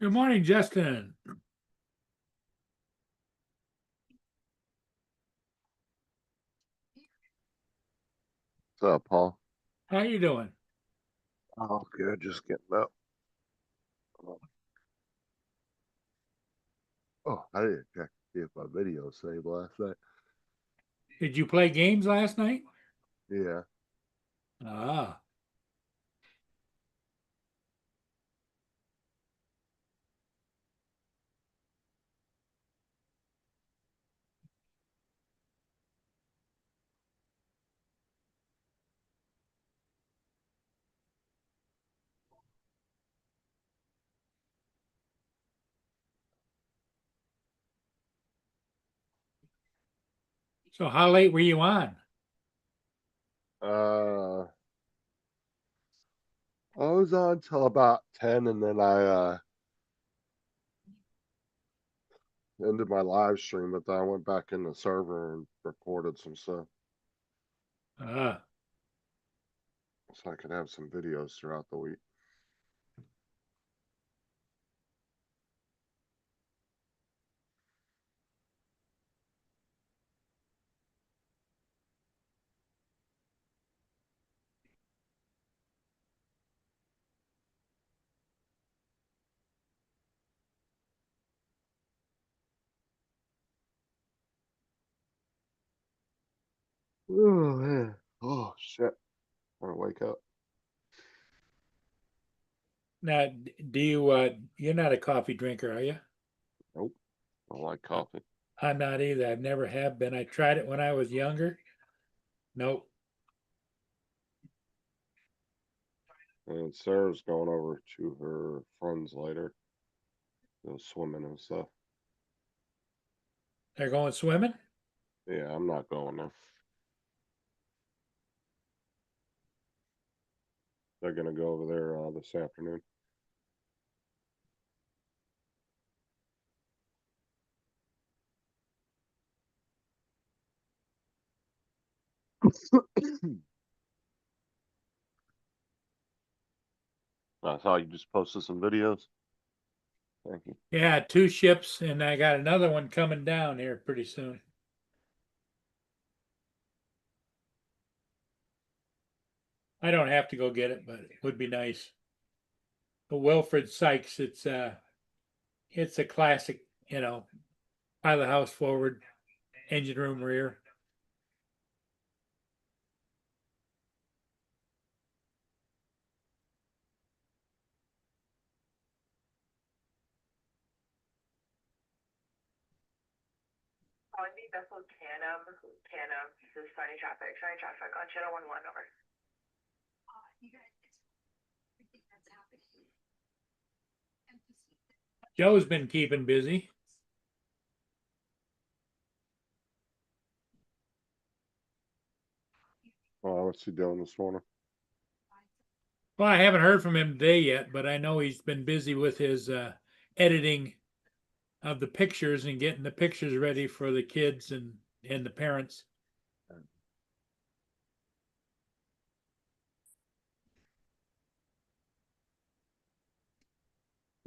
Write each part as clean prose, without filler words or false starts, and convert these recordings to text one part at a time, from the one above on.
Good morning, Justin. What's up, Paul? How you doing? Oh, good. Just getting up. Oh, I didn't check to see if my video saved last night. Did you play games last night? Yeah. Ah, so how late were you on? Uh, I was on till about 10 and then I ended my live stream, but then I went back in the server and recorded some stuff Ah, so I could have some videos throughout the week. Oh, man. Oh, shit. I want to wake up. now do you you're not a coffee drinker, are you? Nope. I don't like coffee. I'm not either. I've never have been. I tried it when I was younger. Nope. And Sarah's going over to her friends later. Go swimming and stuff. They're going swimming? Yeah, I'm not going there. They're gonna go over there this afternoon. I saw you just posted some videos. Thank you. Yeah, 2 ships, and I got another one coming down here pretty soon. I don't have to go get it, but it would be nice. But Wilfred Sykes, it's a classic, pilot house forward, engine room rear. Vessel Canum, this is Sunny Traffic on channel 11, over. Joe's been keeping busy. What's he doing this morning? Well, I haven't heard from him today yet, but I know he's been busy with his editing of the pictures and getting the pictures ready for the kids and the parents.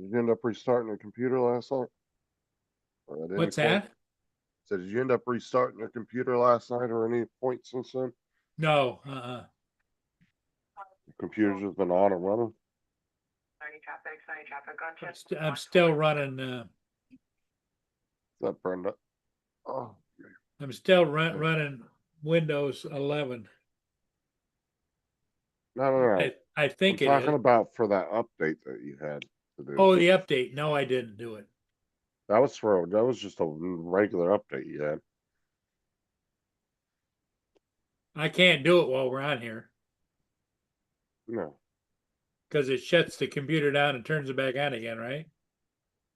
Did you end up restarting your computer last night? Or at any What's point? that? So did you end up restarting your computer last night or any point since then? No, The computer's just been on and running. Sunny Traffic on channel I'm still running. Is that Brenda? Oh, I'm still running Windows 11. No. I I'm think it talking is. about for that update that you had to do. Oh, the update. No, I didn't do it. That was just a regular update you had. I can't do it while we're on here No. because it shuts the computer down and turns it back on again, right?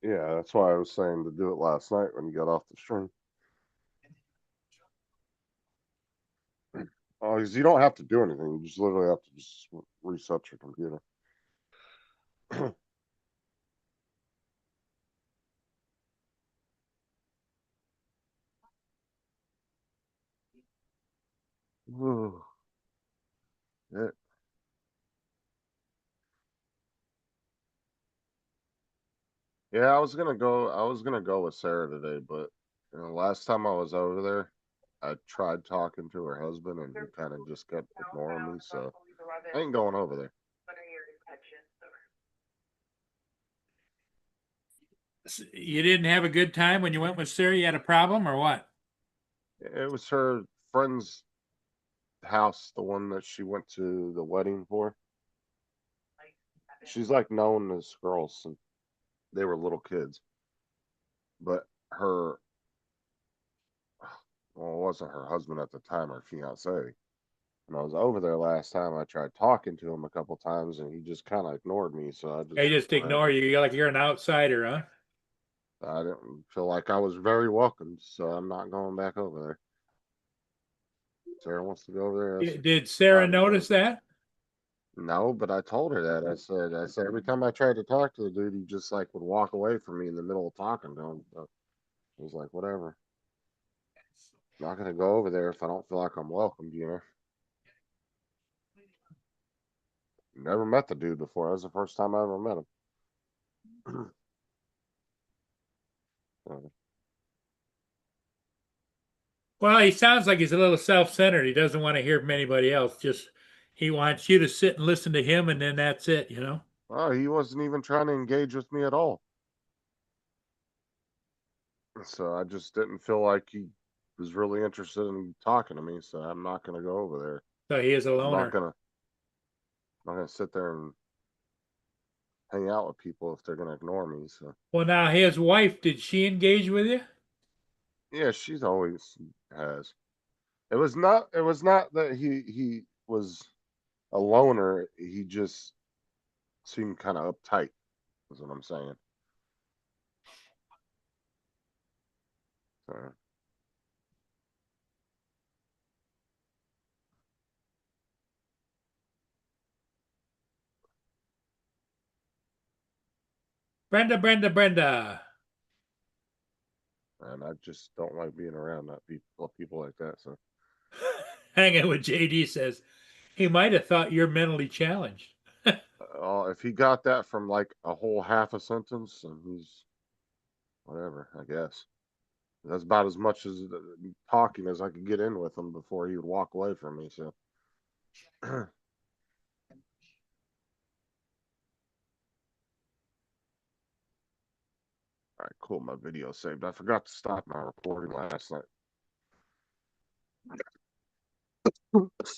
Yeah, that's why I was saying to do it last night when you got off the stream. Oh, because you don't have to do anything. You just literally have to just reset your computer. Yeah. Yeah, I was gonna go. I was gonna go with Sarah today, but last time I was over there, I tried talking to her husband, and he kind of just kept ignoring me. So I ain't going over there. What are your intentions? You didn't have a good time when you went with Sarah? You had a problem or what? It was her friend's house, the one that she went to the wedding for. She's like known as girls, and they were little kids. But her, well, it wasn't her husband at the time, her fiance. When I was over there last time, I tried talking to him a couple times, and he just kind of ignored me. So They just ignore whatever. you. You're like you're an outsider, huh? I didn't feel like I was very welcomed, so I'm not going back over there. Sarah wants to go over there. Did Sarah fine, but- notice that? No, but I told her that. I said every time I tried to talk to the dude, he just like would walk away from me in the middle of talking to him. So I was like, whatever. Not gonna go over there if I don't feel like I'm welcomed, you know. Never met the dude before. That was the first time I ever met him. So, Well, he sounds like he's a little self-centered. He doesn't want to hear from anybody else. Just he wants you to sit and listen to him, and then that's it, you know? oh, he wasn't even trying to engage with me at all. So I just didn't feel like he was really interested in talking to me. So I'm not gonna go over there. So he is a I'm loner. not gonna sit there and hang out with people if they're gonna ignore me. So Well, now his wife, did she engage with you? yeah, she's always has. It was not that he was a loner. He just seemed kind of uptight, is what I'm saying. So Brenda. and I just don't like being around that people like that. So Hanging with JD says he might have thought you're mentally challenged. if he got that from like a whole half a sentence, and he's whatever, I guess. That's about as much as talking as I could get in with him before he would walk away from me. So, all right, cool. My video saved. I forgot to stop my recording last night.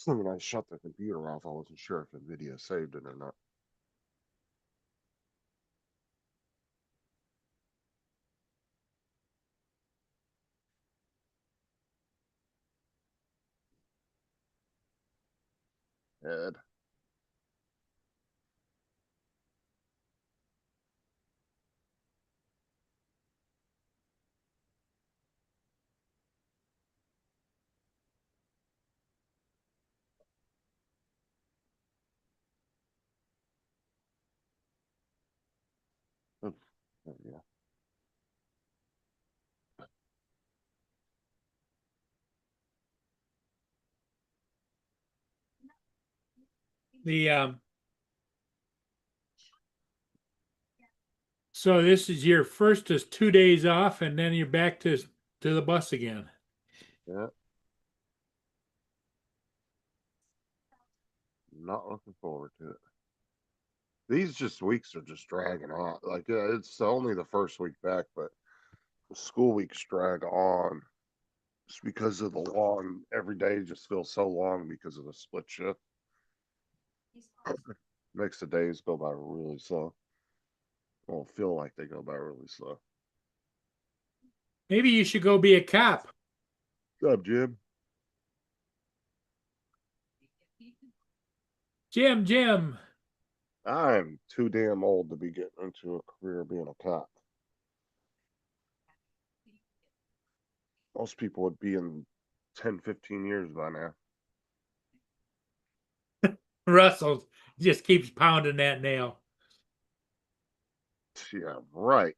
When I shut the computer off, I wasn't sure if the video saved it or not. Ed. Oh, there we go. The so this is your first is 2 days off, and then you're back to the bus again. Yeah. Not looking forward to it. These just weeks are just dragging on. Like it's only the first week back, but the school weeks drag on Just because of the long, every day just feels so long because of the split shift. Makes the days go by really slow. Won't feel like they go by really slow. Maybe you should go be a cop. What's up, Jim? Jim. I'm too damn old to be getting into a career being a cop. Most people would be in 10, 15 years by now. Russell just keeps pounding that nail. Yeah, right.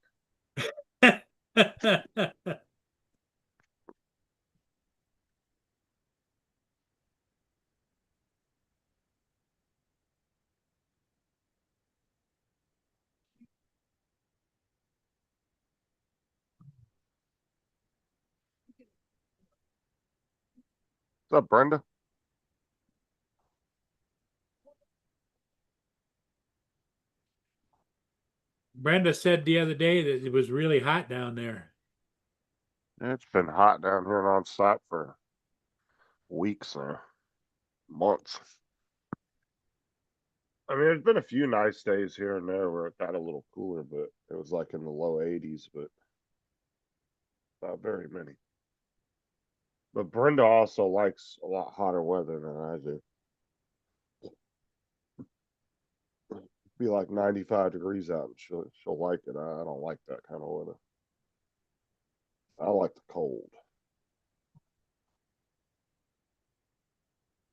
What's up, Brenda? Brenda said the other day that it was really hot down there. It's been hot down here nonstop for weeks or months. I mean, there's been a few nice days here and there where it got a little cooler, but it was like in the low 80s, but not very many. But Brenda also likes a lot hotter weather than I do. Be like 95 degrees out and she'll like it. I don't like that kind of weather. I like the cold.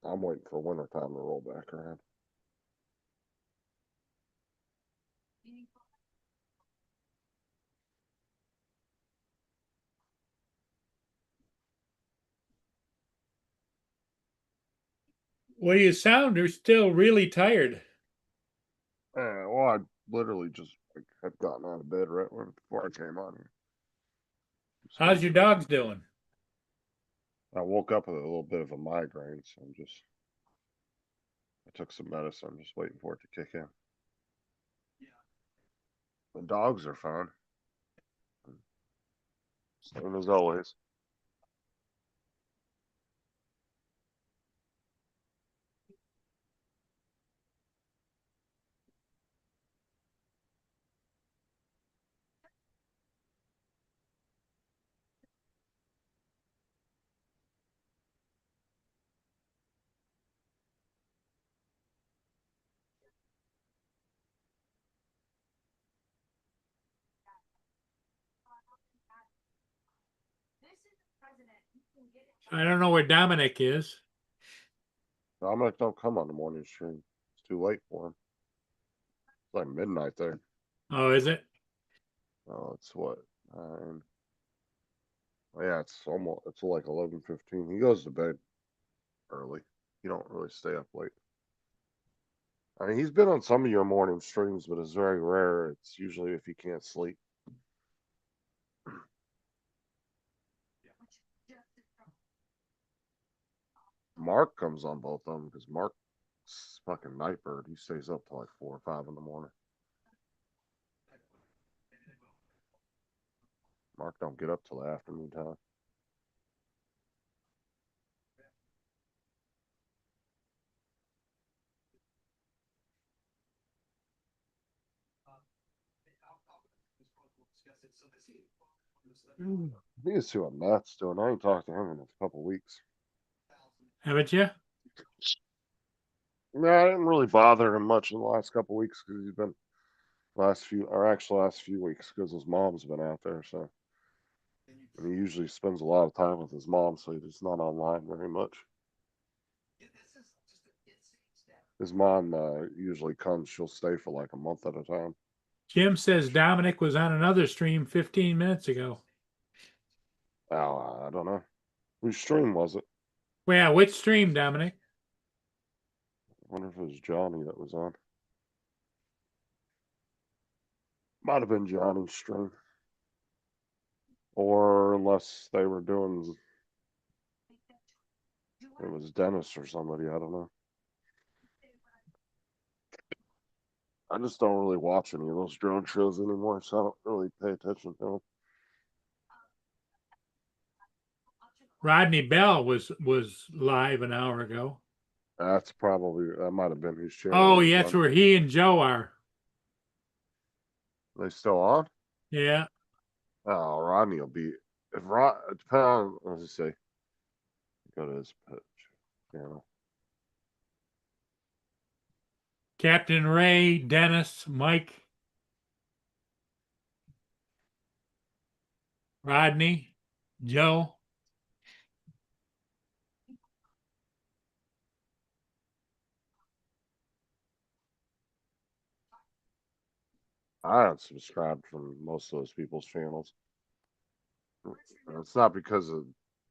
I'm waiting for wintertime to roll back around. Well, you sound you're still really tired. Well, I literally just had gotten out of bed right before I came on here. How's your dogs doing? I woke up with a little bit of a migraine, so I took some medicine. I'm just waiting for it to kick in. The dogs are fine. Same as always. I don't know where Dominic is. Dominic don't come on the morning stream. It's too late for him. It's like midnight there. Oh, is it? Oh, it's what? 9. Oh, yeah, it's like 11:15. He goes to bed early. You don't really stay up late. I mean, he's been on some of your morning streams, but it's very rare. It's usually if he can't sleep. Mark comes on both of them because Mark's fucking night bird. He stays up till like 4 or 5 in the morning. Mark don't get up till the afternoon time. He is to a Matt's doing. I ain't talked to him in a couple weeks. Haven't you? No, I didn't really bother him much in the last couple weeks because he's been last few weeks because his mom's been out there. So, and he usually spends a lot of time with his mom, so he's not online very much. His mom usually comes. She'll stay for like a month at a time. Jim says Dominic was on another stream 15 minutes ago. Oh, I don't know. Whose stream was it? Well, which stream, Dominic? I wonder if it was Johnny that was on. Might have been Johnny's stream. Or unless they were doing, it was Dennis or somebody, I don't know. I just don't really watch any of those drone shows anymore, so I don't really pay attention to them. Rodney Bell was live an hour ago. That might have been his channel. Oh, he's yeah, that's on. where he and Joe are. They still on? Yeah. Oh, Rodney will be. If Rod, depending on, let's just say, go to his channel. Captain Ray, Dennis, Mike, Rodney, Joe. I unsubscribed from most of those people's channels. It's not because of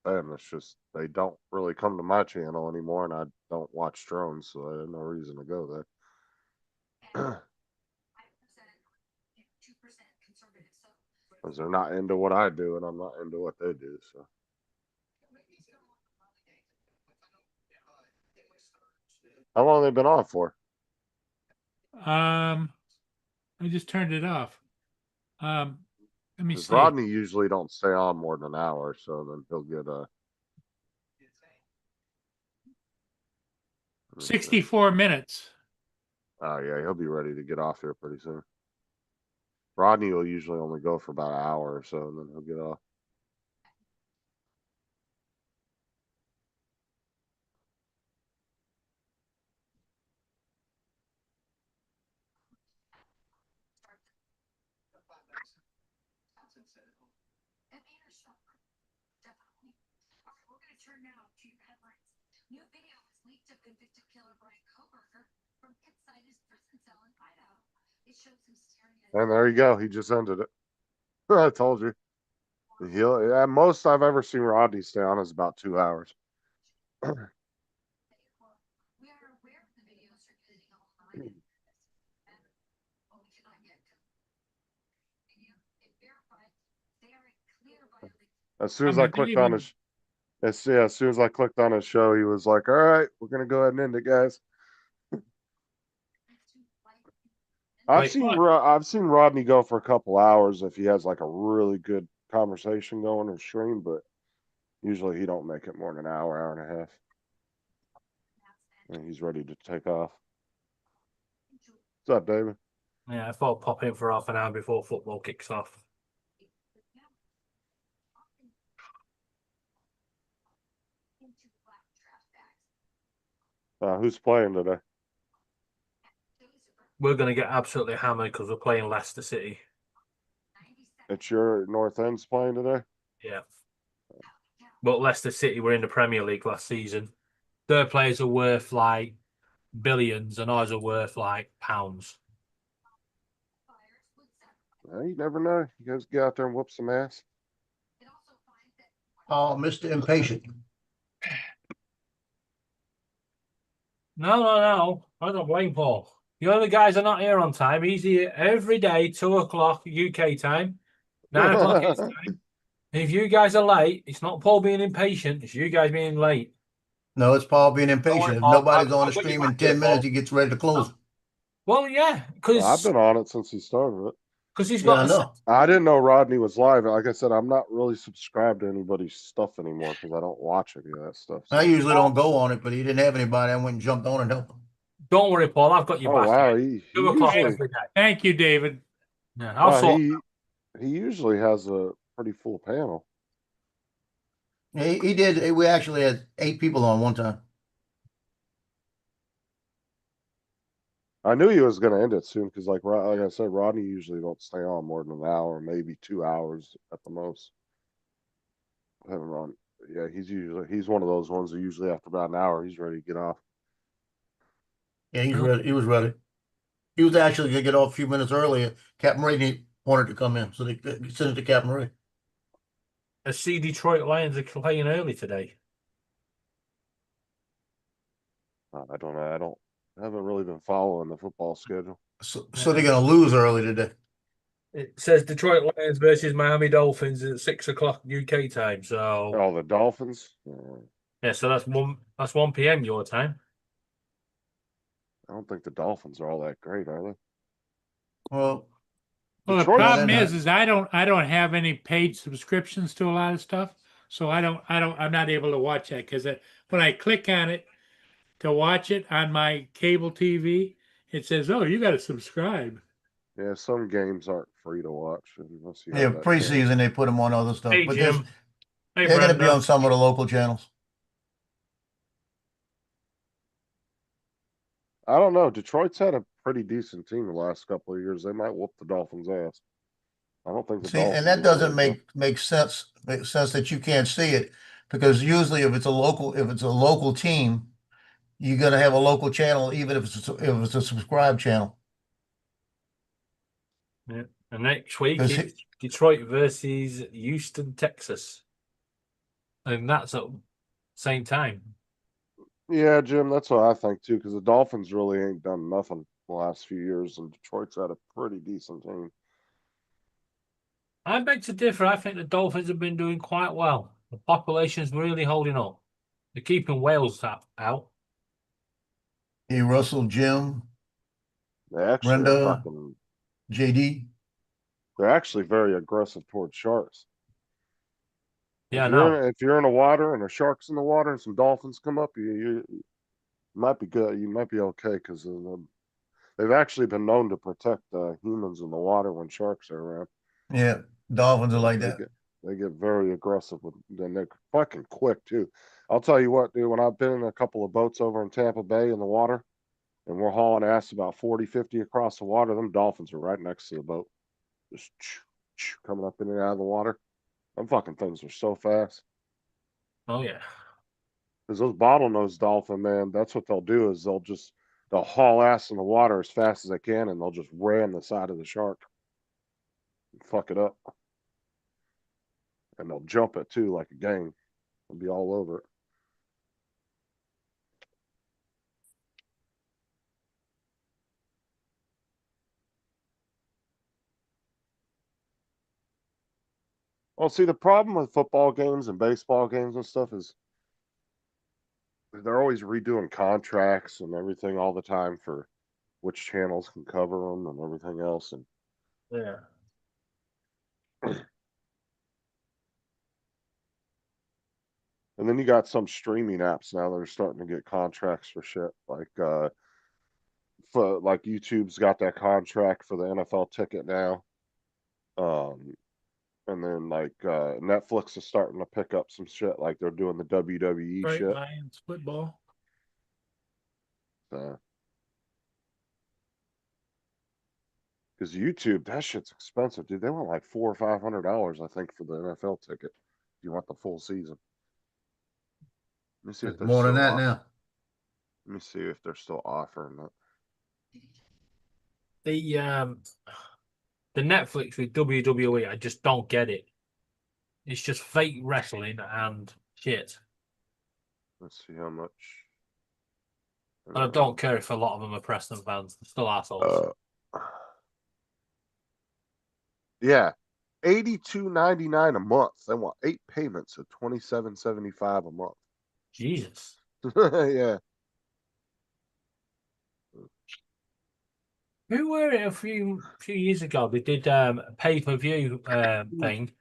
them. It's just they don't really come to my channel anymore, and I don't watch drones, so I had no reason to go there. Because they're not into what I do, and I'm not into what they do. So how long have they been on for? I just turned it off. Let me Because see. Rodney usually don't stay on more than an hour, so then he'll get a 64 minutes. Oh yeah, he'll be ready to get off here pretty soon. Rodney will usually only go for about an hour or so, and then he'll get off. And there you go. He just ended it. I told you. At most I've ever seen Rodney stay on is about 2 hours. As soon as I clicked on his, as soon as I clicked on his show, he was like, "All right, we're gonna go ahead and end it, guys." I've seen Rodney go for a couple hours if he has like a really good conversation going or stream, but usually he don't make it more than an hour, hour and a half. And he's ready to take off. What's up, David? Yeah, I thought I'd pop in for half an hour before football kicks off. Who's playing today? We're going to get absolutely hammered because we're playing Leicester City. It's your North End's playing today? Yeah. But Leicester City were in the Premier League last season. Their players are worth like billions and ours are worth like pounds. You never know. You guys get out there and whoop some ass. Oh, Mr. Impatient. No. I don't blame Paul. The other guys are not here on time. He's here every day, 2 o'clock UK time, 9 o'clock his time. And if you guys are late, it's not Paul being impatient, it's you guys being late. No, it's Paul being impatient. If nobody's on the I'll put you stream in back here, 10 minutes, Paul. he gets ready to close. Well, yeah, because I've been on it since he started it. he's Yeah, I got know. I didn't know Rodney was live. Like I said, I'm not really subscribed to anybody's stuff anymore because I don't watch any of that stuff. I usually don't go on it, but he didn't have anybody. I went and jumped on and helped him. Don't worry, Paul. I've got your Oh back. wow, Here. he 2 o'clock usually, every day. Thank you, David. Yeah, I'll sort. he usually has a pretty full panel. He did. We actually had 8 people on one time. I knew he was going to end it soon because, like I said, Rodney usually don't stay on more than an hour, maybe 2 hours at the most. I haven't run. Yeah, he's one of those ones who usually after about an hour he's ready to get off. Yeah, he's ready. He was ready. He was actually going to get off a few minutes earlier. Captain Ray wanted to come in, so they sent it to Captain Ray. I see Detroit Lions are playing early today. I don't know. I haven't really been following the football schedule. So they're going to lose early today. It says Detroit Lions versus Miami Dolphins at 6 o'clock UK time. So Oh, the Dolphins. yeah, so that's 1 p.m. your time. I don't think the Dolphins are all that great, are they? Well, Well, the Detroit's- problem is I don't have any paid subscriptions to a lot of stuff, So I'm not able to watch that because when I click on it to watch it on my cable TV, it says, "Oh, you got to subscribe." Yeah, some games aren't free to watch unless you Yeah, have that channel. preseason they put them on other stuff, Hey, but Jim. Hey, they're going to be Brenda. on some of the local channels. I don't know. Detroit's had a pretty decent team the last couple of years. They might whoop the Dolphins' ass. I don't think the See, Dolphins and that are doesn't very good. make sense. Makes sense that you can't see it because usually if it's a local team, you're going to have a local channel, even if it's a subscribed channel. Yeah. And next week Does it's Detroit versus Houston, Texas. And that's at the same time. Yeah, Jim, that's what I think too. Because the Dolphins really ain't done nothing the last few years, and Detroit's had a pretty decent team. I beg to differ. I think the Dolphins have been doing quite well. The population's really holding up. They're keeping Wales out. Hey, Russell, Jim, They actually are Brenda, fucking. JD. They're actually very aggressive towards sharks. Yeah, If you're in the water and a shark's in the water and some dolphins come up, you might be good. You might be okay because they've actually been known to protect humans in the water when sharks are around. Yeah, Dolphins are like They that. get they get very aggressive with, and they're fucking quick too. I'll tell you what, dude. When I've been in a couple of boats over in Tampa Bay in the water, and we're hauling ass about 40, 50 across the water, them dolphins are right next to the boat, just coming up in and out of the water. Them fucking things are so fast. Oh, yeah. Because those bottlenose dolphin, man, that's what they'll do is they'll haul ass in the water as fast as they can, and they'll just ram the side of the shark and fuck it up. And they'll jump it too like a game. They'll be all over it. Well, see, the problem with football games and baseball games and stuff is they're always redoing contracts and everything all the time for which channels can cover them and everything else. And Yeah. and then you got some streaming apps now that are starting to get contracts for shit like YouTube's got that contract for the NFL ticket now. And then Netflix is starting to pick up some shit like they're doing the WWE Right, shit. Lions football. Because YouTube, that shit's expensive, dude. They want like $400 or $500, I think, for the NFL ticket. If you want the full season. Let me see if It's they're more than still that now. Let me see if they're still offering that. The Netflix with WWE, I just don't get it. It's just fake wrestling and shit. Let's see how much. And I don't care if a lot of them are Preston fans. They're still assholes. Yeah, $82.99 a month. They want 8 payments of $27.75 a month. Jesus. Yeah. Who were it a few years ago? They did a pay-per-view thing,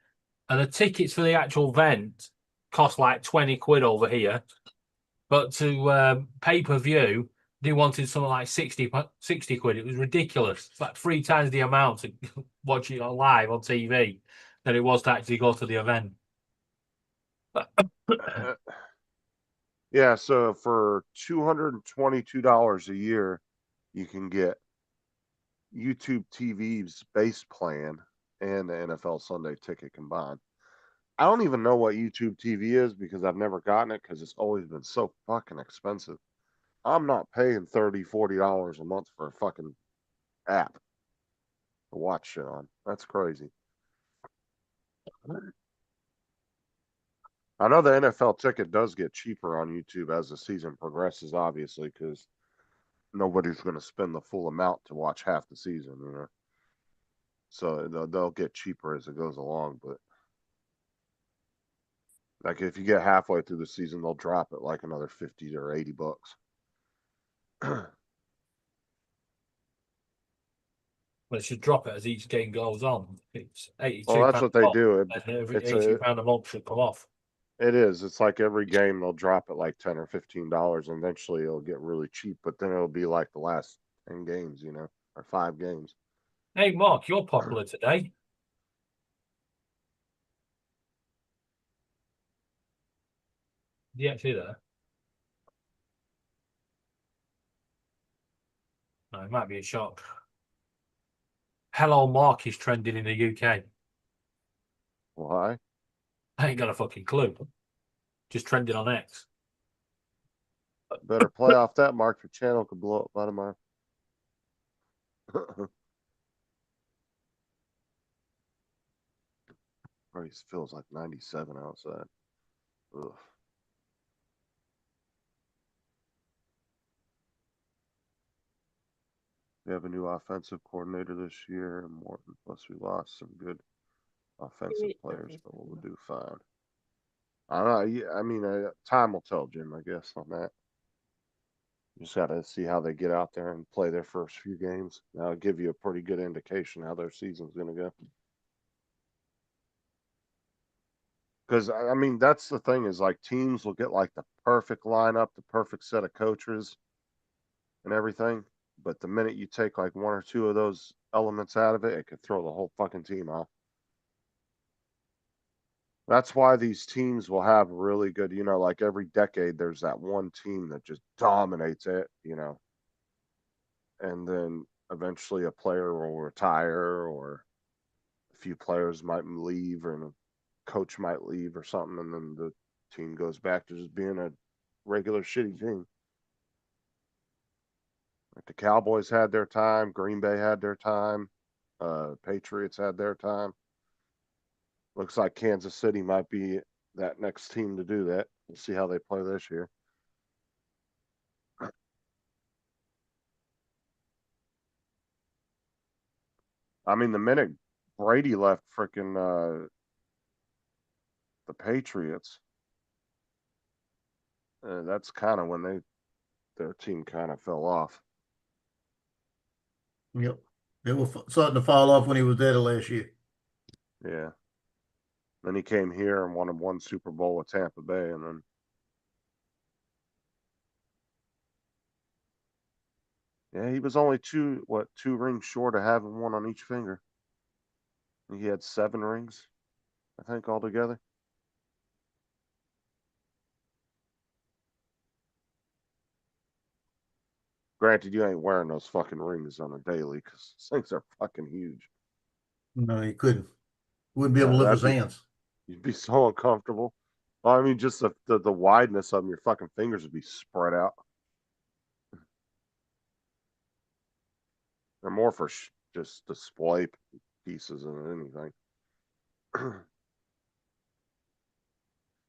and the tickets for the actual event cost like 20 quid over here. But to pay-per-view, they wanted something like 60 quid. It was ridiculous. It's like 3 times the amount to watch it live on TV than it was to actually go to the event. Yeah, so for $222 a year, you can get YouTube TV's base plan and the NFL Sunday ticket combined. I don't even know what YouTube TV is because I've never gotten it because it's always been so fucking expensive. I'm not paying $30, $40 a month for a fucking app to watch shit on. That's crazy. I know the NFL ticket does get cheaper on YouTube as the season progresses, obviously, because nobody's going to spend the full amount to watch half the season, you know. So they'll get cheaper as it goes along, but like if you get halfway through the season, they'll drop it like another 50 or $80. They should drop it as each game goes on. It's £82. Well, that's what they do. And every It's a £82 a month should come off. It is. It's like every game they'll drop it like $10 or $15, and eventually it'll get really cheap. But then it'll be like the last 10 games, or 5 games. Hey, Mark, you're popular today. Yeah, see there. No, it might be a shock. Hello, Mark is trending in the UK. Why? I ain't got a fucking clue. Just trending on X. Better play off that, Mark. Your channel could blow up by tomorrow. Price feels like 97 outside. Ugh. We have a new offensive coordinator this year, and Morton. Plus, we lost some good offensive players, but we'll do fine. I don't know. Yeah, I mean, time will tell, Jim. I guess on that. Just got to see how they get out there and play their first few games. That'll give you a pretty good indication how their season's going to go. Because I mean, that's the thing is like teams will get like the perfect lineup, the perfect set of coaches, and everything. But the minute you take like one or two of those elements out of it, it could throw the whole fucking team off. That's why these teams will have really good, like every decade, there's that one team that just dominates it, and then eventually a player will retire or a few players might leave or a coach might leave or something, and then the team goes back to just being a regular shitty team. Like the Cowboys had their time, Green Bay had their time, Patriots had their time. Looks like Kansas City might be that next team to do that. We'll see how they play this year. I mean, the minute Brady left freaking the Patriots, that's kind of when their team kind of fell off. Yep. They were starting to fall off when he was there the last year. Yeah. Then he came here and won one Super Bowl with Tampa Bay, and then yeah, he was only two rings short of having one on each finger. He had 7 rings, I think, altogether. Granted, you ain't wearing those fucking rings on a daily because things are fucking huge. No, he couldn't. Wouldn't be able to lift his hands. You'd be so uncomfortable. I mean, just the wideness of them, your fucking fingers would be spread out. They're more for just display pieces than anything.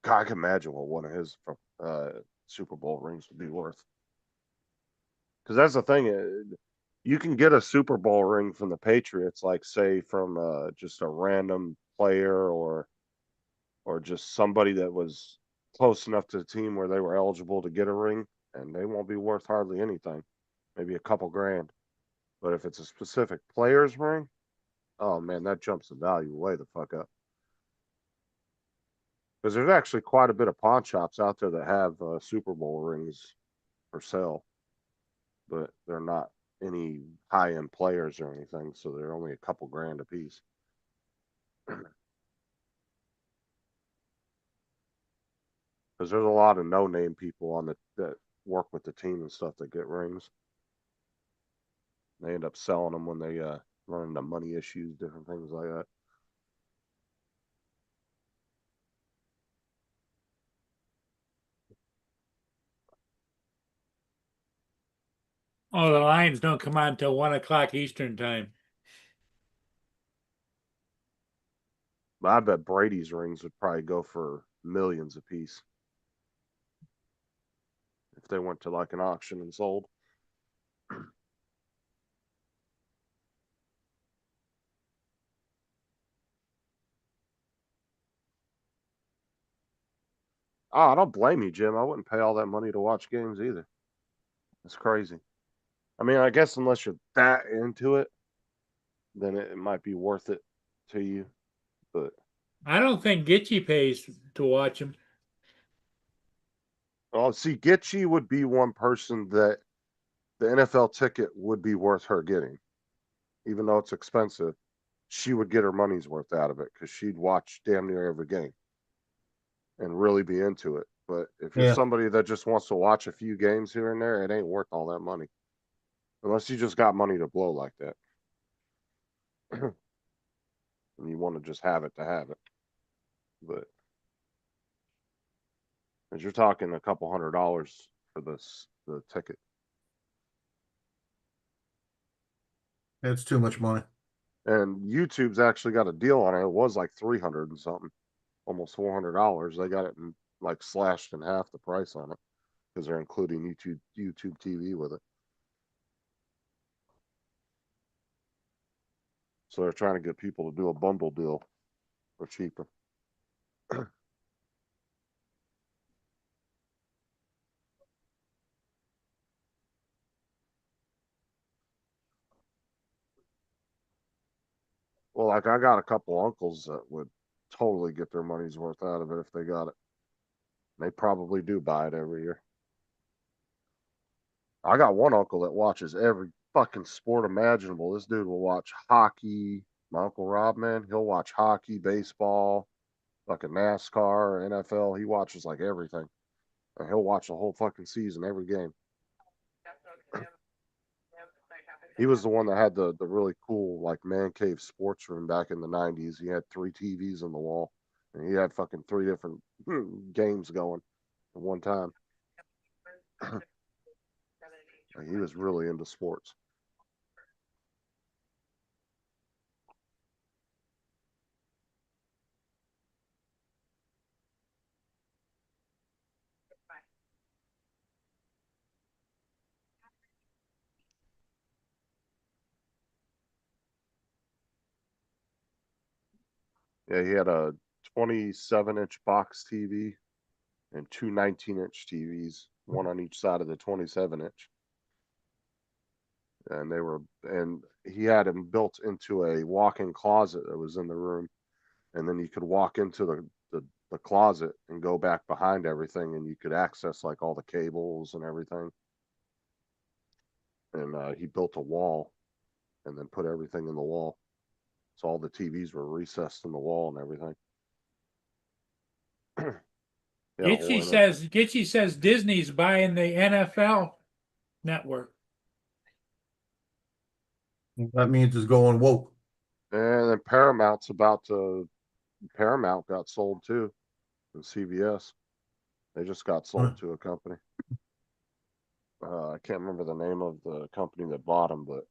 God, I can imagine what one of his Super Bowl rings would be worth. Because that's the thing. You can get a Super Bowl ring from the Patriots, like say from just a random player or just somebody that was close enough to the team where they were eligible to get a ring, and they won't be worth hardly anything, maybe a couple grand. But if it's a specific player's ring, oh man, that jumps the value way the fuck up. Because there's actually quite a bit of pawn shops out there that have Super Bowl rings for sale, but they're not any high-end players or anything, so they're only a couple grand a piece. Because there's a lot of no-name people on that work with the team and stuff that get rings. They end up selling them when they run into money issues, different things like that. Oh, the Lions don't come on until 1 o'clock Eastern time. But I bet Brady's rings would probably go for millions a piece if they went to like an auction and sold. Oh, I don't blame you, Jim. I wouldn't pay all that money to watch games either. It's crazy. I mean, I guess unless you're that into it, then it might be worth it to you. But I don't think Gitchy pays to watch them. Oh, see, Gitchy would be one person that the NFL ticket would be worth her getting. Even though it's expensive, she would get her money's worth out of it because she'd watch damn near every game and really be into it. But if you're Yeah. somebody that just wants to watch a few games here and there, it ain't worth all that money. Unless you just got money to blow like that. And you want to just have it to have it. But as you're talking a couple $100 for the ticket. That's too much money. And YouTube's actually got a deal on it. It was like 300 and something, almost $400. They got it in, like slashed in half the price on it because they're including YouTube TV with it. So they're trying to get people to do a bundle deal for cheaper. Well, like I got a couple uncles that would totally get their money's worth out of it if they got it. They probably do buy it every year. I got one uncle that watches every fucking sport imaginable. This dude will watch hockey. My Uncle Rob, man, he'll watch hockey, baseball, fucking NASCAR, NFL. He watches like everything. And he'll watch the whole fucking season, every game. He was the one that had the really cool like man cave sports room back in the 90s. He had 3 TVs on the wall, and he had fucking 3 different games going at one time. He was really into sports. Yeah, he had a 27-inch box TV and 2 19-inch TVs, one on each side of the 27-inch. And he had them built into a walk-in closet that was in the room. And then you could walk into the closet and go back behind everything, and you could access like all the cables and everything. And he built a wall and then put everything in the wall. So all the TVs were recessed in the wall and everything. He had a whole Gitchy says Disney's buying the NFL network. That means it's going woke. And then Paramount got sold too, and CBS. They just got sold to a company. I can't remember the name of the company that bought them, but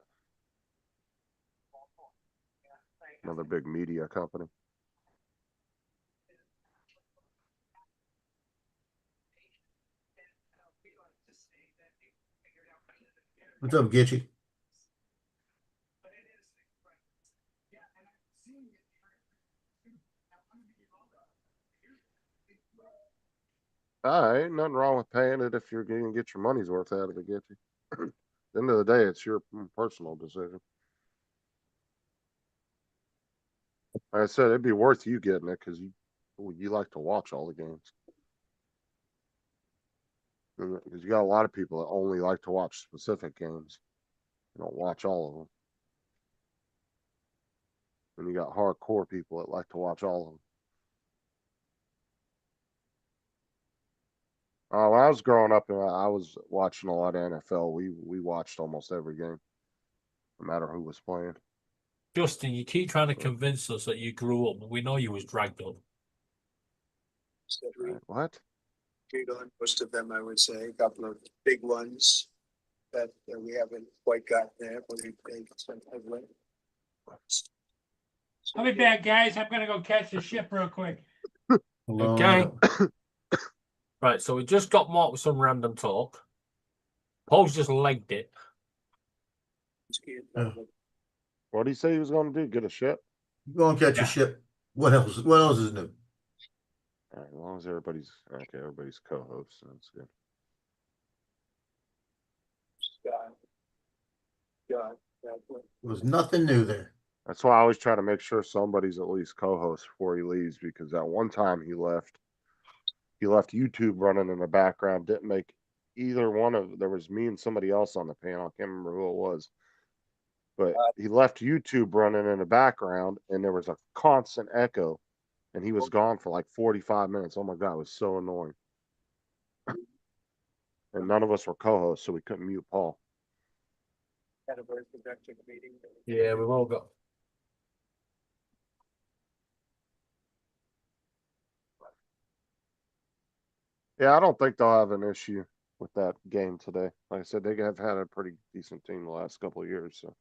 another big media company. What's up, Gitchy? Ain't nothing wrong with paying it if you're going to get your money's worth out of it, get you. At the end of the day, it's your personal decision. Like I said, it'd be worth you getting it because you like to watch all the games. Because you got a lot of people that only like to watch specific games. You don't watch all of them. And you got hardcore people that like to watch all of them. When I was growing up, I was watching a lot of NFL. We watched almost every game, no matter who was playing. Justin, you keep trying to convince us that you grew up, but we know you was dragged up. What? On most of them, I would say, a couple of big ones that we haven't quite got there, but we've made some headway. I'll be back, guys. I'm gonna go catch the ship real quick. Okay. Right, so we just got marked with some random talk. Paul's just legged it. What did he say he was going to do? Get a ship? Go and catch a ship. What else? What else is new? All right, as long as everybody's okay, everybody's co-host, that's good. There was nothing new there. That's why I always try to make sure somebody's at least co-host before he leaves, because that one time he left he left YouTube running in the background. Didn't make either one of. There was me and somebody else on the panel. I can't remember who it was, but he left YouTube running in the background, and there was a constant echo, and he was gone for like 45 minutes. Oh my god, it was so annoying. And none of us were co-hosts, so we couldn't mute Paul. Had a very productive meeting. Yeah, we've all got. Yeah, I don't think they'll have an issue with that game today. Like I said, they have had a pretty decent team the last couple of years, so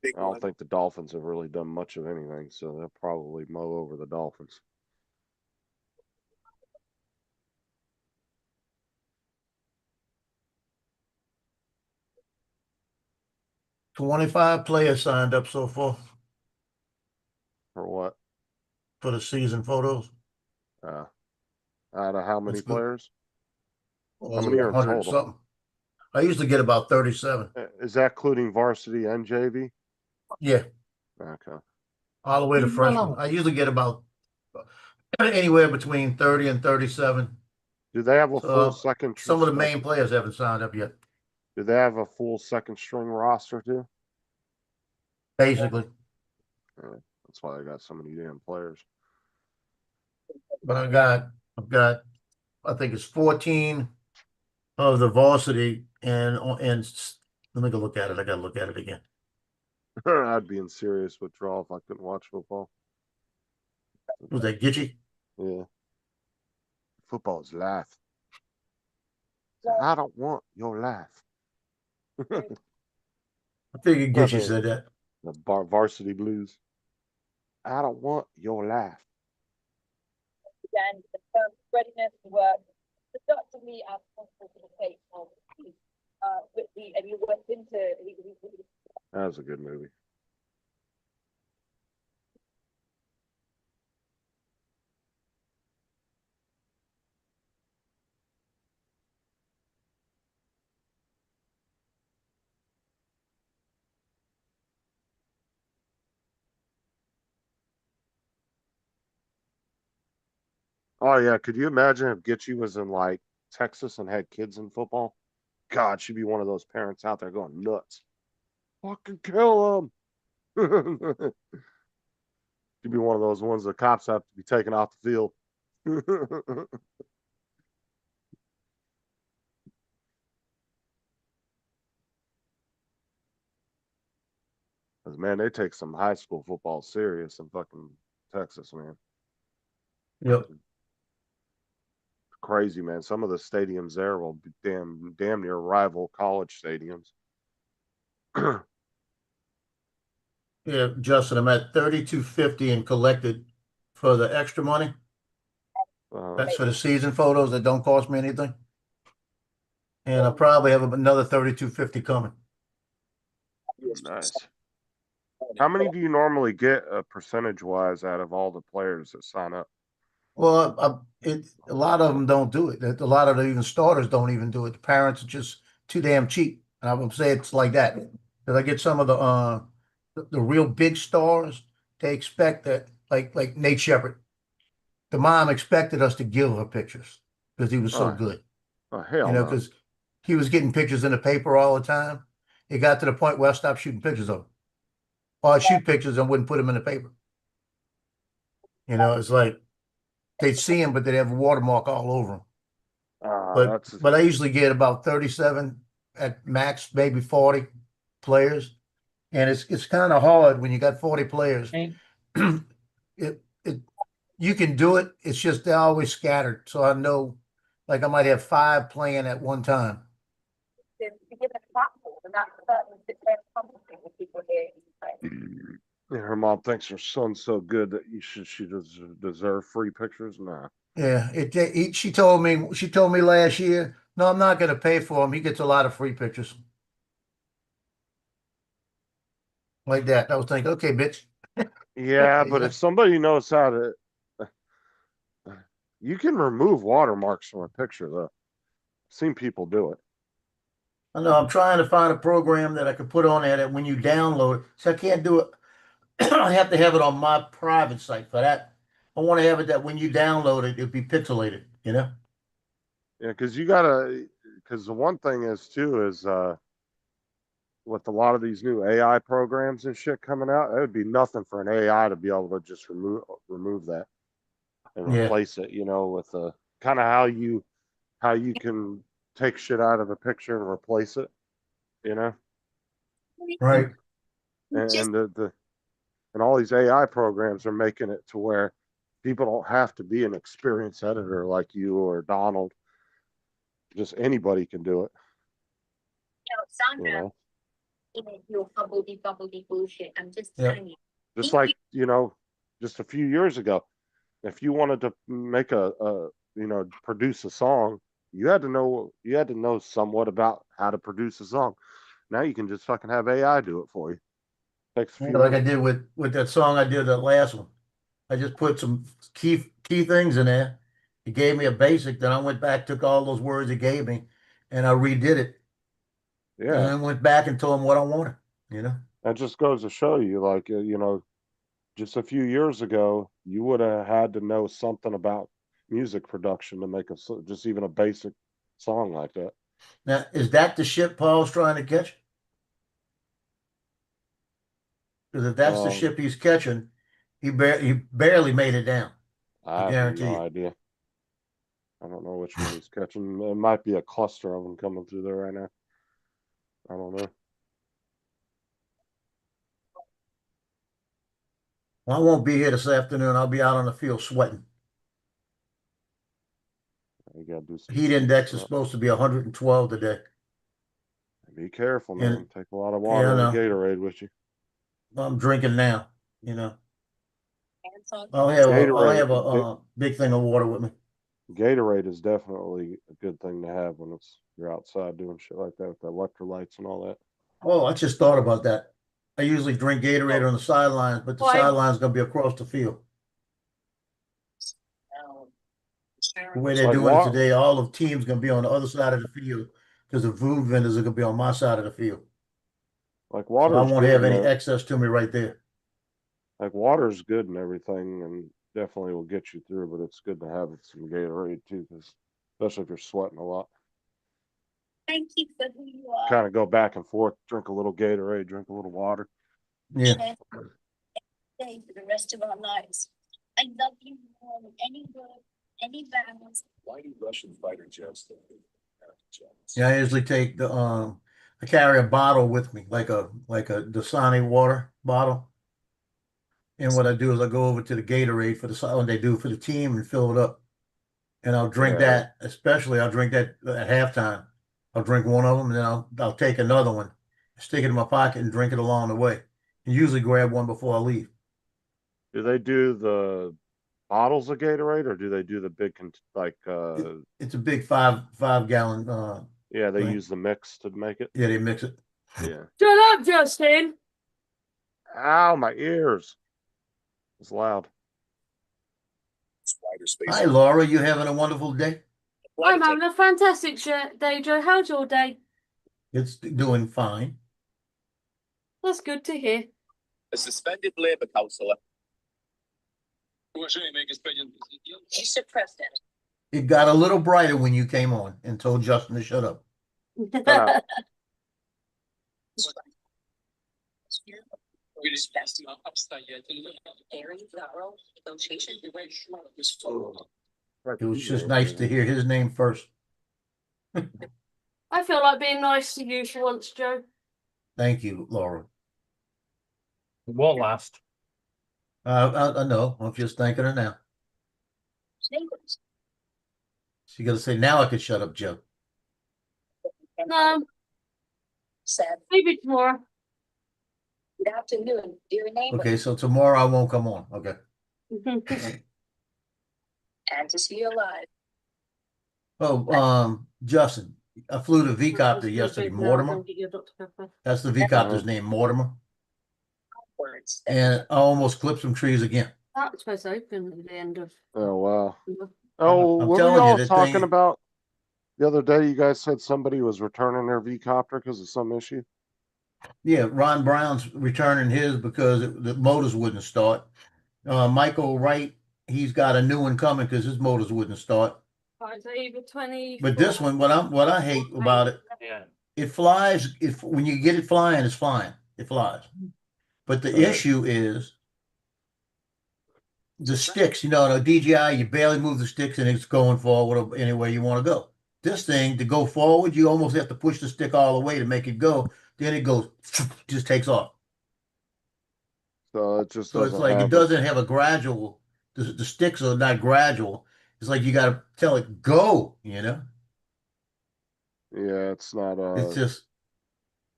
Big I don't one. think the Dolphins have really done much of anything, so they'll probably mow over the Dolphins. $25 players signed up so far For what? for the season photos. Out of how many That's good. players? Well, many are 100 total? something. I usually get about 37. Is that including varsity and JV? Yeah, Okay. all the way to freshman. I usually get about anywhere between 30 and 37. Do they have a So, full second? Some of the main players haven't signed up yet, Do they have a full second string roster too? basically. That's why they got so many damn players. But I've got, I think it's 14 of the varsity, and let me go look at it. I gotta look at it again. I'd be in serious withdrawal if I couldn't watch football. Was that Gitchy? Yeah. Football is life. I don't want your life. I figured Gitchy said that. The varsity blues. I don't want your life. Again, the firm's readiness to work productively as possible for the sake of Whitby, and he went into That was a good movie. Oh yeah, could you imagine if Gitchy was in like Texas and had kids in football? God, she'd be one of those parents out there going nuts. Fucking kill them. She'd be one of those ones the cops have to be taken off the field. Cause man, they take some high school football serious in fucking Texas, man. Yep. Crazy, man. Some of the stadiums there will be damn near rival college stadiums. Yeah, Justin, I'm at 3250 and collected for the extra money. That's for the season photos that don't cost me anything. And I probably have another 3250 coming. Nice. How many do you normally get percentage wise out of all the players that sign up? Well, a lot of them don't do it. A lot of the even starters don't even do it. The parents are just too damn cheap. And I would say it's like that. Because I get some of the real big stars, they expect that, like Nate Shepard. The mom expected us to give her pictures because he was so Oh, good. Oh hell You know, no. because he was getting pictures in the paper all the time. It got to the point where I stopped shooting pictures of him. Or I'd shoot pictures and wouldn't put them in the paper. You know, it's like they'd see him, but they'd have a watermark all over him. But I usually get about 37 at max, maybe 40 players. And it's kind of hard when you got 40 players. You can do it. It's just they're always scattered. So I know, like I might have 5 playing at one time. to give a platform, and that's certainly the comforting with people here. Yeah, her mom thinks her son's so good that she deserve free pictures. Nah. Yeah, she told me last year, no, I'm not going to pay for him. He gets a lot of free pictures. Like that. I was thinking, okay, bitch. Yeah, Okay, but yeah. if somebody knows how to, you can remove watermarks from a picture though. I've seen people do it. I know I'm trying to find a program that I can put on there that when you download it, so I can't do it. I have to have it on my private site for that. I want to have it that when you download it, it'd be pixelated, you know? Yeah, because the one thing is too is with a lot of these new AI programs and shit coming out, it would be nothing for an AI to be able to just remove that and Yeah. replace it. You know, with the kind of how you can take shit out of a picture and replace it. You know, Right. and and all these AI programs are making it to where people don't have to be an experienced editor like you or Donald. Just anybody can do it. You Sandra, know, your bubbledy bullshit. I'm just Yeah. telling you. just like just a few years ago, if you wanted to make produce a song, you had to know somewhat about how to produce a song. Now you can just fucking have AI do it for you. Takes a few Like I minutes. did with that song I did, that last one. I just put some key things in there. It gave me a basic, then I went back, took all those words it gave me, and I redid it. And Yeah, then went back and told him what I wanted, you know? that just goes to show you, like, just a few years ago, you would have had to know something about music production to make just even a basic song like that. Now, is that the ship Paul's trying to catch? Because if that's the Um, ship he's catching, he barely made it down. I I have guarantee no you. idea. I don't know which one he's catching. It might be a cluster of them coming through there right now. I don't know. Well, I won't be here this afternoon. I'll be out on the field sweating. You gotta do some Heat sleep. index is supposed to be 112 today. Be careful, And man. Take a lot of yeah, water I and a know. Gatorade with you. I'm drinking now, you know. I'll Gatorade, have a big thing of water with me. Gatorade is definitely a good thing to have when you're outside doing shit like that with the electrolytes and all that. Oh, I just thought about that. I usually drink Gatorade on the sidelines, but the Why? sideline's gonna be across the field. The way It's they're like doing it water. today, all of teams gonna be on the other side of the field because the food vendors are gonna be on my side of the field. Like So I water's won't good have in any there. excess to me right there. Like water's good and everything, and definitely will get you through. But it's good to have some Gatorade too, because especially if you're sweating a lot. Thank you for who you are. Kind of go back and forth. Drink a little Gatorade. Drink a little water. Yeah. Share day for the rest of our lives. I love you more than any word, any vows. Why do Russian fighter jets think they're jets? Yeah, I usually take I carry a bottle with me, like a Dasani water bottle. And what I do is I go over to the Gatorade for what they do for the team and fill it up. And I'll drink Yeah. that, especially I'll drink that at halftime. I'll drink one of them and then I'll take another one, stick it in my pocket and drink it along the way. And usually grab one before I leave. Do they do the bottles of Gatorade or do they do the big It's a big five gallon yeah, they thing. use the mix to make it. Yeah, they mix it. Yeah. Shut up, Justin. Ow, my ears. It's loud. Spider space. Hi Laura, you having a wonderful day? I'm having a fantastic day, Joe. How's your day? It's doing fine. That's good to hear. A suspended Labour councillor. You suppressed it. It got a little brighter when you came on and told Justin to shut up. up. It was just nice to hear his name first. I feel like being nice to you for once, Joe. Thank you, Laura. It won't last. I know. I'm just thanking her now. She got to say, now I could shut up, Joe. No, maybe tomorrow. Good afternoon, dear neighbor, Okay, so tomorrow I won't come on. Okay. and to see you alive. Oh, Justin, I flew the V-copter yesterday, Mortimer. That's the V-copter's name, Mortimer. Words. And I almost clipped some trees again. That was supposed to open at the end of. Oh wow. Oh, I'm what were telling you, y'all that talking thing- about the other day? You guys said somebody was returning their V-copter because of some issue. Yeah, Ron Brown's returning his because the motors wouldn't start. Michael Wright he's got a new one coming because his motors wouldn't start. Right, so either 20. But this one, what I hate about it, Yeah. it flies. If when you get it flying, it's fine. It flies. But the Right. issue is the sticks. You know, in a DJI, you barely move the sticks and it's going forward anywhere you want to go. This thing, to go forward, you almost have to push the stick all the way to make it go. Then it goes, just takes off. So it just So it's doesn't like it have doesn't have a gradual. The sticks are not gradual. It's like you got to tell it go. You know, yeah, it's not it's just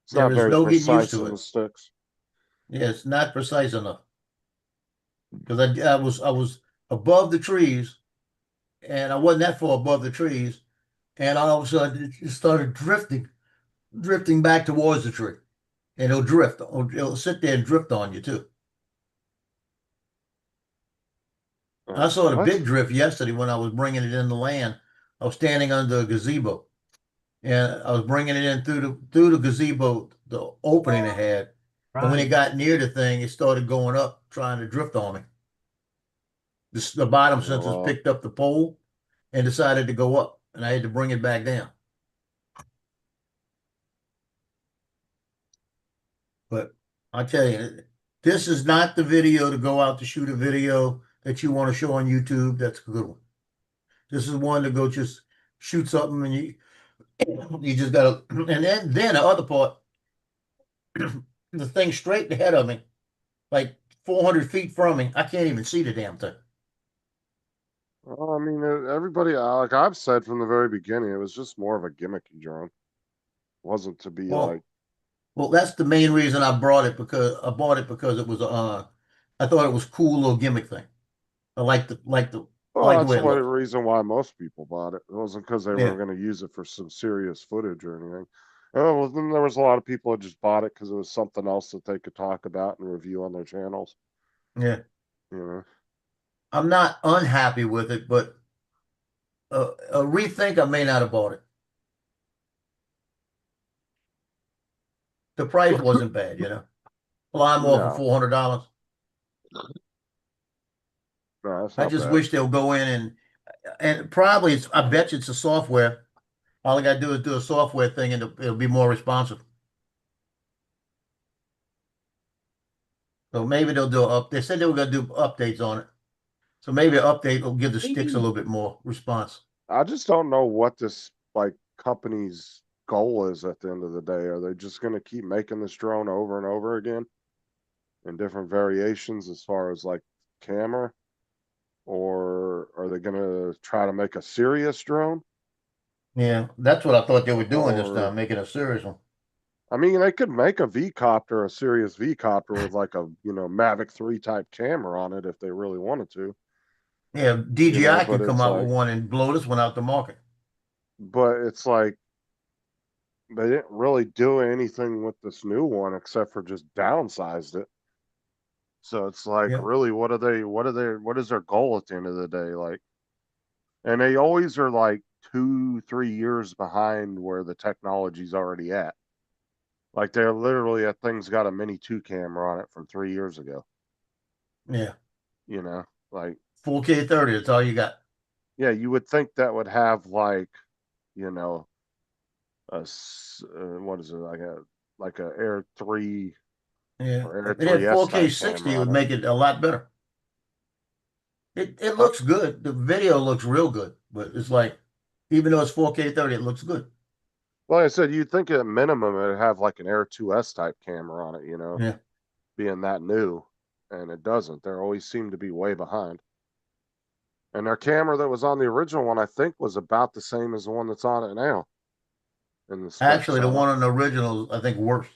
it's there not is very no getting used precise to in it. the sticks. Yeah, it's not precise enough. Because I was above the trees, and I wasn't that far above the trees, and all of a sudden it started drifting back towards the tree, and it'll drift. It'll sit there and drift on you too. I saw the What? big drift yesterday when I was bringing it in the land. I was standing under a gazebo, and I was bringing it in through the gazebo, the opening it had. And when it got near the thing, it started going up, trying to drift on me. The bottom Yeah, sensors well, picked up the pole and decided to go up, and I had to bring it back down. But I tell you, this is not the video to go out to shoot a video that you want to show on YouTube. That's a good one. This is one to go just shoot something and you just gotta, and then the other part, the thing straight ahead of me, like 400 feet from me, I can't even see the damn thing. well, I mean, everybody, like I've said from the very beginning, it was just more of a gimmicky drone. It wasn't to be Well, like, well, that's the main reason I bought it, because it was I thought it was cool little gimmick thing. I like the well, the that's way the it looked. reason why most people bought it. It wasn't because they Yeah. were going to use it for some serious footage or anything. Oh, well, then there was a lot of people that just bought it because it was something else that they could talk about and review on their channels. Yeah. You know, I'm not unhappy with it, but a rethink, I may not have bought it. The price wasn't bad, you know. Fly more for no, $400. no, that's I not just bad. wish they'll go in and probably I bet you it's a software. All I gotta do is do a software thing and it'll be more responsive. So maybe they'll do up. They said they were gonna do updates on it. So maybe an update will give the sticks a little bit more response. I just don't know what this like company's goal is at the end of the day. Are they just going to keep making this drone over and over again in different variations as far as like camera? Or are they going to try to make a serious drone? Yeah, that's what I thought they were doing this Or, time, making a serious one. I mean, they could make a V-copter, a serious V-copter with like a, Mavic 3 type camera on it if they really wanted to. Yeah, DJI but can come it's out like, with one and blow this one out the market. but it's like they didn't really do anything with this new one except for just downsized it. So it's like, Yeah. really, what is their goal at the end of the day? Like, and they always are like 2-3 years behind where the technology's already at. Like they're literally, that thing's got a Mini 2 camera on it from 3 years ago. Yeah. Like 4K 30, that's all you got. yeah, you would think that would have like, what is it, like a Air 3 Yeah. or Air If it had 3S 4K type 60, camera it would on it. make it a lot better. It looks good. The video looks real good, but it's like, even though it's 4K 30, it looks good. Like I said, you'd think at minimum it'd have like an Air 2S type camera on it, Yeah. being that new, and it doesn't. They always seem to be way behind. And their camera that was on the original one, I think, was about the same as the one that's on it now. In the specs Actually, the on it. one on the original, I think, worse.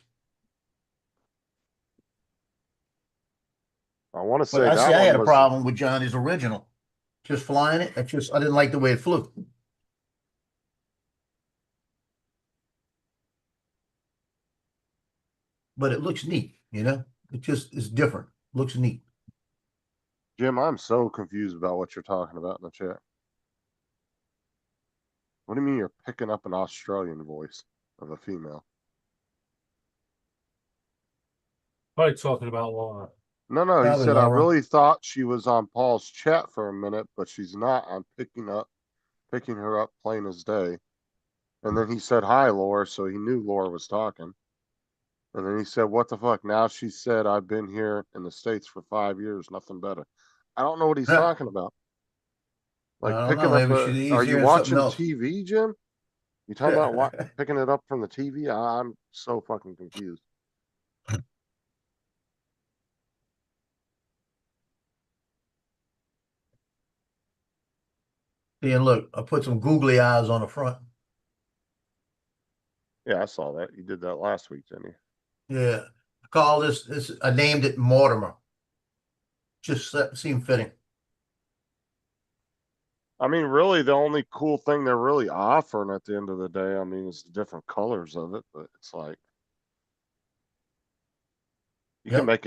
I want to But say I that I one had a was. problem with Johnny's original. Just flying it, I didn't like the way it flew. But it looks neat, you know? It just is different. Looks neat. Jim, I'm so confused about what you're talking about in the chat. What do you mean you're picking up an Australian voice of a female? Probably talking about what? No, no, he Probably said, I Laura. really thought she was on Paul's chat for a minute, but she's not. I'm picking her up plain as day. And then he said, hi, Laura. So he knew Laura was talking. And then he said, what the fuck? Now she said, I've been here in the States for 5 years, nothing better. I don't know what he's Yeah. talking about. I Like don't know. picking up Maybe she's are you hearing something watching else. TV, Jim? You talking about picking it up from the TV? I'm so fucking confused. See, and look, I put some googly eyes on the front. Yeah, I saw that. You did that last week, didn't you? Yeah. I call this, I named it Mortimer. Just seemed fitting. I mean, really, the only cool thing they're really offering at the end of the day, I mean, is the different colors of it, but it's like you can Yep. make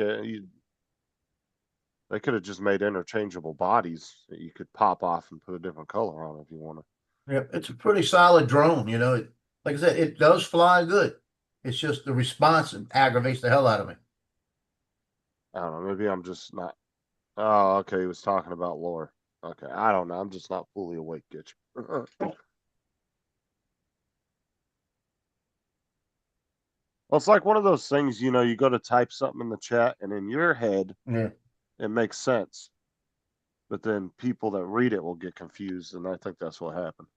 they could have just made interchangeable bodies that you could pop off and put a different color on if you want to. Yep. It's a pretty solid drone, you know. Like I said, it does fly good. It's just the response aggravates the hell out of me. I don't know. Maybe I'm just not. Oh, okay. He was talking about lore. Okay. I don't know. I'm just not fully awake, Gitch. Well, it's like one of those things, you know, you go to type something in the chat and in your head, Yeah. it makes sense. But then people that read it will get confused. And I think that's what happened.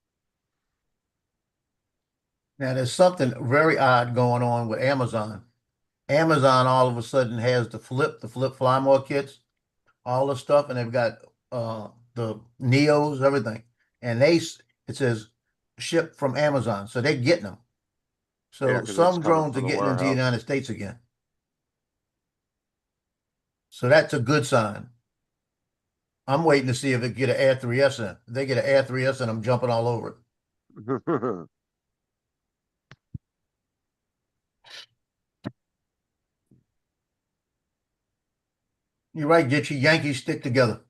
Now there's something very odd going on with Amazon. Amazon all of a sudden has the flip fly more kits, all the stuff, and they've got the Neos, everything. And it says ship from Amazon. So they're getting them. Yeah, So because it's some coming drones are from the getting into the warehouse. United States again. So that's a good sign. I'm waiting to see if it get an Air 3S in. If they get an Air 3S in, I'm jumping all over it. You're right, Gitchy. Yankees stick together.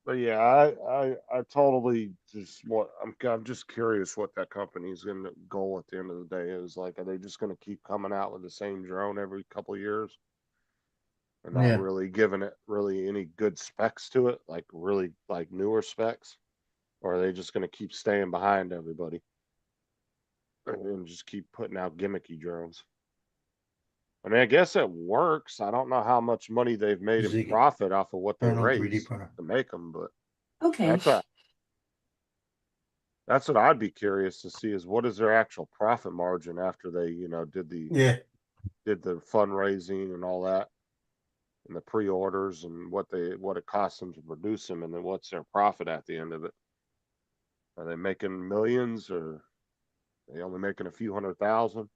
But yeah, I totally just what I'm just curious what that company's gonna goal at the end of the day is. Like, are they just gonna keep coming out with the same drone every couple of years and not Yeah. really giving it really any good specs to it, like really like newer specs? Or are they just gonna keep staying behind everybody and just keep putting out gimmicky drones? I mean, I guess it works. I don't know how much money they've made in Ziggy. profit off of what they Turn on 3D raised printer. to make them, but Okay. that's what I'd be curious to see is what is their actual profit margin after they, you know, did the Yeah. fundraising and all that and the pre-orders and what it costs them to produce them and then what's their profit at the end of it. Are they making millions or are they only making a few 100,000?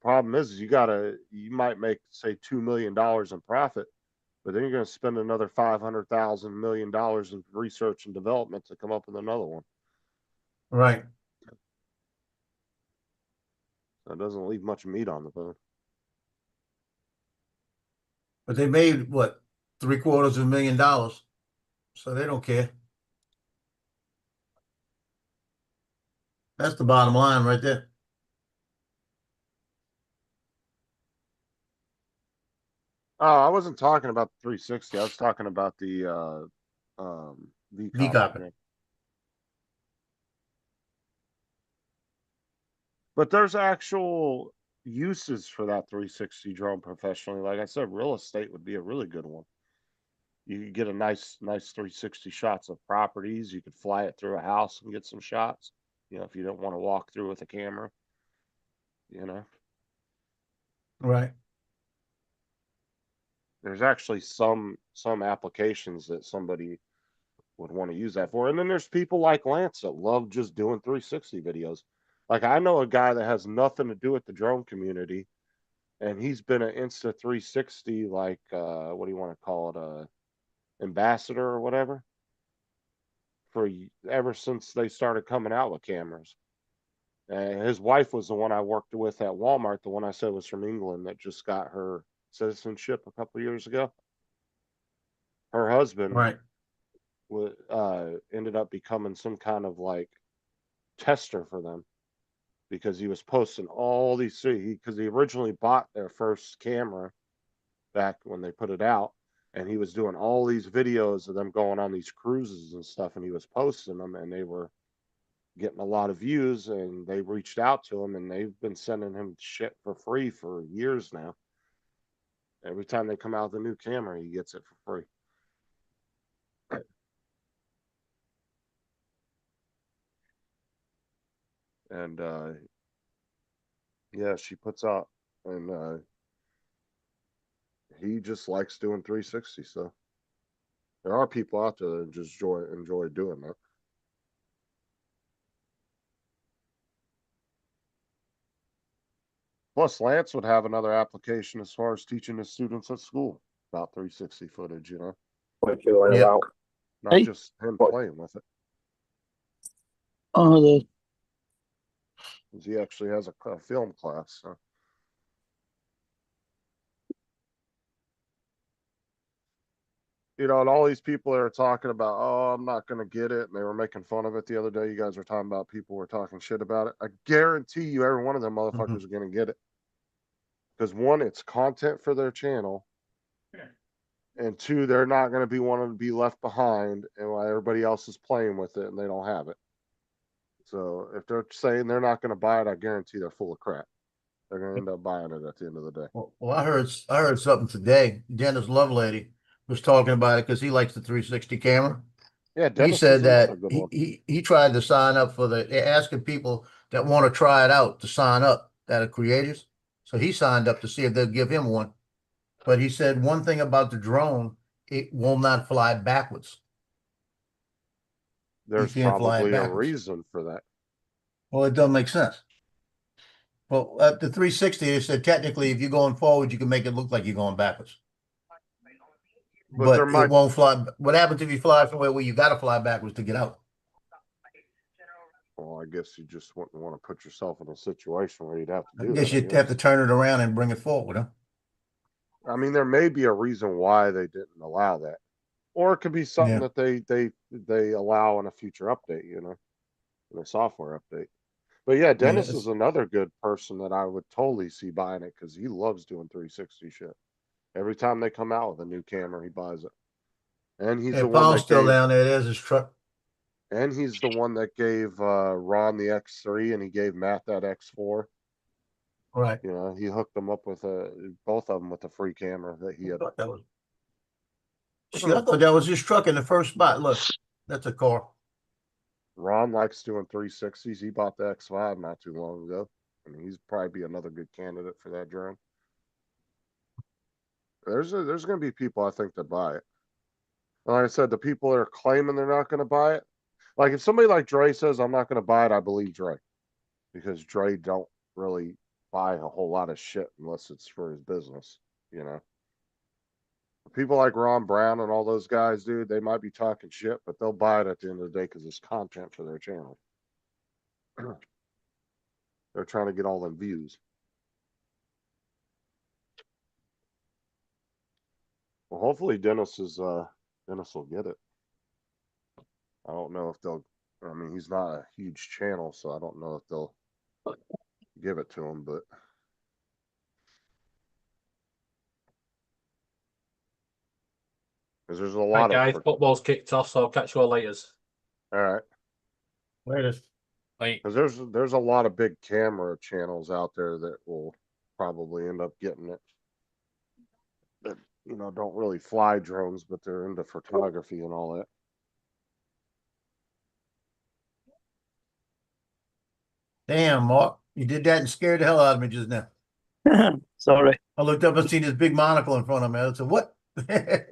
Problem is you might make say $2 million in profit, but then you're going to spend another $500,000 million in research and development to come up with another one. Right. So it doesn't leave much meat on the bone. But they made what, $750,000. So they don't care. That's the bottom line right there. Oh, I wasn't talking about the 360. I was talking about the V V-copy. But there's actual uses for that 360 drone professionally. Like I said, real estate would be a really good one. You could get a nice 360 shots of properties. You could fly it through a house and get some shots. You know, if you don't want to walk through with a camera, you know. Right. There's actually some applications that somebody would want to use that for. And then there's people like Lance that love just doing 360 videos. Like I know a guy that has nothing to do with the drone community, and he's been an Insta360 like what do you want to call it, ambassador or whatever, for ever since they started coming out with cameras. And his wife was the one I worked with at Walmart, the one I said was from England that just got her citizenship a couple of years ago. Her husband Right. ended up becoming some kind of like tester for them. because he was posting all these, because he originally bought their first camera back when they put it out, and he was doing all these videos of them going on these cruises and stuff, and he was posting them, and they were getting a lot of views, and they reached out to him, and they've been sending him shit for free for years now. Every time they come out with a new camera, he gets it for free. And yeah, she puts out, and he just likes doing 360 stuff. There are people out there that just enjoy doing that. Plus, Lance would have another application as far as teaching his students at school about 360 footage, you know, What you on Yep. about? not Hey. just him What? playing with it. Oh, the 'Cause he actually has a film class. So. You know, and all these people that are talking about, oh, I'm not going to get it. And they were making fun of it the other day. You guys were talking about people were talking shit about it. I guarantee you every one of them motherfuckers are going to get it. Because one, it's content for their channel. And two, they're not going to be wanting to be left behind and while everybody else is playing with it and they don't have it. So if they're saying they're not going to buy it, I guarantee they're full of crap. They're going to end up buying it at the end of the day. Well, I heard something today. Dennis Lovelady was talking about it because he likes the 360 camera. Yeah, He Dennis said is another that good one. he tried to sign up for they're asking people that want to try it out to sign up that are creators. So he signed up to see if they'll give him one. But he said one thing about the drone, it will not fly backwards. There's can't fly it probably a backwards. reason for that. Well, it doesn't make sense. Well, at the 360, they said technically if you're going forward, you can make it look like you're going backwards. But there But might- it won't fly. What happens if you fly somewhere where you got to fly backwards to get out? Well, I guess you just wouldn't want to put yourself in a situation where you'd have to I do guess that. I you'd have to turn it around and bring it forward, huh? I mean, there may be a reason why they didn't allow that, or it could be something Yeah. that they allow in a future update, you know, in a software update. But yeah, Dennis it's- is another good person that I would totally see buying it because he loves doing 360 shit. Every time they come out with a new camera, he buys it. And he's Yeah, the one Paul's that still gave, down there. There's his truck. and he's the one that gave Ron the X3 and he gave Matt that X4. Right. You know, he hooked them up with both of them with a free camera that he had. That was. See, I thought that was his truck in the first spot. Look, that's a car. Ron likes doing 360s. He bought the X5 not too long ago. I mean, he's probably be another good candidate for that drone. There's going to be people I think that buy it. Like I said, the people that are claiming they're not going to buy it. Like if somebody like Dre says I'm not going to buy it, I believe Dre, because Dre don't really buy a whole lot of shit unless it's for his business. You know, people like Ron Brown and all those guys, dude, they might be talking shit, but they'll buy it at the end of the day because it's content for their channel. They're trying to get all them views. Well, hopefully Dennis will get it. I don't know if they'll. I mean, he's not a huge channel, so I don't know if they'll give it to him. But because there's a Right, lot guys, of. football's kicked off, so I'll catch you all later. All right. Where is? Right. Because there's a lot of big camera channels out there that will probably end up getting it. That don't really fly drones, but they're into photography and all that. Damn, Mark, you did that and scared the hell out of me just now. Sorry, I looked up and seen this big monocle in front of me. I said, "What?" I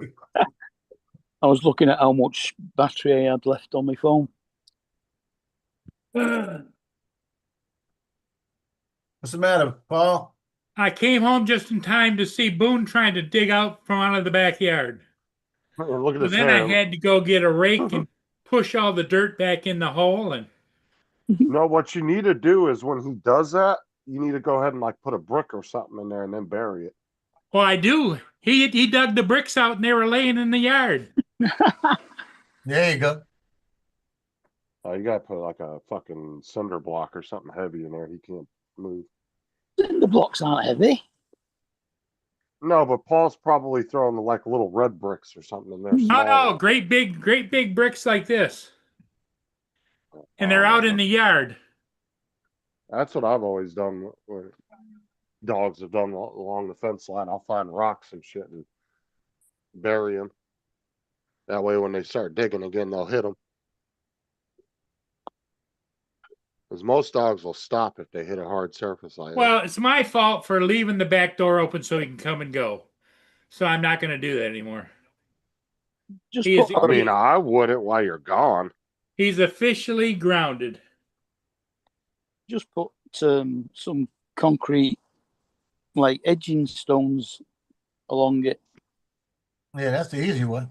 was looking at how much battery I had left on my phone. What's the matter, Paul? I came home just in time to see Boone trying to dig out from out of the backyard. Look at So his then hair. I had to go get a rake and push all the dirt back in the hole. And No, what you need to do is when he does that, you need to go ahead and like put a brick or something in there and then bury it. well, I do. He dug the bricks out and they were laying in the yard. There you go. You gotta put like a fucking cinder block or something heavy in there. He can't move. The blocks aren't heavy. No, but Paul's probably throwing like little red bricks or something in there. No, Small. no, great big bricks like this, and I they're don't out know. in the yard. That's what I've always done. Where dogs have done along the fence line. I'll find rocks and shit and bury them. That way, when they start digging again, they'll hit them. Because most dogs will stop if they hit a hard surface like that. Well, it's my fault for leaving the back door open so he can come and go. So I'm not going to do that anymore. Just He is- put, I mean, I wouldn't while you're gone. He's officially grounded. just put some concrete, like edging stones along it. Yeah, that's the easy one.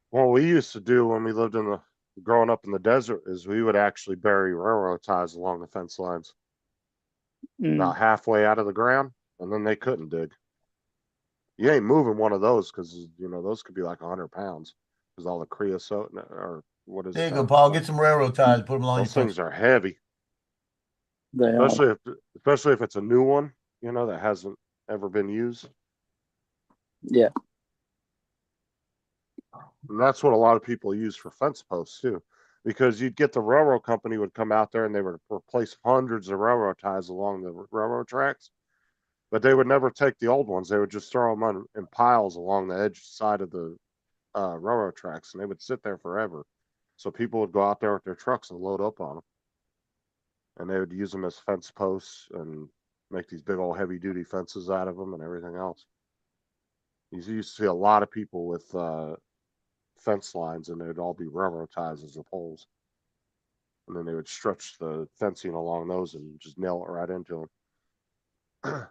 What we used to do when we lived in growing up in the desert is we would actually bury railroad ties along the fence lines, about halfway out of the ground, and then they couldn't dig. You ain't moving one of those because those could be like 100 pounds because all the creosote or what is There it? you go, Paul. Get some railroad ties, put them along your Those things fence. are heavy, They are. especially if it's a new one, that hasn't ever been used. Yeah. And that's what a lot of people use for fence posts too, because you'd get the railroad company would come out there and they would replace hundreds of railroad ties along the railroad tracks, but they would never take the old ones. They would just throw them in piles along the edge side of the railroad tracks, and they would sit there forever. So people would go out there with their trucks and load up on them, and they would use them as fence posts and make these big old heavy duty fences out of them and everything else. You used to see a lot of people with fence lines, and they'd all be railroad ties as the poles, and then they would stretch the fencing along those and just nail it right into them.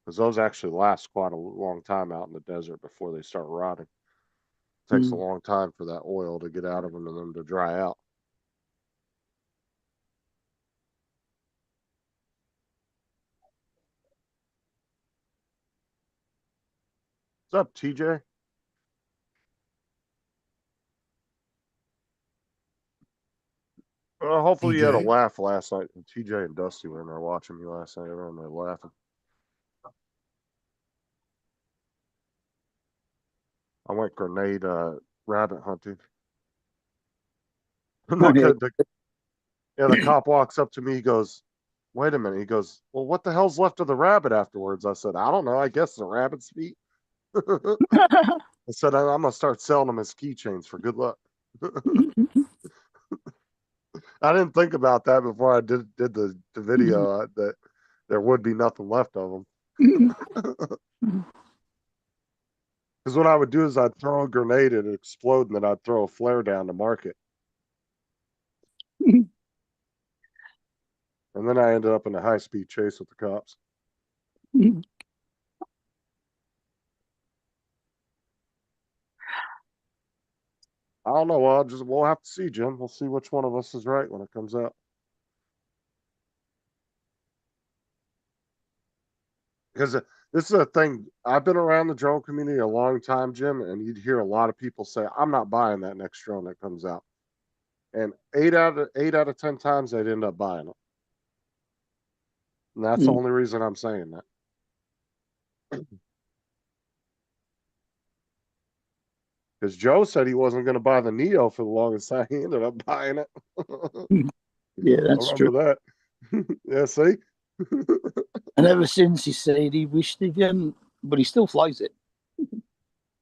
Because those actually last quite a long time out in the desert before they start rotting. It takes a long time for that oil to get out of them and them to dry out. What's up, TJ? Hopefully you had a TJ. laugh last night. TJ and Dusty were in there watching me last night. They were in there laughing. I went grenade rabbit hunting. The cop walks up to me. He goes, "Wait a minute." He goes, "Well, what the hell's left of the rabbit afterwards?" I said, "I don't know. I guess the rabbit's feet." I said, "I'm gonna start selling them as keychains for good luck." I didn't think about that before I did the video that there would be nothing left of them. Because what I would do is I'd throw a grenade and it'd explode, and then I'd throw a flare down to mark it. And then I ended up in a high-speed chase with the cops. I don't know. We'll have to see, Jim. We'll see which one of us is right when it comes out. Because this is a thing. I've been around the drone community a long time, Jim, and you'd hear a lot of people say, "I'm not buying that next drone that comes out." And 8 out of 10 times they'd end up buying it. And that's the only reason I'm saying that. Because Joe said he wasn't going to buy the Neo for the longest time. He ended up buying it. Yeah, that's true. Remember that? Yeah, see? And ever since he said he wished he didn't, but he still flies it.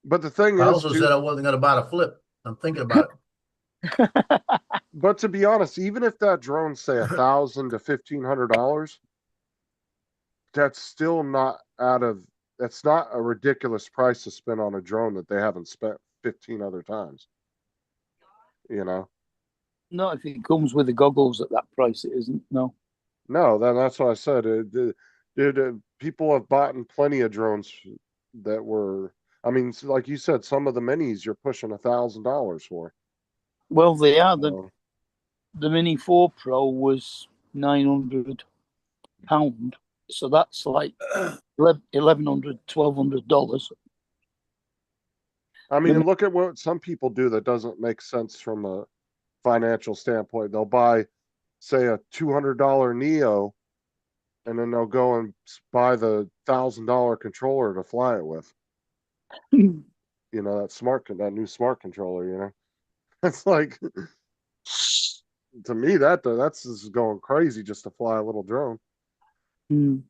But the thing I is, also said I wasn't going to buy the flip. I'm thinking about it. But to be honest, even if that drone's say $1,000 to $1,500, that's still not that's not a ridiculous price to spend on a drone that they haven't spent 15 other times. No, if it comes with the goggles at that price, it isn't. No. No, that's what I said. People have bought plenty of drones that were. I mean, like you said, some of the minis you're pushing $1,000 for. Well, they are. The Mini 4 Pro was £900, so that's like $1,100, $1,200. I mean, look at what some people do that doesn't make sense from a financial standpoint. They'll buy, say, a $200 Neo, and then they'll go and buy the $1,000 controller to fly it with. You know, that new smart controller. You know, it's like, to me, that's just going crazy just to fly a little drone. Mm.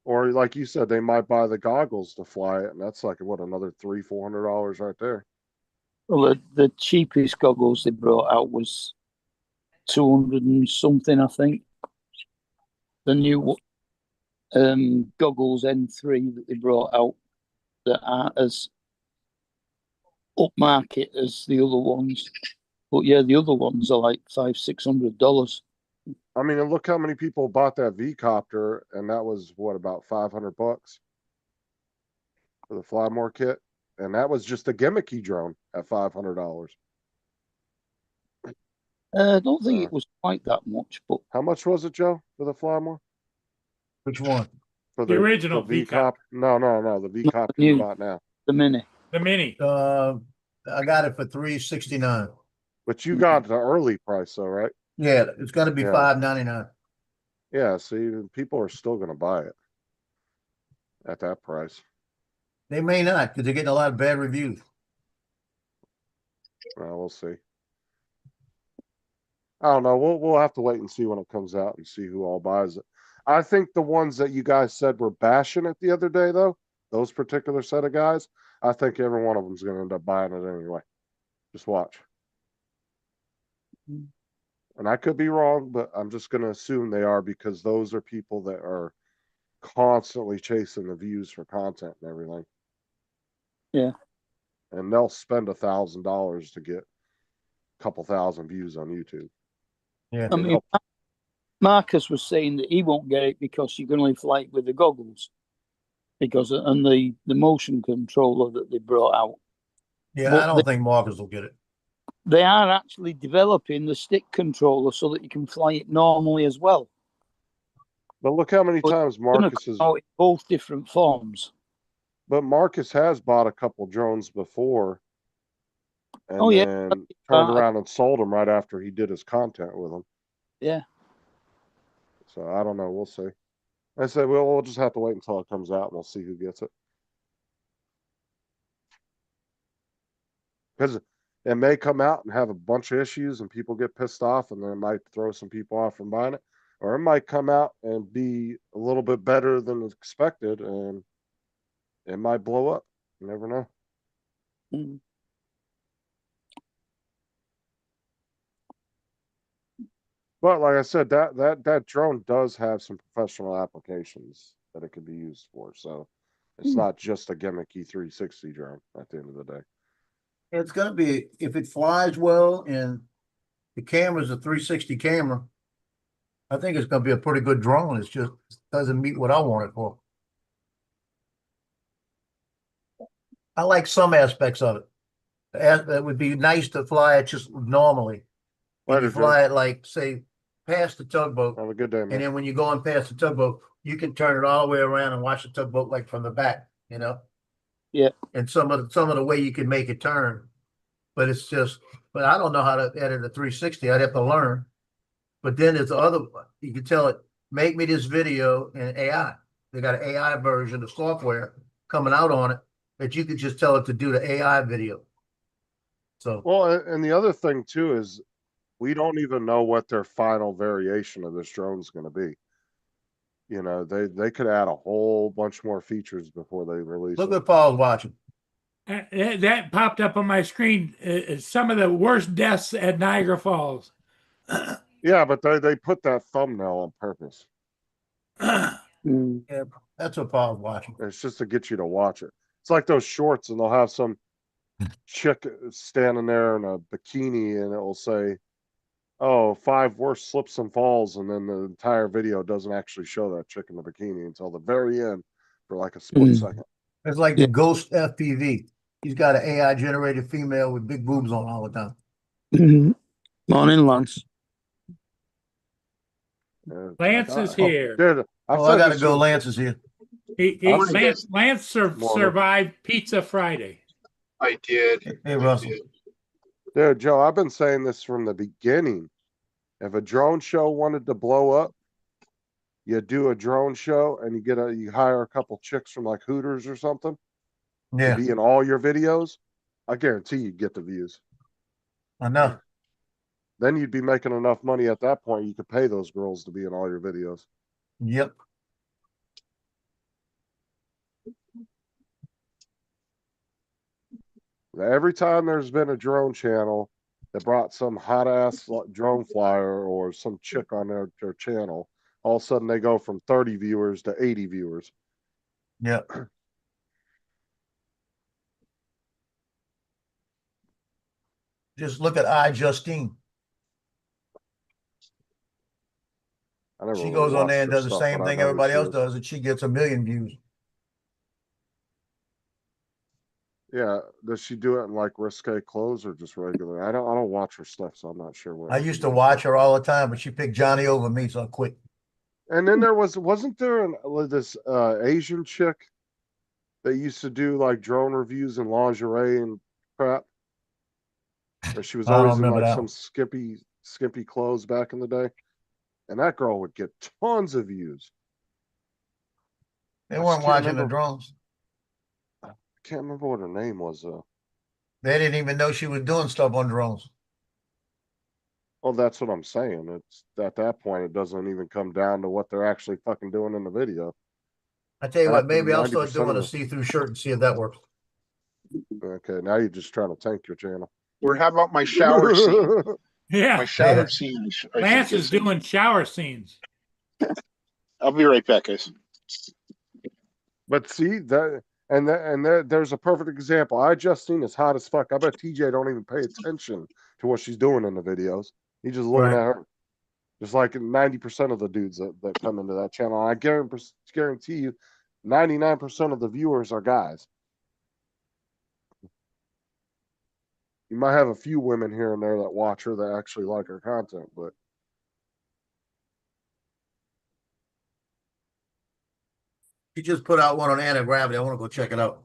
Or like you said, they might buy the goggles to fly it, and that's like what, another $300-400 right there. Well, the cheapest goggles they brought out was 200 and something, I think. The new goggles N3 that they brought out that aren't as upmarket as the other ones. But yeah, the other ones are like $500-600. I mean, and look how many people bought that V-copter, and that was what, about $500 for the Flymore kit, and that was just a gimmicky drone at $500. I don't think it was quite that much, but How much was it, Joe, for the Flymore? Which one? For The original V-cop? No, the V-copter new. you bought now. the Mini. The Mini. I got it for $369. But you got the early price, though, right? Yeah, it's gonna be Yeah. $599. Yeah, see, people are still going to buy it at that price. They may not, because they're getting a lot of bad reviews. Well, we'll see. I don't know. We'll have to wait and see when it comes out and see who all buys it. I think the ones that you guys said were bashing it the other day, though, those particular set of guys, I think every one of them's going to end up buying it anyway. Just watch. And I could be wrong, but I'm just going to assume they are, because those are people that are constantly chasing the views for content and everything. Yeah. And they'll spend $1,000 to get a couple thousand views on YouTube. Yeah. I mean, Marcus was saying that he won't get it because you can only fly it with the goggles, because and the motion controller that they brought out. Yeah, But I don't think Marcus will get it. They are actually developing the stick controller so that you can fly it normally as well. But look how many But times it's gonna Marcus has. come out in both different forms. But Marcus has bought a couple drones before, and Oh, yeah. then turned around and sold them right after he did his content with them. Yeah. So I don't know. We'll see. I said, well, we'll just have to wait until it comes out, and we'll see who gets it. Because it may come out and have a bunch of issues, and people get pissed off, and then it might throw some people off from buying it. Or it might come out and be a little bit better than expected, and it might blow up. You never know. Mm. But like I said, that drone does have some professional applications that it could be used for. So it's not just a gimmicky 360 drone at the end of the day. It's gonna be, if it flies well and the camera's a 360 camera, I think it's gonna be a pretty good drone. It's just doesn't meet what I want it for. I like some aspects of it. It would be nice to fly it just normally. When Later, you fly it, like, say, past the tugboat, Have a good day, and man. then when you're going past the tugboat, you can turn it all the way around and watch the tugboat like from the back, you know? Yeah. And some of the way you can make it turn. But it's just, but I don't know how to edit a 360. I'd have to learn. But then there's the other, you can tell it, make me this video in AI. They got an AI version of software coming out on it that you could just tell it to do the AI video. So, Well, and the other thing too is we don't even know what their final variation of this drone is going to be. You know, they could add a whole bunch more features before they release look it. what Paul's watching. That popped up on my screen. Some of the worst deaths at Niagara Falls. Yeah, but they put that thumbnail on purpose. Mm. Yeah, that's what Paul's watching. It's just to get you to watch it. It's like those shorts, and they'll have some chick standing there in a bikini, and it will say, "Oh, 5 worst slips and falls," and then the entire video doesn't actually show that chick in the bikini until the very end for like a split second. It's like the Ghost FPV. He's got an AI generated female with big boobs on all the time. Morning, Lance. Lance is Oh, here. dude, I gotta go. Lance is here. I wanna Lance, More- survived Pizza Friday. I did. Hey, I Russell. did. Dude, Joe, I've been saying this from the beginning. If a drone show wanted to blow up, you do a drone show and you hire a couple chicks from like Hooters or something to Yeah, be in all your videos. I guarantee you get the views. I know. Then you'd be making enough money at that point. You could pay those girls to be in all your videos. Yep. Every time there's been a drone channel that brought some hot ass drone flyer or some chick on their channel, all of a sudden they go from 30 viewers to 80 viewers. Yep. Just look at iJustine. I never She really goes on watched there and her does the stuff, same but I thing know who everybody she else is. does, and she gets 1 million views. Yeah, does she do it in like risque clothes or just regular? I don't watch her stuff, so I'm not sure what. I used to watch her all the time, but she picked Johnny over me, so I quit. And then there wasn't there this Asian chick that used to do like drone reviews and lingerie and crap? Or she was I don't always in remember like that some one. skimpy clothes back in the day. And that girl would get tons of views. They I weren't just can't watching the remember. drones. I can't remember what her name was though. They didn't even know she was doing stuff on drones. Well, that's what I'm saying. It's at that point, it doesn't even come down to what they're actually fucking doing in the video. I tell you what, Half maybe I'll start 90% doing of a the- see-through shirt and see if that works. Okay, now you're just trying to tank your channel. Or how about my shower scene? Yeah. My shower Yeah. scene. Lance is doing shower scenes. I'll be right back, guys. But see there's a perfect example. iJustine is hot as fuck. I bet TJ don't even pay attention to what she's doing in the videos. He's just looking Right. at her. Just like 90% of the dudes that come into that channel. I guarantee you 99% of the viewers are guys. You might have a few women here and there that watch her that actually like her content, but She just put out one on anti-gravity. I want to go check it out.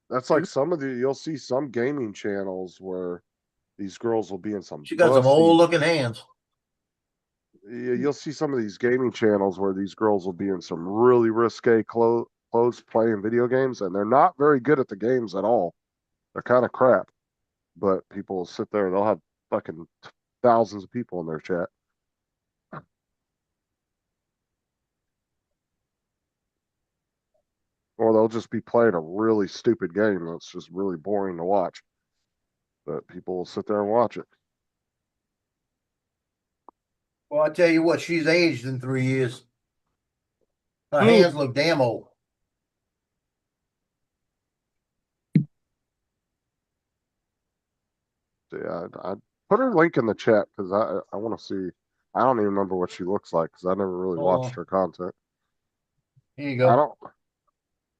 that's like you'll see some gaming channels where these girls will be in some She got some busty- old-looking hands. You'll see some of these gaming channels where these girls will be in some really risque clothes playing video games, and they're not very good at the games at all. They're kind of crap, but people will sit there. They'll have fucking thousands of people in their chat. Or they'll just be playing a really stupid game that's just really boring to watch. But people will sit there and watch it. Well, I tell you what, she's aged in 3 years. Her Who? hands look damn old. Yeah, I put her link in the chat because I want to see. I don't even remember what she looks like because I never really watched her content. Here you go.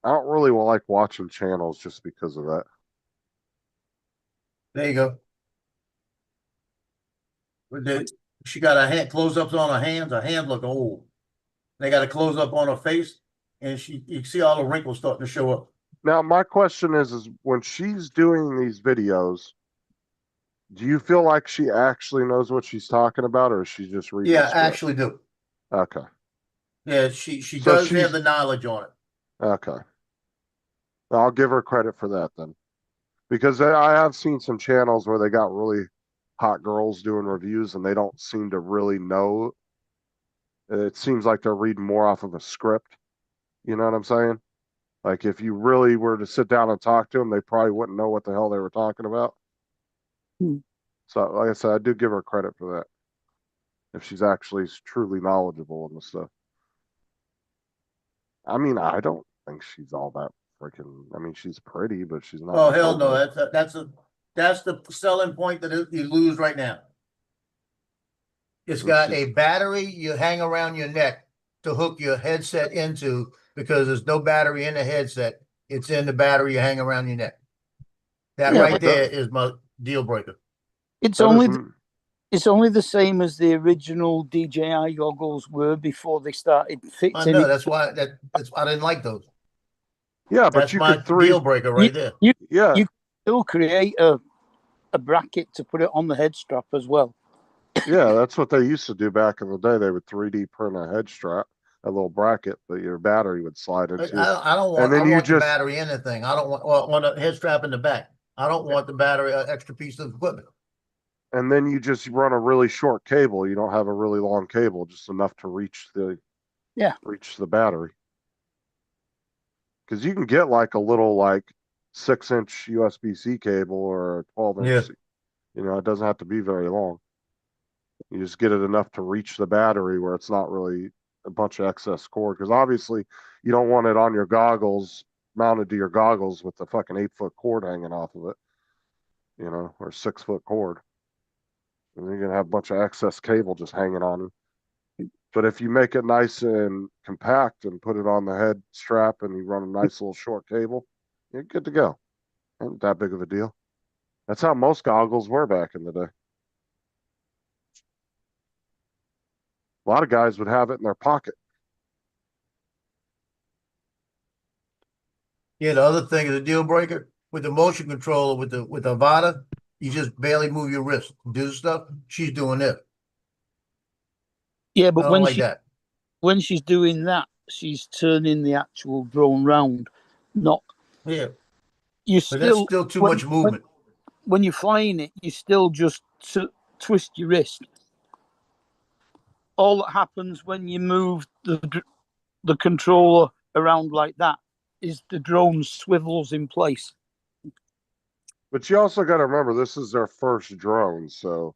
I don't really like watching channels just because of that. There you go. She got her hand close-ups on her hands. Her hands look old. They got a close-up on her face, and you can see all the wrinkles starting to show up. Now, my question is when she's doing these videos, do you feel like she actually knows what she's talking about, or is she just reading? Yeah, the script? actually do. Okay. Yeah, she So does she's- have the knowledge on it. Okay. I'll give her credit for that then. Because I have seen some channels where they got really hot girls doing reviews and they don't seem to really know. It seems like they're reading more off of a script. You know what I'm saying? Like if you really were to sit down and talk to them, they probably wouldn't know what the hell they were talking about. So, like I said, I do give her credit for that. If she's actually truly knowledgeable in the stuff. I mean, I don't think she's all that freaking. I mean, she's pretty, but she's not. Oh hell no! ugly. That's the selling point that you lose right now. It's So got she's- a battery you hang around your neck to hook your headset into because there's no battery in the headset. It's in the battery you hang around your neck. That Yeah, right but there is my deal breaker. It's That only doesn't- It's only the same as the original DJI goggles were before they started I fixing know it. that's why I didn't like those. Yeah, but That's you my could three. deal breaker right there. Yeah, You still create a bracket to put it on the head strap as well. yeah, that's what they used to do back in the day. They would 3D print a head strap, a little bracket that your battery would slide into. I don't want. And then I you want the just- battery in the thing. I don't want a head strap in the back. I don't want the battery, extra piece of equipment. And then you just run a really short cable. You don't have a really long cable, just enough to reach the battery. Because you can get like a little 6-inch USB-C cable or a 12-inch. You know, it doesn't have to be very long. You just get it enough to reach the battery where it's not really a bunch of excess cord. Because obviously you don't want it on your goggles, mounted to your goggles with the fucking 8-foot cord hanging off of it. You know, or 6-foot cord. And you're gonna have a bunch of excess cable just hanging on you. But if you make it nice and compact and put it on the head strap and you run a nice little short cable, you're good to go. Ain't that big of a deal. That's how most goggles were back in the day. A lot of guys would have it in their pocket. Yeah, the other thing is a deal breaker with the motion controller with the Avata. You just barely move your wrist, do the stuff. She's doing it. Yeah, I but don't like that. when she's doing that, she's turning the actual drone round. Not Yeah, you but that's still still too much movement. When you're flying it, you still just twist your wrist. All that happens when you move the controller around like that is the drone swivels in place. But you also got to remember, this is their first drone. So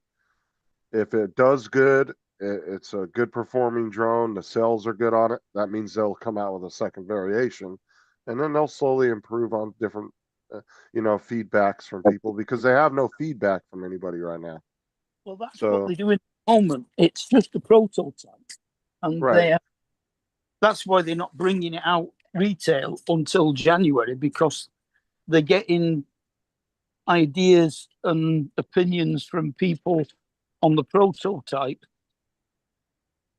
if it does good, it's a good performing drone. The sales are good on it. That means they'll come out with a second variation. And then they'll slowly improve on different, feedbacks from people because they have no feedback from anybody right now. Well, that's what they do in the moment. It's just a prototype. And that's why they're not bringing it out retail until January, because they're getting ideas and opinions from people on the prototype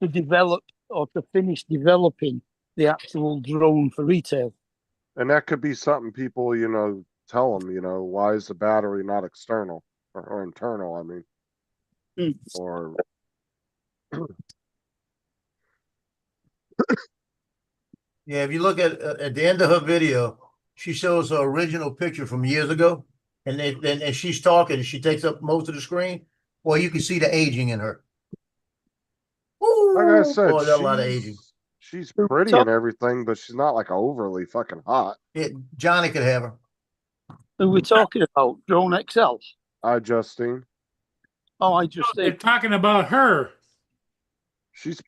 to develop or to finish developing the actual drone for retail. And that could be something people, tell them, why is the battery not external or internal? I mean, or yeah, if you look at the end of her video, she shows her original picture from years ago, and then she's talking, and she takes up most of the screen. Well, you can see the aging in her. like I said, Boy, there's a lot of aging. She's pretty and everything, but she's not like overly fucking hot. Johnny could have her. Who are we talking about? Drone XL? Justine. Oh, They're talking about her. She's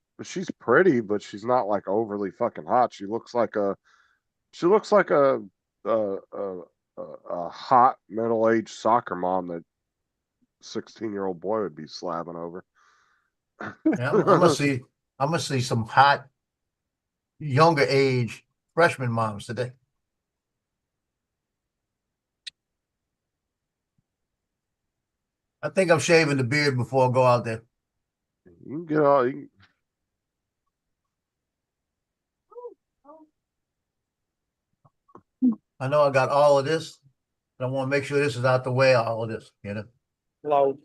pretty, but she's not like overly fucking hot. She looks like a hot middle-aged soccer mom that 16-year-old boy would be slapping over. Yeah, I'm gonna see some hot younger age freshman moms today. I think I'm shaving the beard before I go out there. You can get all. I know I got all of this, but I want to make sure this is out the way. All of this, Hello.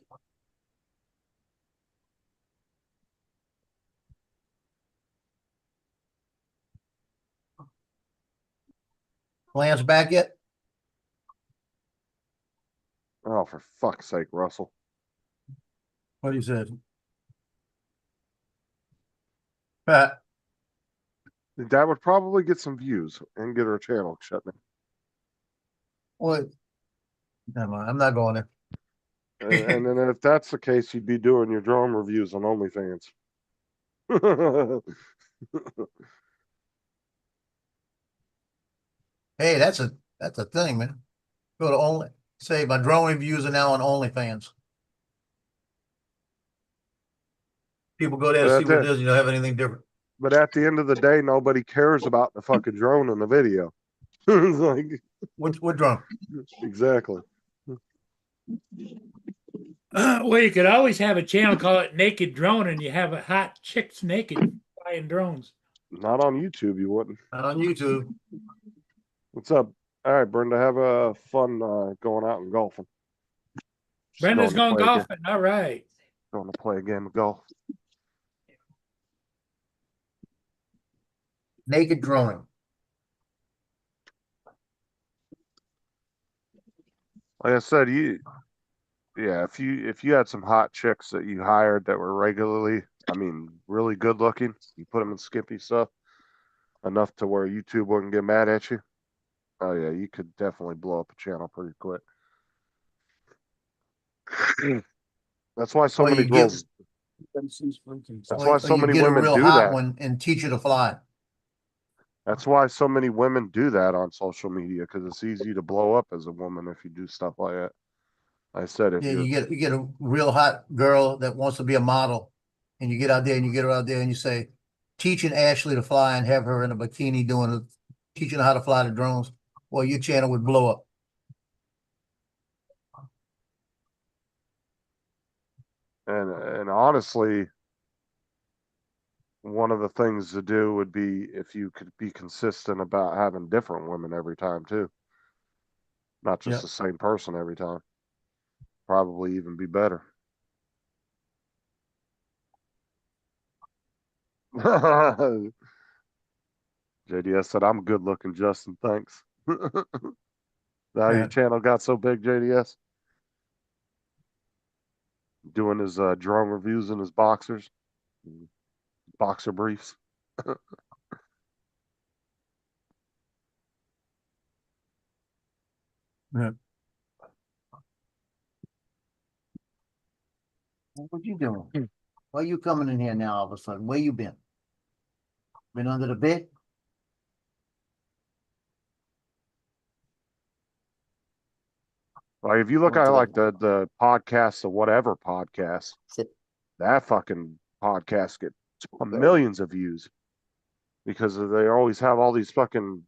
Plans back yet? Oh, for fuck's sake, Russell. What he said. Pat. That would probably get some views and get her channel shut down. What? Never mind. I'm not going there. And then if that's the case, you'd be doing your drone reviews on OnlyFans. Hey, that's a thing, man. Go to say my drone reviews are now on OnlyFans. People go there to see what it is. You don't have anything different. But at the end of the day, nobody cares about the fucking drone in the video. It's like what drone? Exactly. Well, you could always have a channel call it Naked Drone, and you have a hot chicks naked flying drones. Not on YouTube, you wouldn't. Not on YouTube. What's up? All right, Brenda, have a fun going out and golfing. Just Brenda's to going play a ga- golfing. All right. Going to play a game of golf. Naked droning. Like I said, if you had some hot chicks that you hired that were regularly, I mean, really good looking, you put them in skimpy stuff, enough to where YouTube wouldn't get mad at you. Oh yeah, you could definitely blow up a channel pretty quick. That's why so Or many you girls. That's why so many get a women real do hot that. one and teach her to fly. That's why so many women do that on social media, because it's easy to blow up as a woman if you do stuff like that. I said if Yeah, you you get a real hot girl that wants to be a model, and you get out there and you get her out there and you say, teaching Ashley to fly and have her in a bikini teaching her how to fly the drones. Well, your channel would blow up. and honestly, one of the things to do would be if you could be consistent about having different women every time too. Not just Yep. the same person every time. Probably even be better. JDS said, I'm good looking, Justin. Thanks. Now your Yeah. channel got so big, JDS. Doing his drone reviews in his boxers, boxer briefs. Yeah. What you doing? Why you coming in here now all of a sudden? Where you been? Been under the bed? Like if you look Went at to like the podcasts or whatever podcast, Sit. that fucking podcast get millions of views because they always have all these fucking.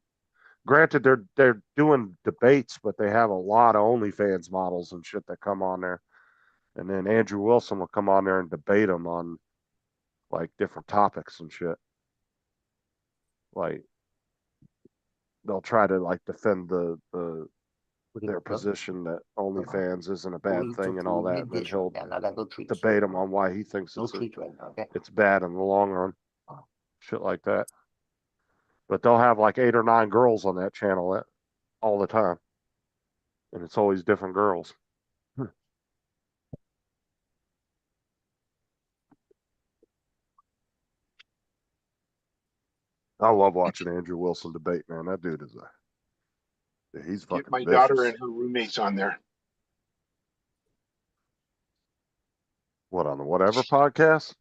Granted, they're doing debates, but they have a lot of OnlyFans models and shit that come on there, and then Andrew Wilson will come on there and debate them on like different topics and shit. Like they'll try to like defend their position that OnlyFans isn't a bad thing and all that, and then he'll debate him on why he thinks it's bad in the long run, shit like that. But they'll have like 8 or 9 girls on that channel all the time, and it's always different girls. I love watching Andrew Wilson debate, man. That dude is he's fucking Get my vicious. daughter and her roommates on there. What, on the whatever podcast?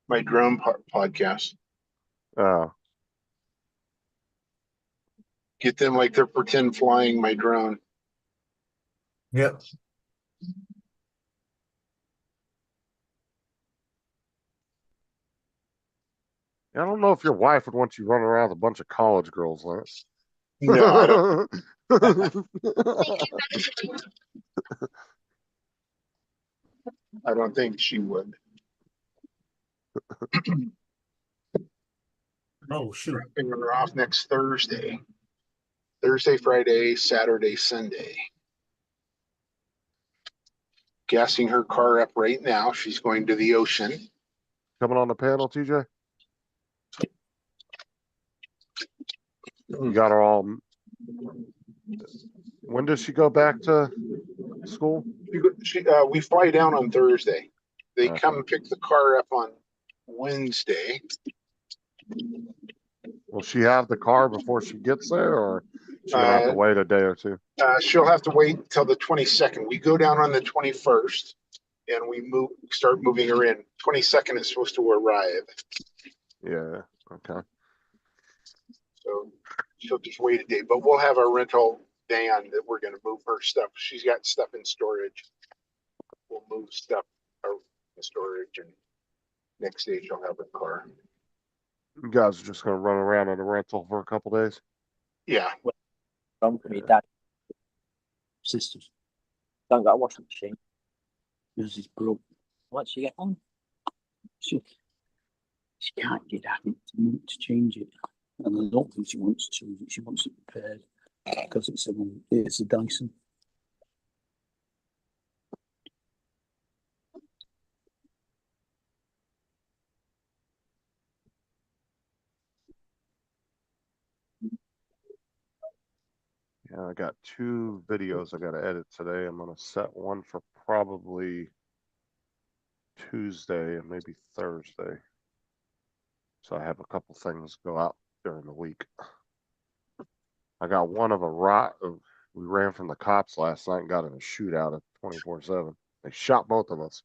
My drone podcast. Get them like they're pretend flying my drone. Yep. I don't know if your wife would want you running around with a bunch of college girls, Lance. No, I don't. I don't think she would. Oh shoot. Dropping her off next Thursday. Thursday, Friday, Saturday, Sunday. Gassing her car up right now. She's going to the ocean. Coming on the panel, TJ? You got her all. When does she go back to school? We fly down on Thursday. They Okay. come and pick the car up on Wednesday. Will she have the car before she gets there, or she'll have to wait a day or two? She'll have to wait until the 22nd. We go down on the 21st and we start moving her in. 22nd is supposed to arrive. Yeah. Okay. So she'll just wait a day, but we'll have a rental van that we're going to move her stuff. She's got stuff in storage. We'll move stuff out in storage, and next day she'll have her car. You guys are just gonna run around in a rental for a couple days. Yeah. Company, Dad. sisters. Don't got a washing machine. Yours is broke. What's she get on? She can't get at it to change it. And I don't think she wants to change it. She wants it repaired because it's a Dyson. Yeah, I got 2 videos I gotta edit today. I'm gonna set one for probably Tuesday and maybe Thursday. So I have a couple things go out during the week. I got one of a we ran from the cops last night and got in a shootout at 24/7. They shot both of us.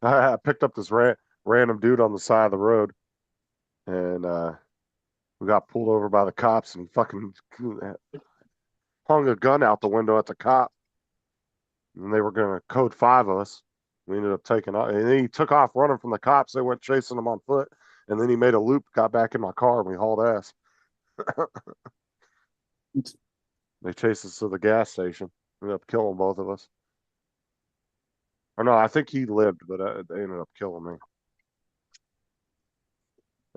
I picked up this random dude on the side of the road, and we got pulled over by the cops, and he fucking hung a gun out the window at the cop, and they were gonna code 5 of us. We ended up taking off, and then he took off running from the cops. They went chasing him on foot, and then he made a loop, got back in my car, and we hauled ass. They chased us to the gas station. Ended up killing both of us. Or no, I think he lived, but they ended up killing me.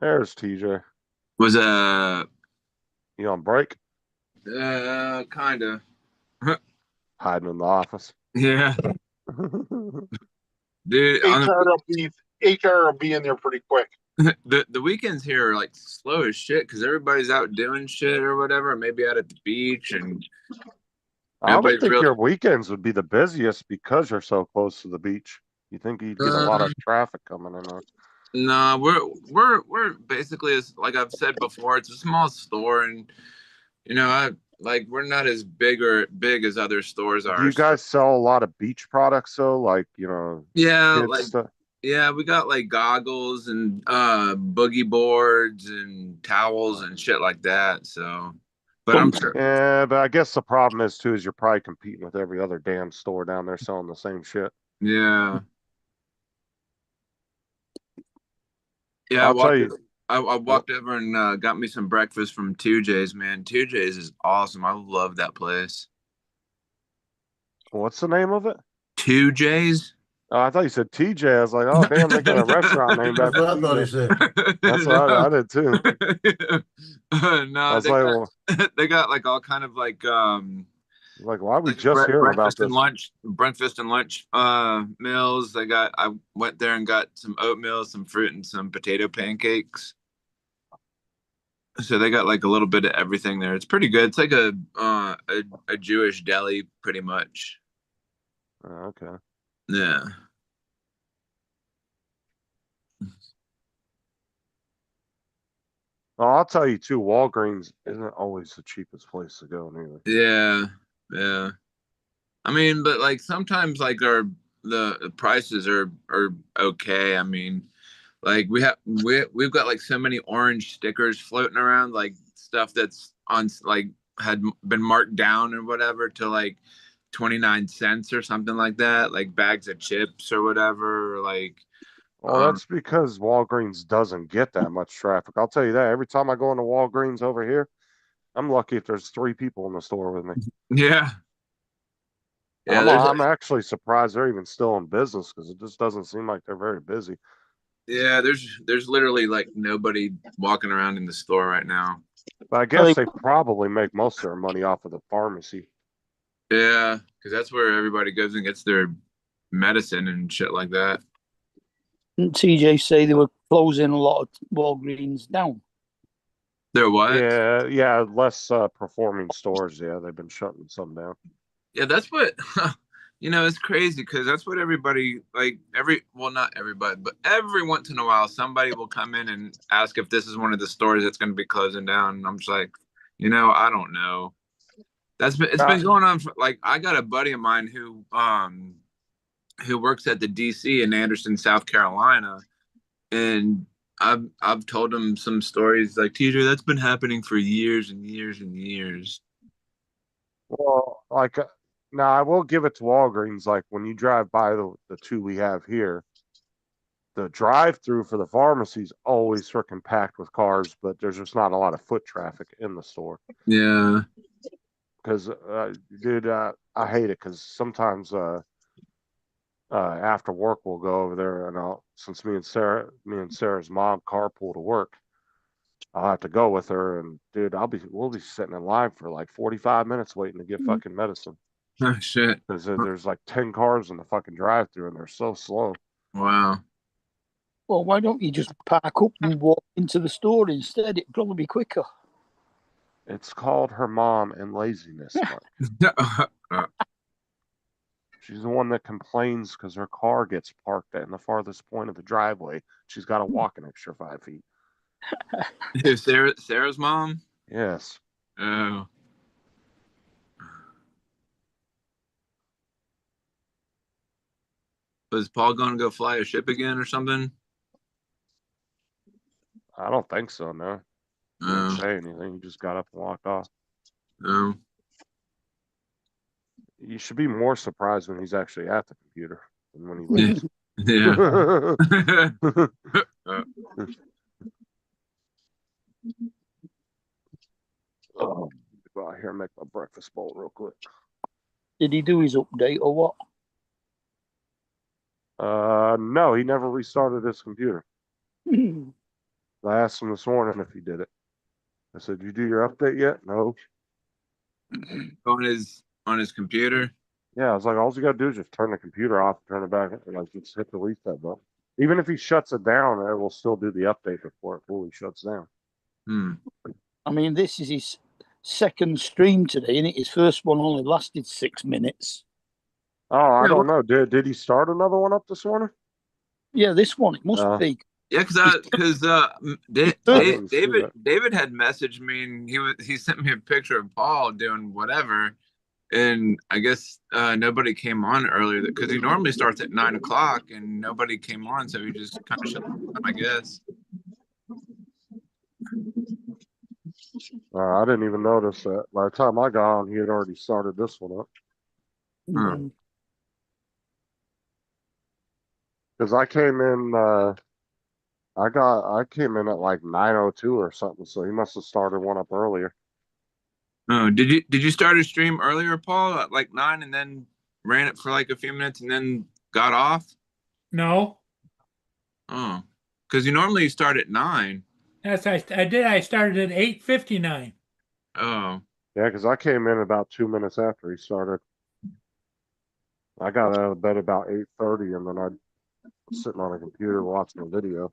There's TJ. Was You on break? Kinda. Hiding in the office. Yeah. Dude, HR will be in there pretty quick. the weekends here are like slow as shit because everybody's out doing shit or whatever, maybe out at the beach, and I would think really- your weekends would be the busiest because you're so close to the beach. You think you'd get a lot of traffic coming in there? No, we're basically, as like I've said before, it's a small store, and we're not as big as other stores are. Do you guys sell a lot of beach products though? Like, Yeah, kids like stuff? yeah, we got like goggles and boogie boards and towels and shit like that. So, but I'm sure. Yeah, but I guess the problem is too is you're probably competing with every other damn store down there selling the same shit. Yeah. Yeah, I'll tell you. I walked over and got me some breakfast from 2J's, man. 2J's is awesome. I love that place. What's the name of it? 2J's? Oh, I thought you said TJ. I was like, oh damn, they got a restaurant named That's after what I thought he TJ. said. That's what I did too. No, I was like, they got like all kind of like why we just hearing about this? Breakfast and lunch meals. I went there and got some oatmeal, some fruit, and some potato pancakes. So they got like a little bit of everything there. It's pretty good. It's like a Jewish deli, pretty much. Oh, okay. Yeah. Well, I'll tell you too, Walgreens isn't always the cheapest place to go neither. Yeah. I mean, but like sometimes like the prices are okay. I mean, like we've got like so many orange stickers floating around, like stuff that's on like had been marked down or whatever to like 29 cents or something like that, like bags of chips or whatever, like. Well, that's because Walgreens doesn't get that much traffic. I'll tell you that. Every time I go into Walgreens over here, I'm lucky if there's 3 people in the store with me. Yeah. I'm actually surprised they're even still in business because it just doesn't seem like they're very busy. Yeah, there's literally like nobody walking around in the store right now. But I guess they probably make most of their money off of the pharmacy. Yeah, because that's where everybody goes and gets their medicine and shit like that. Didn't TJ say they were closing a lot of Walgreens down? They're what? Yeah, less performing stores. Yeah, they've been shutting some down. Yeah, that's what it's crazy because that's what everybody not everybody, but every once in a while somebody will come in and ask if this is one of the stores that's going to be closing down, and I'm just like, I don't know. It's been going on for like I got a buddy of mine who works at the DC in Anderson, South Carolina, and I've told him some stories like TJ that's been happening for years and years and years. Well, like now I will give it to Walgreens. Like when you drive by the 2 we have here, the drive-through for the pharmacy's always freaking packed with cars, but there's just not a lot of foot traffic in the store. Yeah. Because, dude, I hate it because sometimes after work we'll go over there, and since me and Sarah's mom carpool to work, I'll have to go with her, and dude, we'll be sitting in line for like 45 minutes waiting to get fucking medicine. Oh shit. Because there's like 10 cars in the fucking drive-through, and they're so slow. Wow. Well, why don't you just park up and walk into the store instead? It'd probably be quicker. It's called her mom and laziness. She's the one that complains because her car gets parked in the farthest point of the driveway. She's got to walk an extra 5 feet. Sarah's mom? Yes. Oh. Was Paul going to go fly a ship again or something? I don't think so, no. He didn't say anything. He just got up and walked off. Oh. You should be more surprised when he's actually at the computer than when he leaves. Yeah. Oh, go out here and make my breakfast bowl real quick. Did he do his update or what? No, he never restarted his computer. I asked him this morning if he did it. I said, "You do your update yet?" No. On his computer? Yeah, I was like, all you gotta do is just turn the computer off, turn it back, and like just hit the reset button. Even if he shuts it down, it will still do the update before it fully shuts down. I mean, this is his second stream today, and his first one only lasted 6 minutes. Oh, I don't know. Did he start another one up this morning? Yeah, this one it must be. Yeah, because David had messaged me, and he sent me a picture of Paul doing whatever, and I guess nobody came on earlier because he normally starts at 9 o'clock, and nobody came on, so he just kind of shut down, I guess. I didn't even notice that. By the time I got on, he had already started this one up. Because I came in, I came in at like 9:02 or something, so he must have started one up earlier. Oh, did you start a stream earlier, Paul, at like 9, and then ran it for like a few minutes and then got off? No. Oh, because you normally start at 9. That's I did. I started at 8:59. Oh. Yeah, because I came in about 2 minutes after he started. I got out of bed about 8:30, and then I was sitting on a computer watching a video.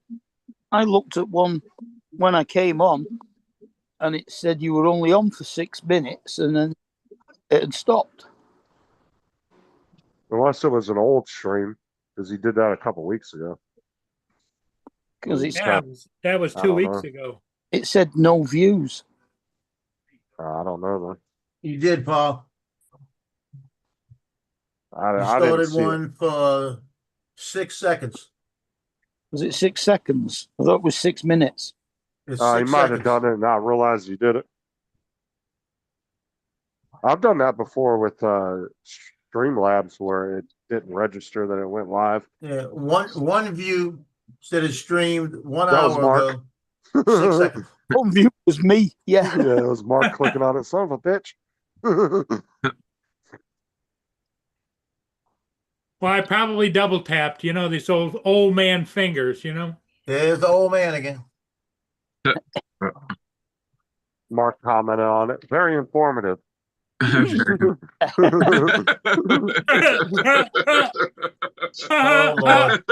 I looked at one when I came on, and it said you were only on for 6 minutes, and then it had stopped. Unless it was an old stream, because he did that a couple weeks ago. Because that was 2 weeks ago. It said no views. I don't know, man. You did, Paul. I You didn't started see one for 6 seconds. Was it 6 seconds? I thought it was 6 minutes. It's He 6 might have seconds. done it and not realized he did it. I've done that before with Streamlabs where it didn't register that it went live. Yeah, one view said it streamed 1 That was hour Mark. ago. 6 seconds. One view was me. Yeah. Yeah, it was Mark clicking on it. Son of a bitch. Well, I probably double tapped. You know, these old man fingers. You know. There's the old man again. Mark commented on it. Very informative. Oh, Lord.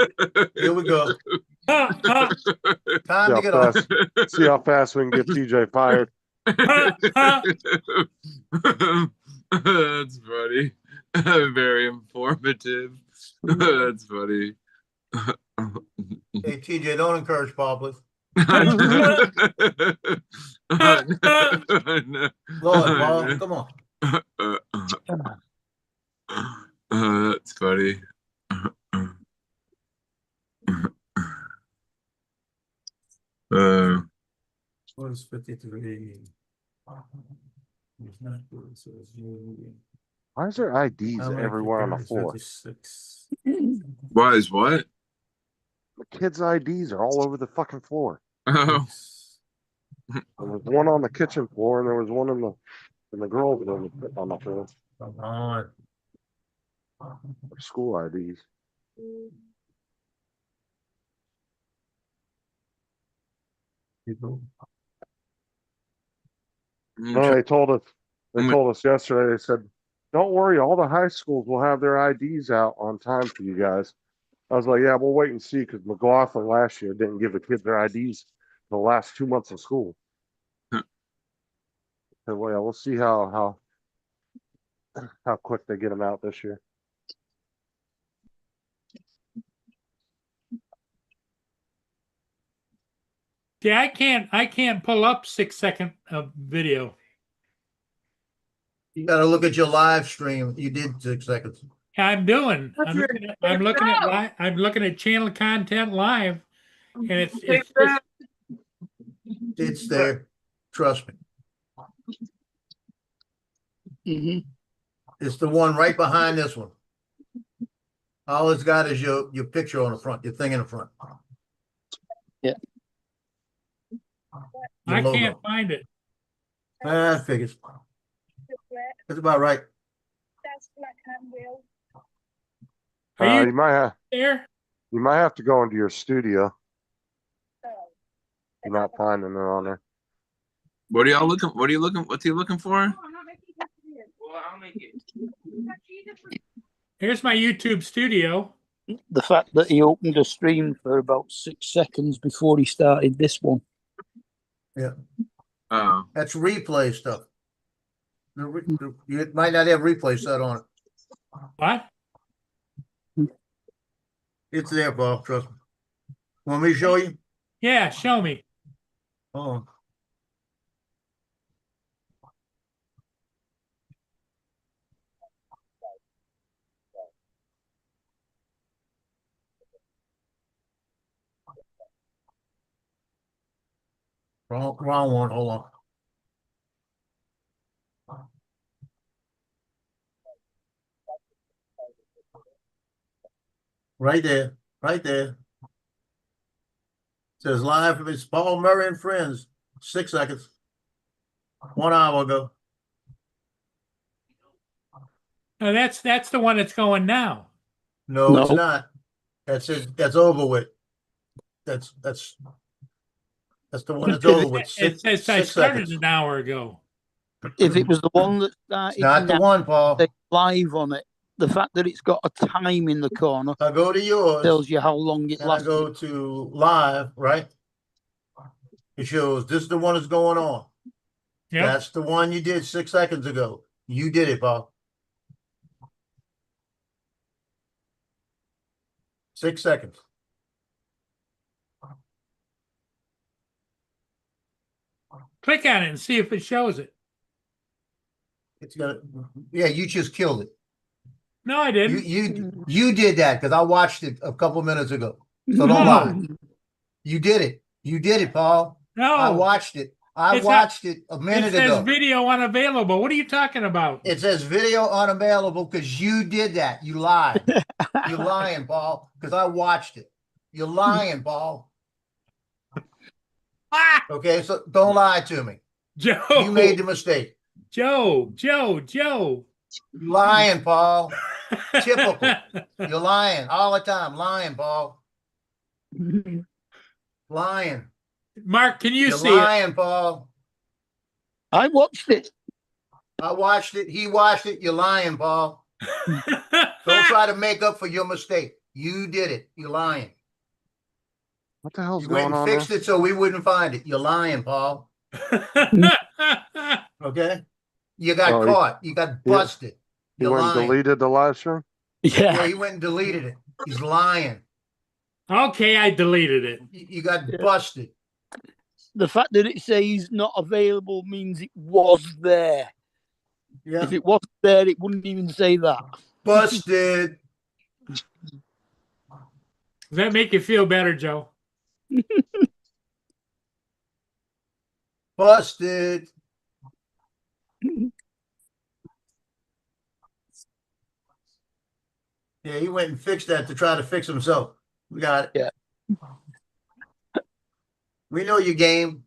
Here we go. Time to get off. See how fast we can get TJ fired. That's funny. Very informative. That's funny. Hey, TJ, don't encourage Paul, please. Lord, Paul, come on. That's funny. What is 53? Why is there IDs everywhere on the floor? Why is what? The kids' IDs are all over the fucking floor. Oh, There was one on the kitchen floor, and there was one in the girls' room on the floor. Come on. School IDs. No, they told us. They told us yesterday. They said, "Don't worry, all the high schools will have their IDs out on time for you guys." I was like, "Yeah, we'll wait and see," because McLaughlin last year didn't give the kids their IDs the last 2 months of school. So, well, yeah, we'll see how quick they get them out this year. Yeah, I can't pull up 6 second of video. You gotta look at your live stream. You did 6 seconds. I'm doing. I'm looking at channel content live, and it's just, It's there. Trust me. It's the one right behind this one. All it's got is your picture on the front, your thing in the front. Yeah. I can't find it. Figures. That's about right. That's black hand wheel. Are You might have there? You might have to go into your studio. Oh. You're not finding it on there. what are y'all looking? What are you looking? What's he looking for? Here's my YouTube studio. The fact that he opened a stream for about 6 seconds before he started this one. Yeah. Oh, That's replay stuff. You might not have replay set on it. What? It's there, Bob. Trust me. Want me to show you? Yeah, show me. Oh. Wrong one. Hold on. Right there. Right there. Says live from it's Paul Murray and Friends. 6 seconds. 1 hour ago. No, that's the one that's going now. No, it's not. That's it. That's over with. That's the one that's over with. It says I 6 started seconds. an hour ago. If it was the one that started, It's not the now, one, Paul. live on it, the fact that it's got a time in the corner I go to yours. tells you how long it And I lasts. go to live, right? It shows this is the one that's going on. Yep. That's the one you did 6 seconds ago. You did it, Paul. 6 seconds. Click on it and see if it shows it. It's gonna. Yeah, you just killed it. No, I didn't. You did that because I watched it a couple minutes ago. So don't lie. You did it. You did it, Paul. No, I watched it. I watched it a minute It says ago. video unavailable. What are you talking about? It says video unavailable because you did that. You lied. You're lying, Paul, because I watched it. You're lying, Paul. Okay, so don't lie to me. Joe. You made the mistake. Joe. You're lying, Paul. Typical. You're lying all the time. Lying, Paul. Lying. Mark, can you You're see lying, Paul. I watched it. I watched it. He watched it. You're lying, Paul. it? Don't try to make up for your mistake. You did it. You're lying. What the hell's You went going and on fixed there? it so we wouldn't find it. You're lying, Paul. Okay? You got Oh, caught. You got busted. He You're went and lying. deleted the live stream? Yeah, he went and deleted it. He's lying. Okay, I deleted it. You got busted. The fact that it says not available means it was there. Yeah. If it wasn't there, it wouldn't even say that. Busted. Does that make you feel better, Joe? Busted. Yeah, he went and fixed that to try to fix himself. We got it. Yeah. We know your game.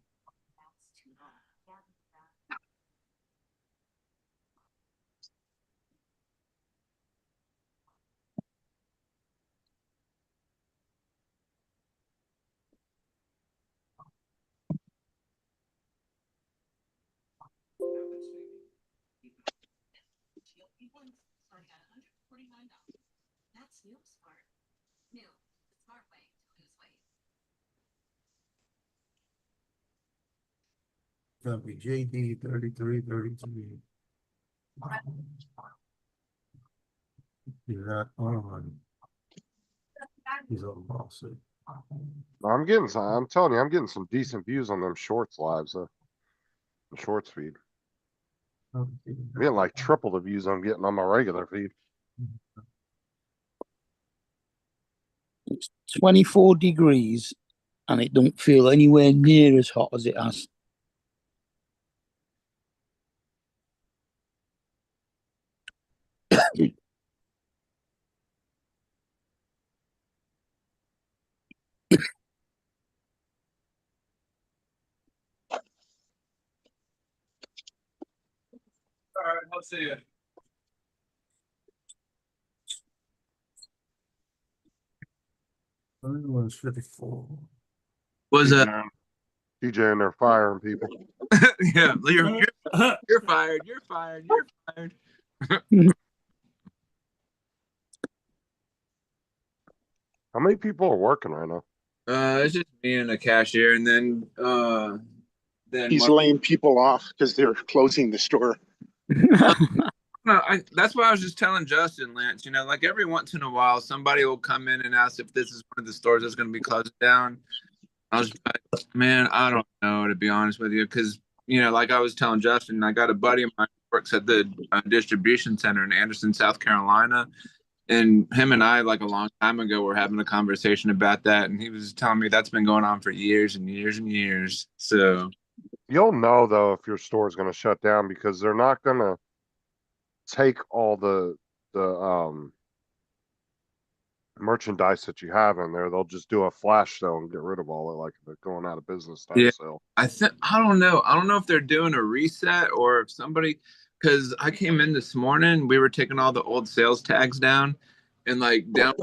Gonna be JD 33. You're not on. He's on lawsuit. I'm telling you, I'm getting some decent views on them shorts lives, the shorts feed. I'm getting like triple the views I'm getting on my regular feed. It's 24 degrees and it don't feel anywhere near as hot as it has. All right, I'll see you. Everyone's 54. Was that? DJ and they're firing people. Yeah, you're fired. You're fired. You're fired. How many people are working right now? It's just me and a cashier, and then He's laying people off because they're closing the store. No, that's why I was just telling Justin, Lance, you know, like every once in a while, somebody will come in and ask if this is one of the stores that's going to be closed down. I was like, man, I don't know, to be honest with you, because, you know, like I was telling Justin, I got a buddy of mine who works at the distribution center in Anderson, South Carolina. And him and I, like a long time ago, were having a conversation about that. And he was telling me that's been going on for years and years and years. So You'll know though if your store is going to shut down because they're not going to take all the merchandise that you have in there. They'll just do a flash sale and get rid of all it, like if they're going out of business type sale. I don't know. I don't know if they're doing a reset or if somebody, because I came in this morning, we were taking all the old sales tags down, and like down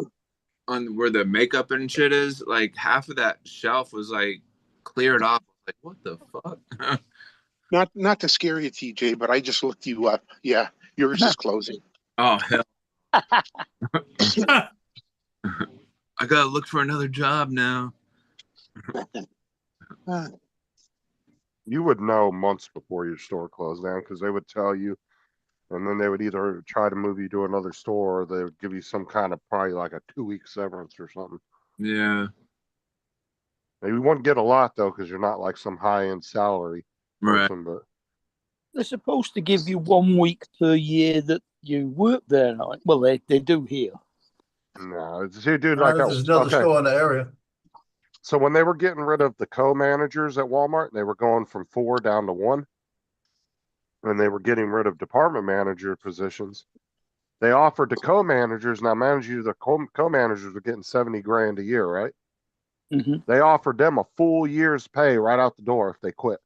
on where the makeup and shit is, like half of that shelf was like cleared off. Like, what the fuck? Not to scare you, TJ, but I just looked you up. Yeah, yours is closing. Oh hell. I gotta look for another job now. You would know months before your store closed down because they would tell you, and then they would either try to move you to another store or they would give you some kind of probably like a 2-week severance or something. Yeah. Maybe you wouldn't get a lot though because you're not like some high-end salary person, but they're supposed to give you 1 week per year that you work there. Right? Well, they do here. no, it's dude like that. There's another store in the area. So when they were getting rid of the co-managers at Walmart, they were going from 4 down to 1, and they were getting rid of department manager positions. They offered to co-managers. Now, the co-managers were getting $70,000 a year, right? Mm-hmm. They offered them a full year's pay right out the door if they quit.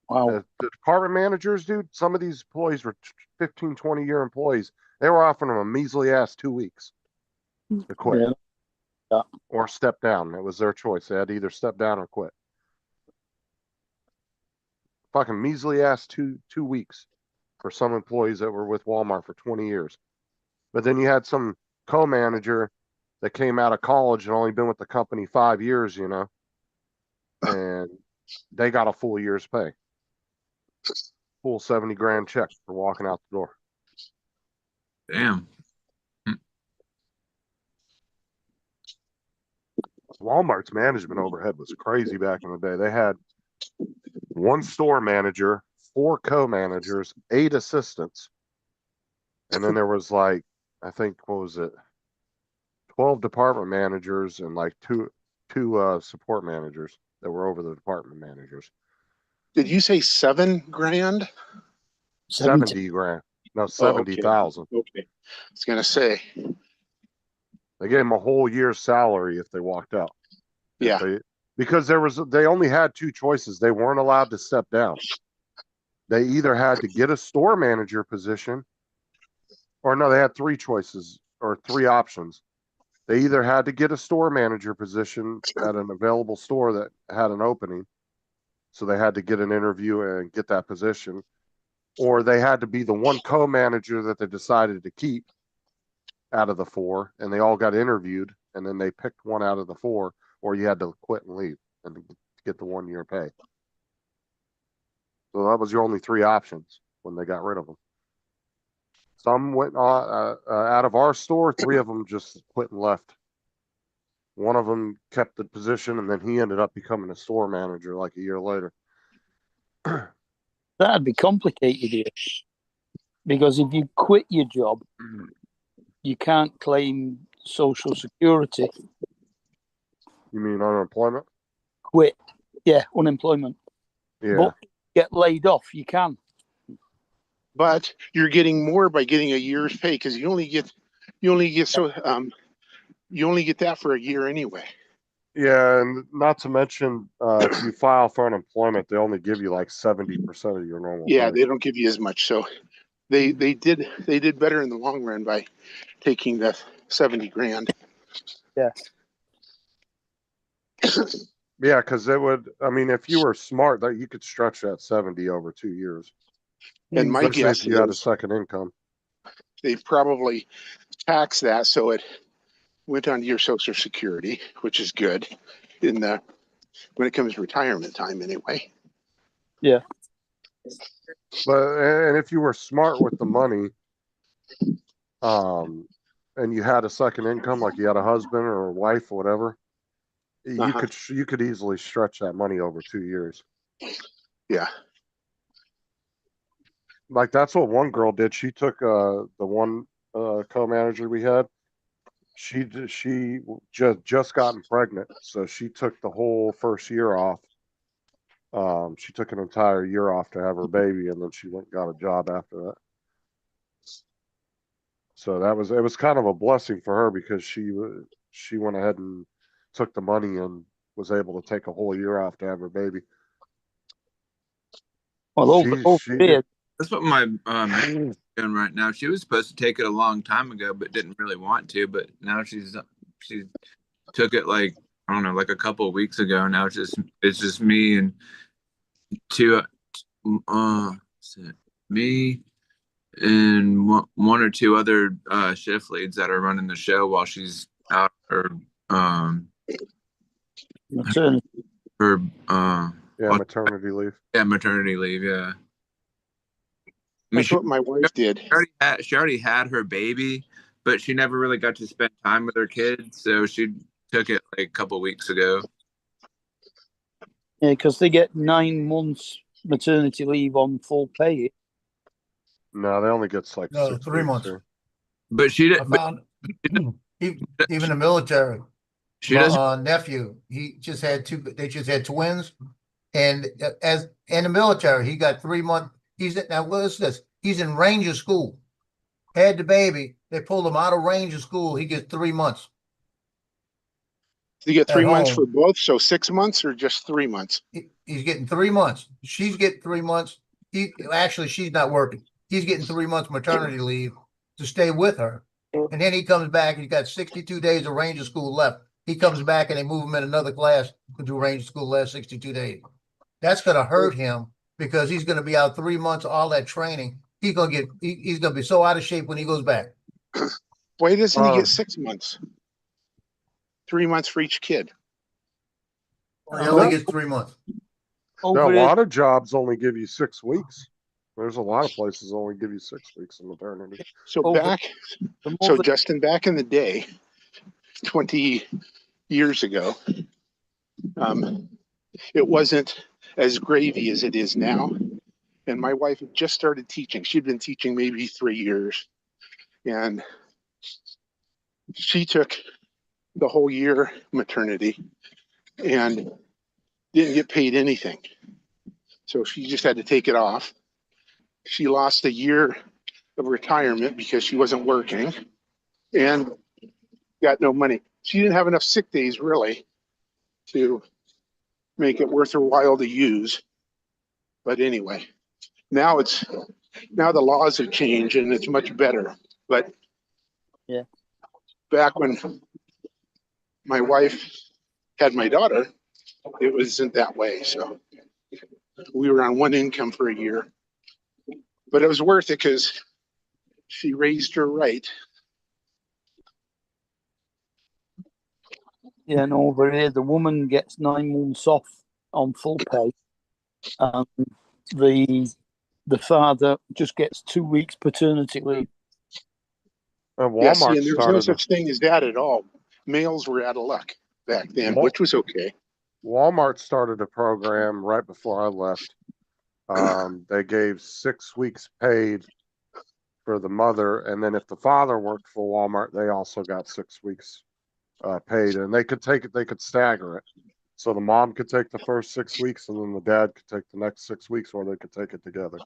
Wow. The department managers, dude, some of these employees were 15, 20-year employees. They were offering them a measly ass 2 weeks to quit. Yeah. Or step down. It was their choice. They had to either step down or quit. Fucking measly ass two weeks for some employees that were with Walmart for 20 years. But then you had some co-manager that came out of college and only been with the company 5 years, you know, and they got a full year's pay. Full $70,000 check for walking out the door. Damn. Walmart's management overhead was crazy back in the day. They had 1 store manager, 4 co-managers, 8 assistants. And then there was like, I think, what was it? 12 department managers and like two support managers that were over the department managers. Did you say $7,000? 70,000. No, 70,000. Okay. I was gonna say. They gave them a whole year's salary if they walked out. Yeah. because they only had two choices. They weren't allowed to step down. They either had to get a store manager position, or no, they had three choices or three options. They either had to get a store manager position at an available store that had an opening. So they had to get an interview and get that position, or they had to be the one co-manager that they decided to keep out of the four, and they all got interviewed, and then they picked one out of the four, or you had to quit and leave and get the 1 year pay. So that was your only three options when they got rid of them. Some went out of our store. 3 of them just quit and left. One of them kept the position, and then he ended up becoming a store manager like a year later. That'd be complicated here. Because if you quit your job, you can't claim Social Security. You mean unemployment? Quit. Yeah, unemployment. Yeah. But get laid off, you can. But you're getting more by getting a year's pay because you only get that for a year anyway. Yeah, and not to mention, if you file for unemployment, they only give you like 70% of your normal Yeah, pay. they don't give you as much. So they did better in the long run by taking the 70 grand. Yeah. Yeah, because it would. I mean, if you were smart, that you could stretch that 70 over 2 years. And my Especially guess if you had a is second income. they probably taxed that so it went onto your Social Security, which is good when it comes to retirement time anyway. Yeah. And if you were smart with the money, and you had a second income, like you had a husband or a wife or whatever, you could easily stretch that money over 2 years. Yeah. Like that's what one girl did. She took the one co-manager we had. She just gotten pregnant, so she took the whole first year off. She took an entire year off to have her baby, and then she went and got a job after that. So it was kind of a blessing for her because she went ahead and took the money and was able to take a whole year off to have her baby. Well, that's what my doing right now. She was supposed to take it a long time ago, but didn't really want to. But now she took it like I don't know, like a couple of weeks ago. Now it's just me and me and one or two other shift leads that are running the show while she's out her maternity. Maternity leave. Yeah, maternity leave. Yeah. That's what my wife did. She already had her baby, but she never really got to spend time with her kids, so she took it like a couple of weeks ago. Yeah, because they get 9 months maternity leave on full pay. No, they only get like 3 months. Here. But she did. Even the military. She doesn't. Nephew, he just had they just had twins, and as in the military, he got 3 months. Now what is this? He's in Ranger school. Had the baby. They pulled him out of Ranger school. He gets 3 months. You get 3 months for both, so 6 months or just 3 months? He's getting 3 months. She's getting 3 months. Actually, she's not working. He's getting 3 months maternity leave to stay with her. And then he comes back. He's got 62 days of Ranger school left. He comes back and they move him in another class to do Ranger school the last 62 days. That's going to hurt him because he's going to be out 3 months, all that training. He's going to be so out of shape when he goes back. Why doesn't he get 6 months? 3 months for each kid. He only gets 3 months. A lot of jobs only give you 6 weeks. There's a lot of places only give you 6 weeks of maternity. So Justin, back in the day, 20 years ago, it wasn't as gravy as it is now. And my wife had just started teaching. She'd been teaching maybe 3 years. And she took the whole year maternity and didn't get paid anything. So she just had to take it off. She lost a year of retirement because she wasn't working and got no money. She didn't have enough sick days really to make it worth their while to use. But anyway, now the laws have changed and it's much better. But yeah, back when my wife had my daughter, it wasn't that way. So we were on one income for a year, but it was worth it because she raised her right. yeah. And over here, the woman gets 9 months off on full pay, and the father just gets 2 weeks paternity leave. And Yeah, see, Walmart and there was no such thing as that at all. Males were out of luck back then, which was okay. Walmart started a program right before I left. They gave 6 weeks paid for the mother, and then if the father worked for Walmart, they also got 6 weeks paid, and they could stagger it. So the mom could take the first 6 weeks, and then the dad could take the next 6 weeks, or they could take it together.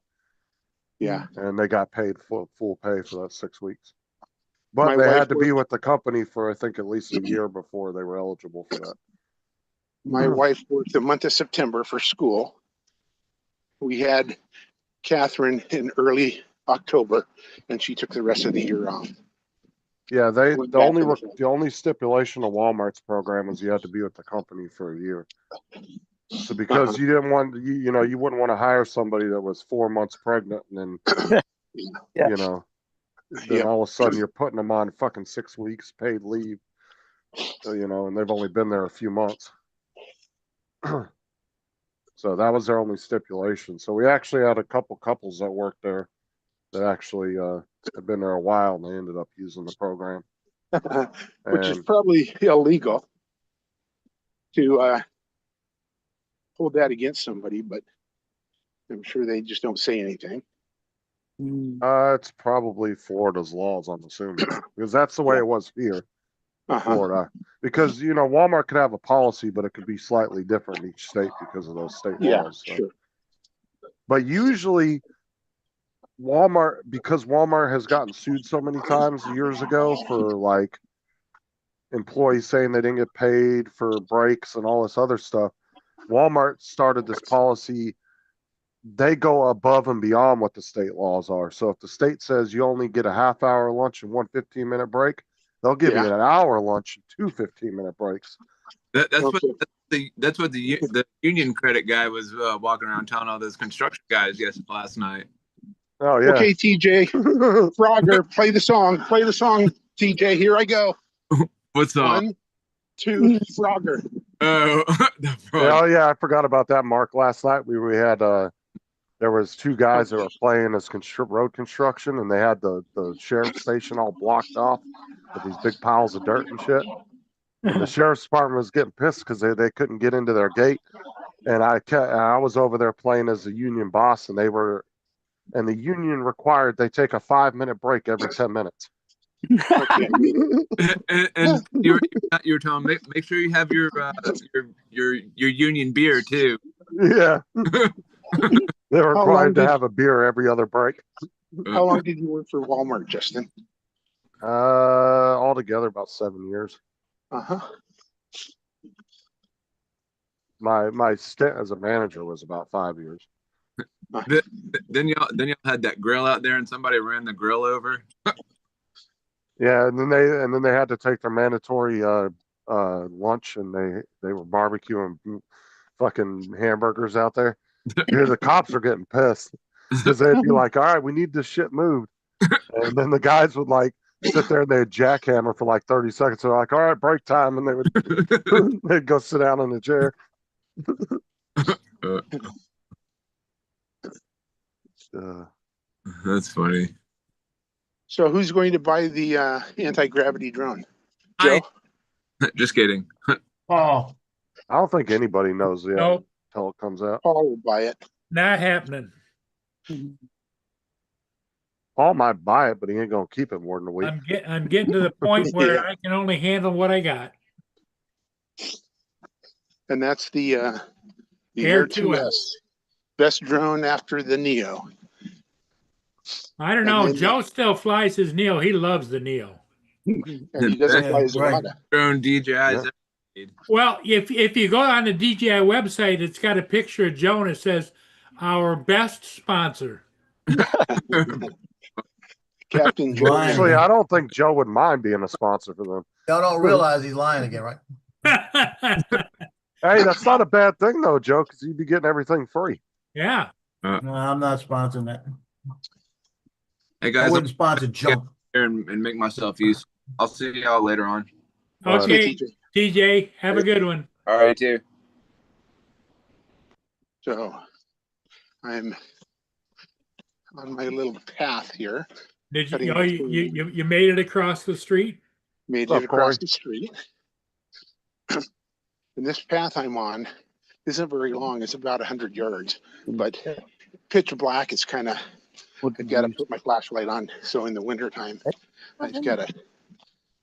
Yeah, And they got paid full pay for that 6 weeks. But they had to be with the company for, I think, at least a year before they were eligible for that. my wife worked the month of September for school. We had Catherine in early October, and she took the rest of the year off. Yeah, the only stipulation of Walmart's program was you had to be with the company for a year. So because you didn't want you wouldn't want to hire somebody that was 4 months pregnant and then Yeah. then all of a sudden you're putting them on fucking 6 weeks paid leave. And they've only been there a few months. So that was their only stipulation. So we actually had a couple couples that worked there that actually have been there a while, and they ended up using the program. Which is probably illegal to hold that against somebody, but I'm sure they just don't say anything. It's probably Florida's laws, I'm assuming, because that's the way it was here, Florida. Because Walmart could have a policy, but it could be slightly different in each state because of those state laws. So. Sure. But usually, because Walmart has gotten sued so many times years ago for like employees saying they didn't get paid for breaks and all this other stuff, Walmart started this policy. They go above and beyond what the state laws are. So if the state says you only get a half-hour lunch and 1 15-minute break, they'll give you an hour lunch and 2 15-minute breaks. That's what the union credit guy was walking around telling all those construction guys last night. Oh yeah. Okay, TJ Frogger, play the song. Play the song, TJ. Here I go. What song? 1, 2, Frogger. Oh, yeah, I forgot about that, Mark. Last night we had there was 2 guys that were playing as road construction, and they had the sheriff's station all blocked off with these big piles of dirt and shit. And the sheriff's department was getting pissed because they couldn't get into their gate. And I was over there playing as the union boss, and the union required they take a 5-minute break every 10 minutes. and you were telling me, make sure you have your union beer too. Yeah. They're required to have a beer every other break. How long did you work for Walmart, Justin? Altogether about 7 years. My stint as a manager was about 5 years. Then y'all had that grill out there, and somebody ran the grill over. Yeah, and then they had to take their mandatory lunch, and they were barbecuing fucking hamburgers out there. Here the cops are getting pissed because they'd be like, "All right, we need this shit moved," and then the guys would like sit there and they'd jackhammer for like 30 seconds. They're like, "All right, break time," and they'd go sit down in the chair. That's funny. So who's going to buy the anti-gravity drone? Joe? Just kidding. Paul. I don't think anybody knows yet until it comes out. Paul will buy it. Not happening. Paul might buy it, but he ain't gonna keep it more than a week. I'm getting to the point where I can only handle what I got. And that's the Air Air 2S. Best drone after the Neo. I don't know. Joe still flies his Neo. He loves the Neo. And he doesn't fly his Lada. Drone DJIs. Well, if you go on the DJI website, it's got a picture of Joe and it says our best sponsor. Captain Joe. Lying Actually, again. I don't think Joe would mind being a sponsor for them. Y'all don't realize he's lying again, right? Hey, that's not a bad thing though, Joe, because you'd be getting everything free. Yeah. No, I'm not sponsoring that. Hey I guys, wouldn't sponsor junk. here and make myself useful. I'll see y'all later on. Okay, TJ, have a good one. All right, too. So I'm on my little path here. Did Cutting you, through- you made it across the street? Made What's it up, Corey? across the street. And this path I'm on isn't very long. It's about 100 yards, but pitch black is kind of, I've got to put my flashlight on. So in the wintertime, I've got to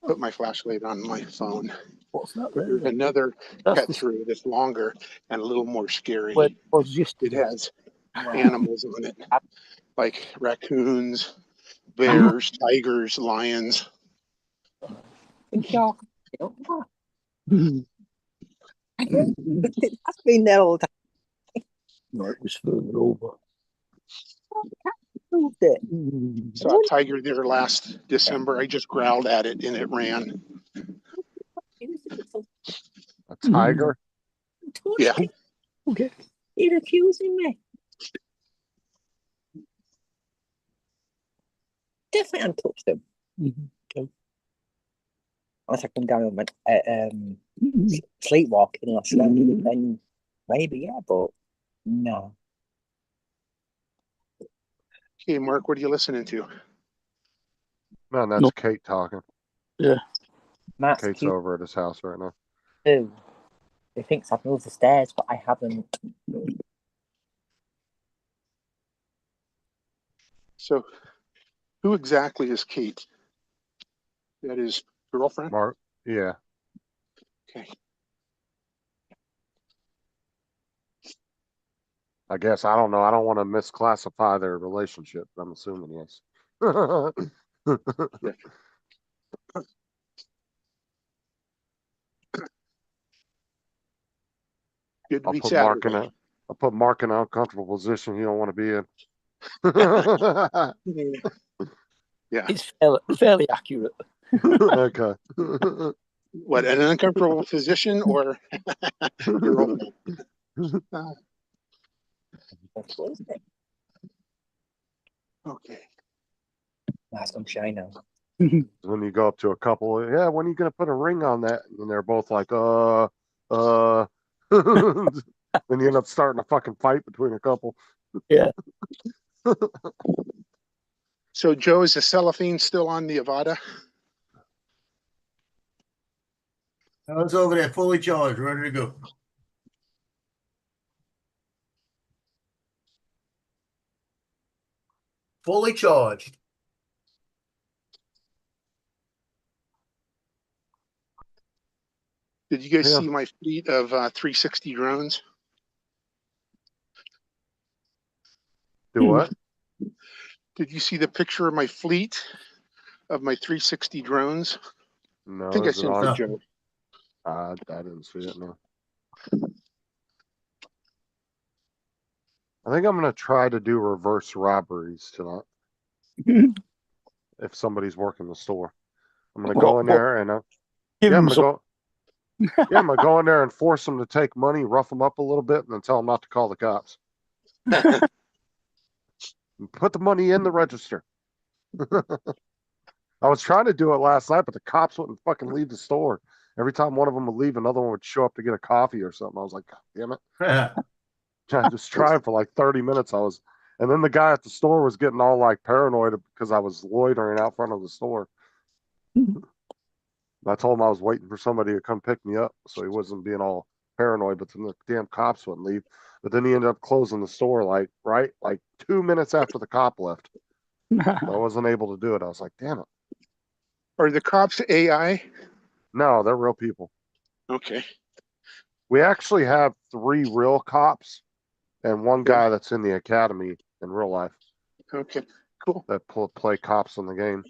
put my flashlight on my phone. What's that? There's another cut through that's longer and a little more scary. It has animals on it, like raccoons, bears, tigers, lions. That's been there all the time. No, it was further over. Saw a tiger there last December. I just growled at it and it ran. A tiger? Yeah. Okay. You're accusing me. Definitely untouched them. Okay. Unless I come down and sleepwalking last night, then maybe, yeah, but no. Okay, Mark, what are you listening to? Man, that's Kate talking. Yeah. Matt's Kate's cute over at his house right now. too. He thinks I've moved the stairs, but I haven't. So, who exactly is Kate? That is girlfriend? Mark? Yeah. Okay. I guess, I don't know. I don't want to misclassify their relationship. But I'm assuming yes. Good to I'll be put Mark in Saturday. I'll put Mark in an uncomfortable position he don't want to be in. Yeah. It's fairly accurate. Okay. What, an uncomfortable position or your own? Okay. That's sunshine now. When you go up to a couple, yeah, when are you gonna put a ring on that? And they're both like, then you end up starting a fucking fight between a couple. Yeah. So, Joe, is the cellophane still on the Avada? I was over there fully charged, ready to go. Fully charged. Did you guys Yeah. see my fleet of 360 drones? Do what? Did you see the picture of my fleet of my 360 drones? No, I think I is it sent it on? to Joe. I didn't see it, no. I think I'm gonna try to do reverse robberies tonight. If somebody's working the store, I'm gonna go in there and Give yeah, I'm him gonna go. Yeah, I'm gonna go in there and force them to take money, rough them up a little bit, and then tell them not to call the cops. Put the money in the register. I was trying to do it last night, but the cops wouldn't fucking leave the store. Every time one of them would leave, another one would show up to get a coffee or something. I was like, God damn it. I just tried for like 30 minutes. And then the guy at the store was getting all like paranoid because I was loitering out front of the store. I told him I was waiting for somebody to come pick me up, so he wasn't being all paranoid, but then the damn cops wouldn't leave. But then he ended up closing the store like 2 minutes after the cop left. I wasn't able to do it. I was like, damn it. Are the cops AI? No, they're real people. Okay. We actually have 3 real cops and one guy that's in the academy in real life. Okay, cool. That play cops in the game.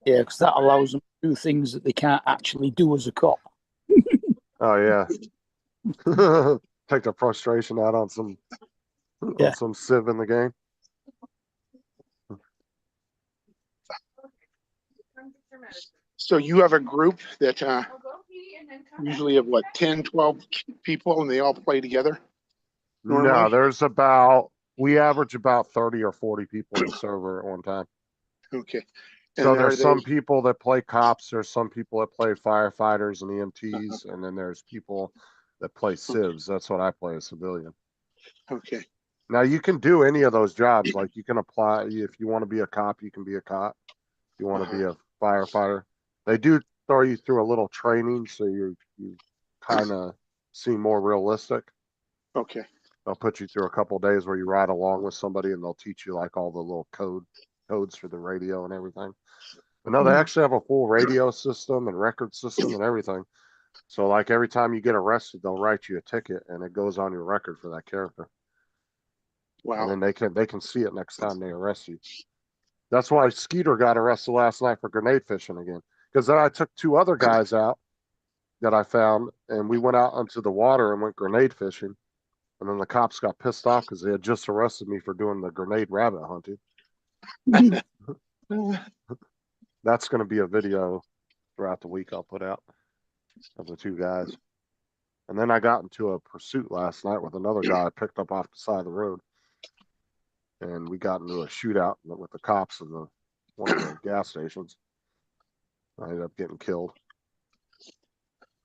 Yeah, because that allows them to do things that they can't actually do as a cop. Oh yeah. Take the frustration out on some Yeah. civ in the game. So you have a group that usually of what, 10, 12 people, and they all play together? No, Normally? there's we average about 30 or 40 people in the server at one time. Okay. So And are there's some they- people that play cops, there's some people that play firefighters and EMTs, and then there's people that play civs. That's what I play, a civilian. Okay. Now you can do any of those jobs. Like you can apply if you want to be a cop, you can be a cop. If you want to be a firefighter, they do throw you through a little training, so you kind of seem more realistic. Okay. They'll put you through a couple of days where you ride along with somebody, and they'll teach you like all the little codes for the radio and everything. But no, they actually have a full radio system and record system and everything. So like every time you get arrested, they'll write you a ticket, and it goes on your record for that character. Wow. And then they can see it next time they arrest you. That's why Skeeter got arrested last night for grenade fishing again. Because then I took 2 other guys out that I found, and we went out onto the water and went grenade fishing. And then the cops got pissed off because they had just arrested me for doing the grenade rabbit hunting. That's going to be a video throughout the week I'll put out of the 2 guys. And then I got into a pursuit last night with another guy I picked up off the side of the road. And we got into a shootout with the cops in one of the gas stations. I ended up getting killed.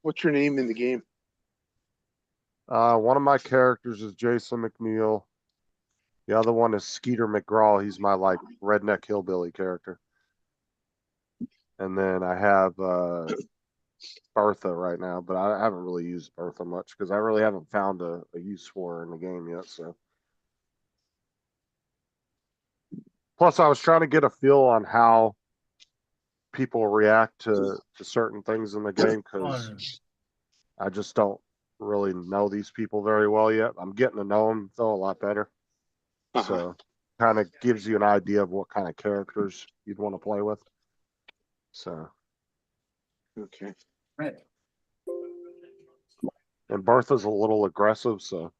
What's your name in the game? One of my characters is Jason McNeil. The other one is Skeeter McGraw. He's my like redneck hillbilly character. And then I have Bertha right now, but I haven't really used Bertha much because I really haven't found a use for her in the game yet. So, plus I was trying to get a feel on how people react to certain things in the game because I just don't really know these people very well yet. I'm getting to know them though a lot better. So kind of gives you an idea of what kind of characters you'd want to play with. So okay. Right. And Bertha's a little aggressive, so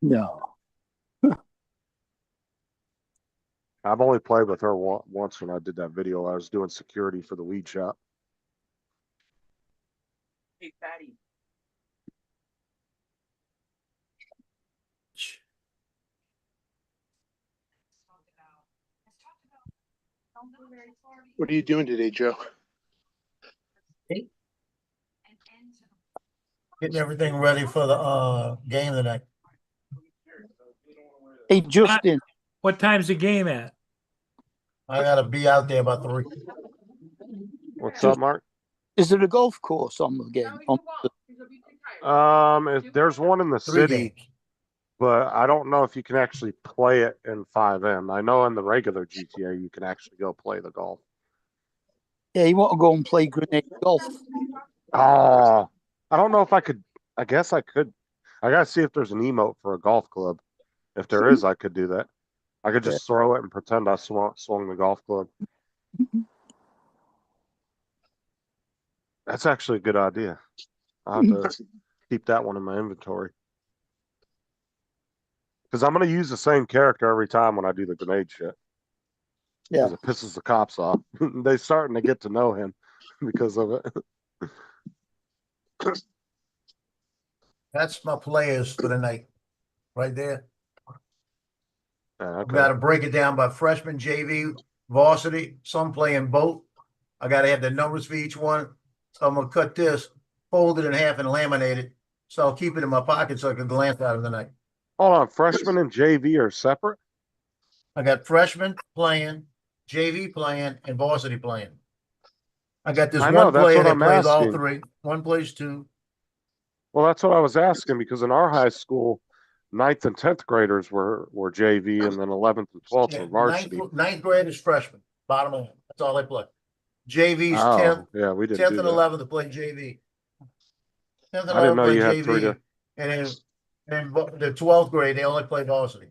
No. I've only played with her once when I did that video. I was doing security for the weed shop. Hey, fatty. What are you doing today, Joe? Getting everything ready for the game tonight. Hey, Justin. What time's the game at? I gotta be out there about 3. What's up, Mark? Is there a golf course on the game? There's one in the 3 city, games. but I don't know if you can actually play it in 5M. I know in the regular GTA you can actually go play the golf. Yeah, you want to go and play grenade golf? Oh, I don't know if I could. I guess I could. I gotta see if there's an emote for a golf club. If there is, I could do that. I could just throw it and pretend I swung the golf club. That's actually a good idea. I'll have to keep that one in my inventory. Because I'm going to use the same character every time when I do the grenade shit. Yeah. Because it pisses the cops off. They're starting to get to know him because of it. That's my players for the night, right there. Okay. I've got to break it down by freshman, JV, varsity. Some playing both. I got to have the numbers for each one. So I'm gonna cut this, fold it in half, and laminate it. So I'll keep it in my pocket so I can glance at it the night. Hold on, freshman and JV are separate? I got freshmen playing, JV playing, and varsity playing. I got this I know, one that's player what that I'm plays all asking. 3. One plays 2. Well, that's what I was asking because in our high school, 9th and 10th graders were JV, and then 11th and 12th Yeah, were varsity. ninth grade is freshman, bottom end. That's all they play. JV's Oh, 10th, yeah, we didn't 10th do and that. 11th to play JV. 10th and I didn't 11th know play you had JV, 3 to. and then the 12th grade they only play varsity.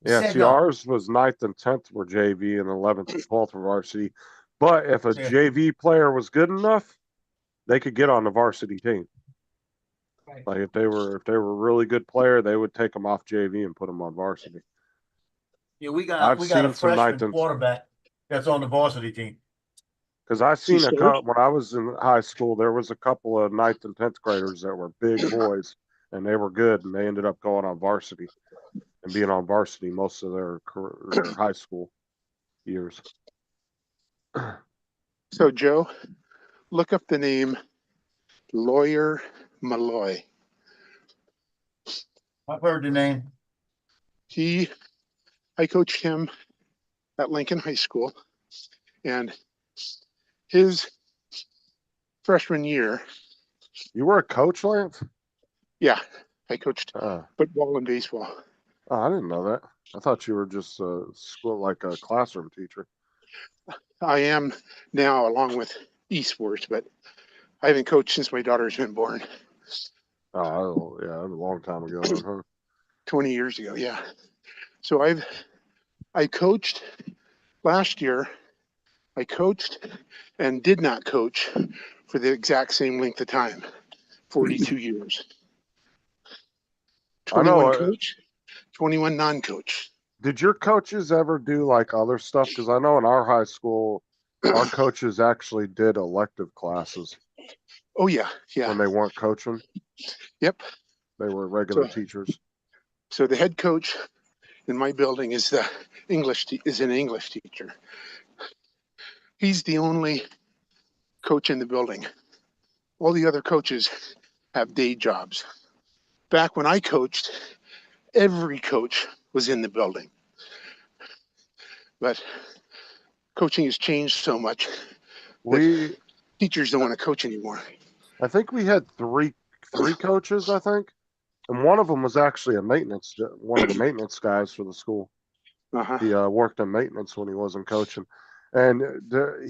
Yeah, Said see, no. ours was 9th and 10th were JV and 11th and 12th were varsity. But if a Yeah. JV player was good enough, they could get on the varsity team. Right. Like if they were a really good player, they would take them off JV and put them on varsity. Yeah, we got I've a seen some ninth freshman and quarterback that's on the varsity team. because I've Is he seen scored? when I was in high school, there was a couple of 9th and 10th graders that were big boys and they were good and they ended up going on varsity and being on varsity most of their high school years. So Joe, look up the name Lawyer Malloy. I've heard the name. I coached him at Lincoln High School, and his freshman year, You were a coach, Lance? yeah, I coached Oh, football and baseball. I didn't know that. I thought you were just a school like a classroom teacher. I am now along with esports, but I haven't coached since my daughter's been born. Oh, yeah, a long time ago. Huh? 20 years ago, yeah. So I coached last year. I coached and did not coach for the exact same length of time, 42 years. I know. 21 coach, 21 non-coach. Did your coaches ever do like other stuff? Because I know in our high school, our coaches actually did elective classes Oh yeah, yeah. when they weren't coaching. Yep. They were regular teachers. So the head coach in my building is an English teacher. He's the only coach in the building. All the other coaches have day jobs. Back when I coached, every coach was in the building. But coaching has changed so much that teachers don't want to coach anymore. I think we had three coaches, I think. And one of them was actually one of the maintenance guys for the school. He worked in maintenance when he wasn't coaching. And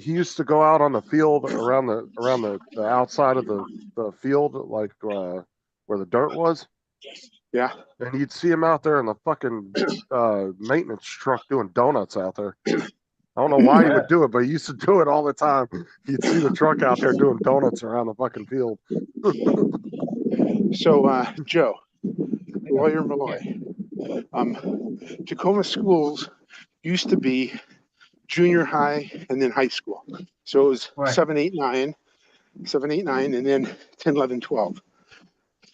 he used to go out on the field around the outside of the field, like where the dirt was. Yeah. And you'd see him out there in the fucking maintenance truck doing donuts out there. I don't know why he would do it, but he used to do it all the time. You'd see the truck out there doing donuts around the fucking field. So, Joe, Lawyer Malloy, Tacoma schools used to be junior high and then high school. So it was 7, 8, 9, and then 10, 11, 12.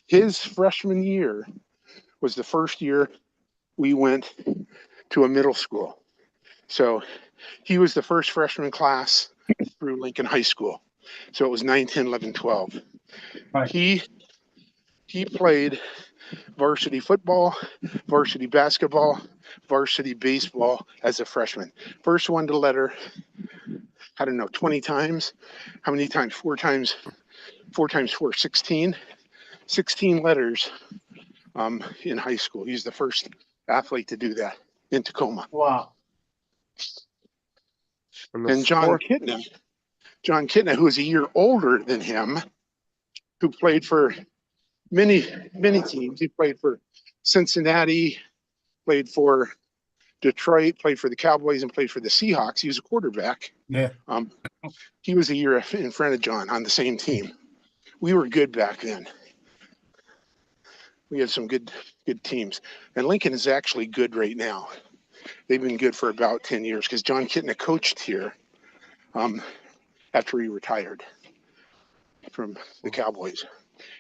His freshman year was the first year we went to a middle school. So he was the first freshman class through Lincoln High School. So it was 9, 10, 11, 12. Right. He played varsity football, varsity basketball, varsity baseball as a freshman. First one to letter, 20 times. How many times? 4 times 4, 16. 16 letters in high school. He's the first athlete to do that in Tacoma. Wow. And John Kitna, who is a year older than him, who played for many teams. He played for Cincinnati, played for Detroit, played for the Cowboys, and played for the Seahawks. He was a quarterback. Yeah. He was a year in front of John on the same team. We were good back then. We had some good teams. And Lincoln is actually good right now. They've been good for about 10 years because John Kitna coached here after he retired from the Cowboys.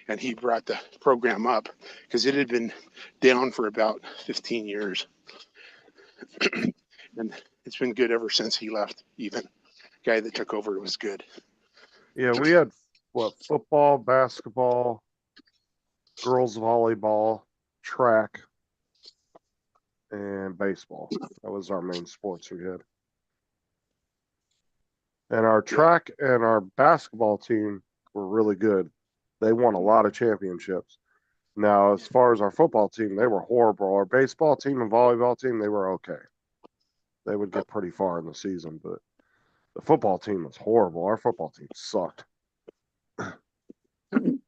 And he brought the program up because it had been down for about 15 years. And it's been good ever since he left, even. The guy that took over was good. Yeah, we had football, basketball, girls volleyball, track, and baseball. That was our main sports we had. And our track and our basketball team were really good. They won a lot of championships. Now, as far as our football team, they were horrible. Our baseball team and volleyball team, they were okay. They would get pretty far in the season, but the football team was horrible. Our football team sucked. The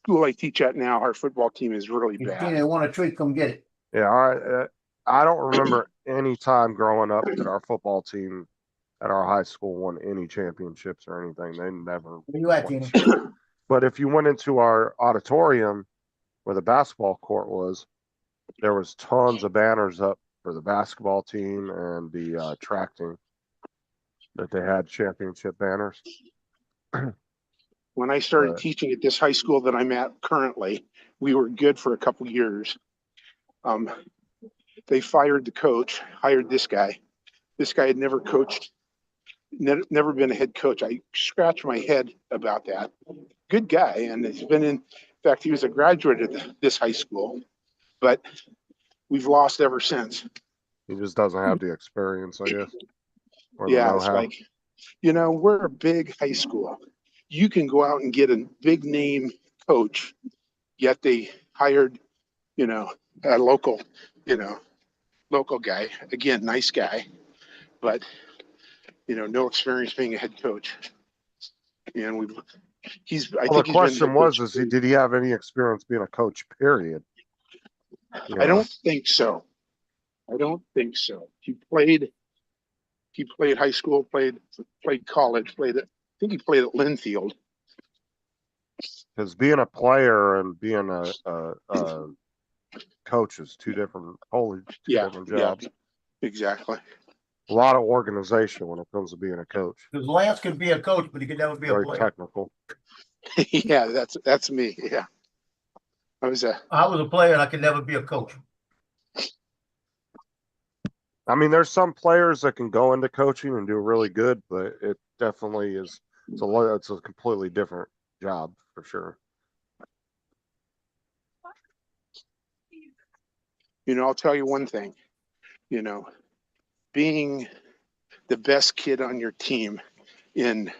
school I teach at now, our football team is really If bad. they want a treat, come get it. Yeah, I don't remember any time growing up that our football team at our high school won any championships or anything. They never. Where you at, won. Tina? But if you went into our auditorium where the basketball court was, there was tons of banners up for the basketball team and the track team that they had championship banners. When I started But- teaching at this high school that I'm at currently, we were good for a couple years. They fired the coach, hired this guy. This guy had never coached, never been a head coach. I scratched my head about that. Good guy, and he's been in fact, he was a graduate of this high school, but we've lost ever since. He just doesn't have the experience, I guess. Or the Yeah, it's know-how. like, we're a big high school. You can go out and get a big name coach, yet they hired, a local guy. Again, nice guy, but no experience being a head coach. And I Well, think the he's been question head was, coach did he have any experience being a coach, period? I don't think so. I don't think so. He played high school, played college, I think he played at Linfield. Because being a player and being a coach is two different different jobs. Exactly. A lot of organization when it comes to being a coach. Because Lance could be a coach, but he could never be a Very player. technical. Yeah, that's me. Yeah. I was a player and I could never be a coach. I mean, there's some players that can go into coaching and do really good, but it definitely is. It's a completely different job for sure. I'll tell you one thing, being the best kid on your team in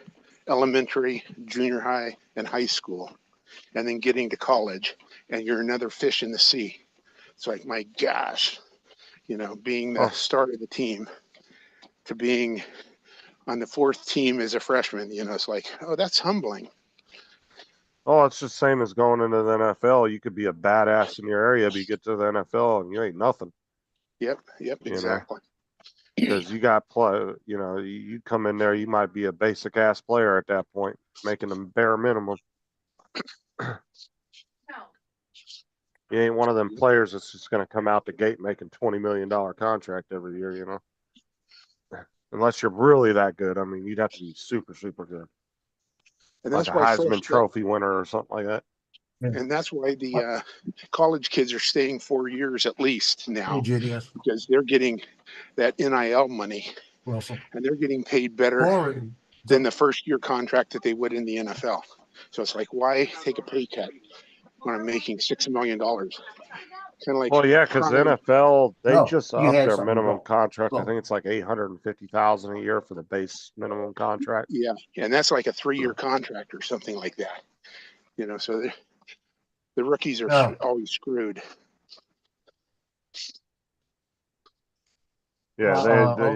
elementary, junior high, and high school, and then getting to college, and you're another fish in the sea. It's like, my gosh, being the start of the team to being on the fourth team as a freshman, it's like, oh, that's humbling. Oh, it's the same as going into the NFL. You could be a badass in your area, but you get to the NFL and you ain't nothing. Yep, exactly. Because you got you come in there, you might be a basic ass player at that point, making the bare minimum. You ain't one of them players that's just going to come out the gate making $20 million contract every year, Unless you're really that good. I mean, you'd have to be super, super good. And Like that's a why Heisman Trophy winner or something like that. And that's why the college kids are staying 4 years at least now, because they're getting that NIL money, Russell. and they're getting paid better than the first year contract that they would in the NFL. So it's like, why take a pay cut when I'm making $6 million? Kind of like, Well, yeah, because the NFL they just you upped had their something minimum wrong. contract. I Go. think it's like $850,000 a year for the base minimum contract. Yeah, and that's like a 3-year contract or something like that. So the rookies are always screwed. Yeah,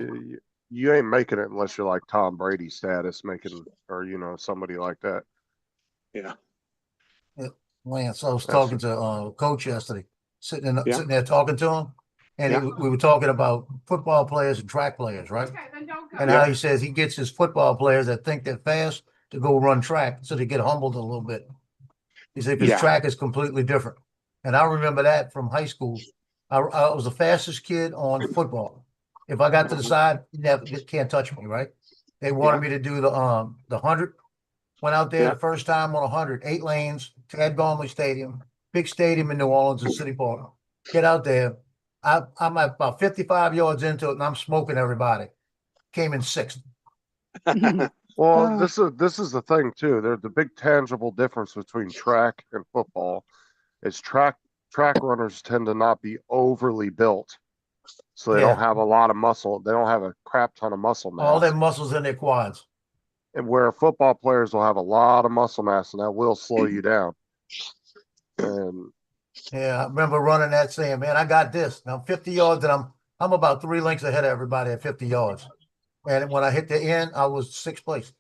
you ain't making it unless you're like Tom Brady status, or somebody like that. Yeah. Lance, I was talking to Coach yesterday, sitting Yeah. there talking to him, and we were talking about football players and track players, right? And how he says he gets his football players that think they're fast to go run track, so they get humbled a little bit. He said because track is completely different, and I remember that from high school. I was the fastest kid on football. If I got to the side, you can't touch me, right? They wanted me to do the 100. Went out there the first time on 100, 8 lanes to Ed Gormley Stadium, big stadium in New Orleans and City Park. Get out there. I'm about 55 yards into it, and I'm smoking everybody. Came in 6th. Well, this is the thing too. There's the big tangible difference between track and football is track runners tend to not be overly built. So they don't have a lot of muscle. They don't have a crap ton of muscle mass. All their muscles in their quads. And where football players will have a lot of muscle mass, and that will slow you down. And I remember running that saying, man, I got this. Now 50 yards, and I'm about 3 lengths ahead of everybody at 50 yards. And when I hit the end, I was 6th place.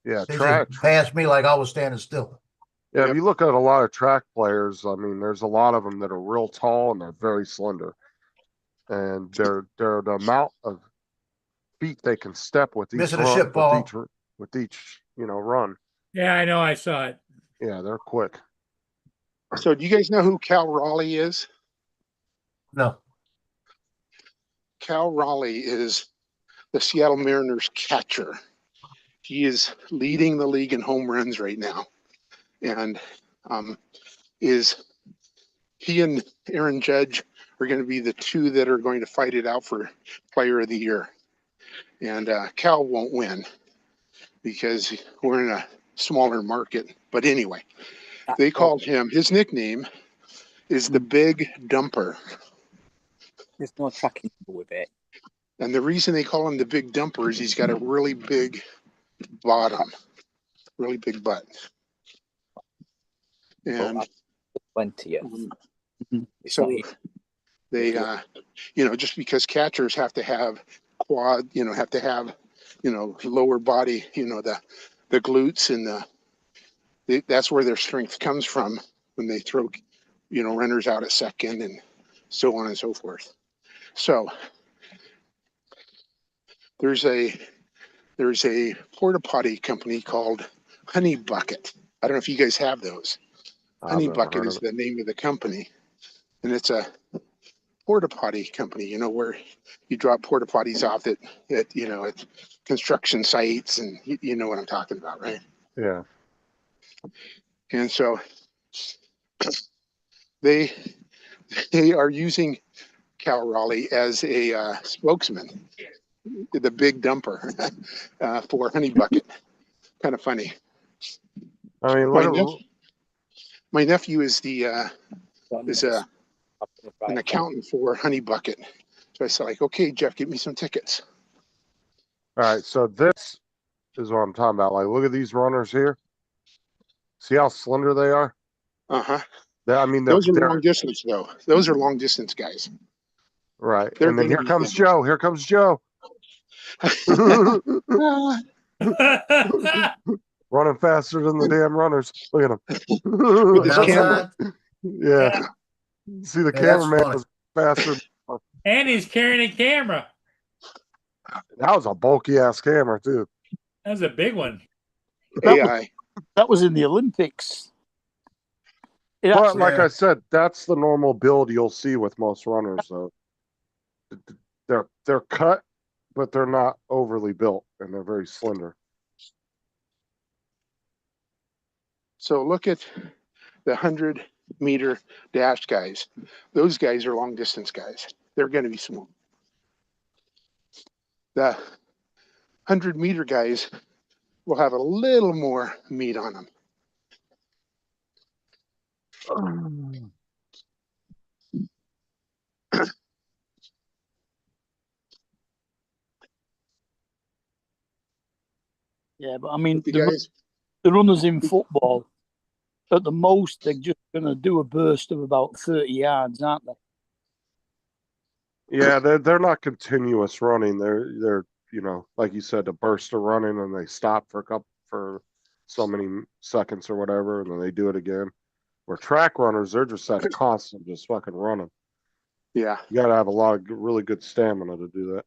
Yeah, They track just passed me like I was standing still. Yeah, if Yep. you look at a lot of track players, I mean, there's a lot of them that are real tall and they're very slender, and they're the amount of feet they can step with each Missing a run, ship, Paul. with each run. Yeah, I know. I saw it. Yeah, they're quick. So do you guys know who Cal Raleigh is? No. Cal Raleigh is the Seattle Mariners catcher. He is leading the league in home runs right now. And he and Aaron Judge are going to be the two that are going to fight it out for player of the year. And Cal won't win because we're in a smaller market. But anyway, they called him, his nickname is the Big Dumper. There's no tracking with it. And the reason they call him the Big Dumper is he's got a really big bottom, really big butt. And plenty of. So they, just because catchers have to have quad, have to have, lower body, the glutes and that's where their strength comes from when they throw, runners out at second and so on and so forth. So there's a porta potty company called Honey Bucket. I don't know if you guys have those. Honey Bucket is the name of the company, and it's a porta potty company. Where you drop porta potties off at construction sites, and you know what I'm talking about, right? Yeah. And so they are using Cal Raleigh as a spokesman, the Big Dumper for Honey Bucket. Kind of funny. I mean, my nephew is an accountant for Honey Bucket. So I said, okay, Jeff, get me some tickets. all right, so this is what I'm talking about. Like, look at these runners here. See how slender they are? Uh-huh. I mean, those are long distance, though. Those are long distance guys. Right. And then here comes Joe. Here comes Joe. Running faster than the damn runners. Look at him. With his camera. Yeah. See, the cameraman was faster. And he's carrying a camera. That was a bulky ass camera, too. That was a big one. That was in the Olympics. But like I said, that's the normal build you'll see with most runners. Though they're cut, but they're not overly built, and they're very slender. So look at the 100-meter dash guys. Those guys are long distance guys. They're going to be small. The 100-meter guys will have a little more meat on them. Yeah, but I mean, the runners in football, at the most, they're just going to do a burst of about 30 yards, aren't they? Yeah, they're not continuous running. They're like you said, a burst of running, and they stop for so many seconds or whatever, and then they do it again. Where track runners, they're just at constant, just fucking running. Yeah, you got to have a lot of really good stamina to do that.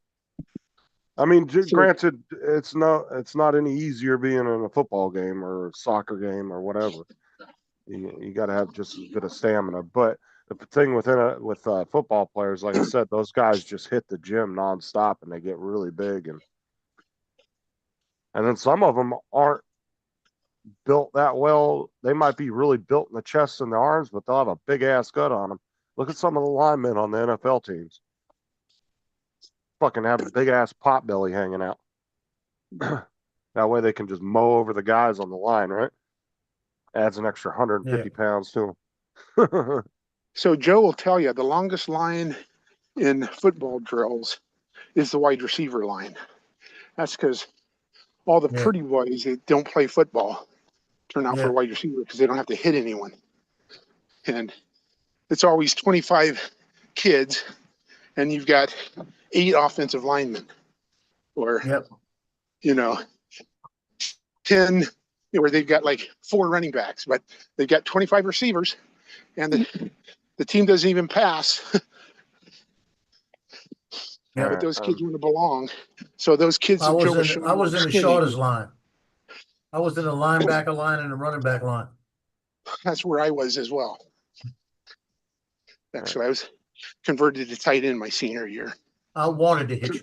I mean, granted, it's not any easier being in a football game or a soccer game or whatever. You got to have just as good a stamina. But the thing with football players, like I said, those guys just hit the gym nonstop and they get really big, and then some of them aren't built that well. They might be really built in the chest and the arms, but they'll have a big ass gut on them. Look at some of the linemen on the NFL teams. Fucking have a big ass pot belly hanging out. That way they can just mow over the guys on the line, right? Adds an extra 150 pounds to them. So Joe will tell you the longest line in football drills is the wide receiver line. That's because all the pretty boys that don't play football turn out for a wide receiver because they don't have to hit anyone. And it's always 25 kids, and you've got 8 offensive linemen, or 10, where they've got like 4 running backs, but they've got 25 receivers, and the team doesn't even pass. Yeah. But those kids want to belong. So those kids I that Joe was was in showing were the skinny. shortest line. I was in the linebacker line and the running back line. That's where I was as well. Actually, I was converted to tight end my senior year. I wanted to hit you.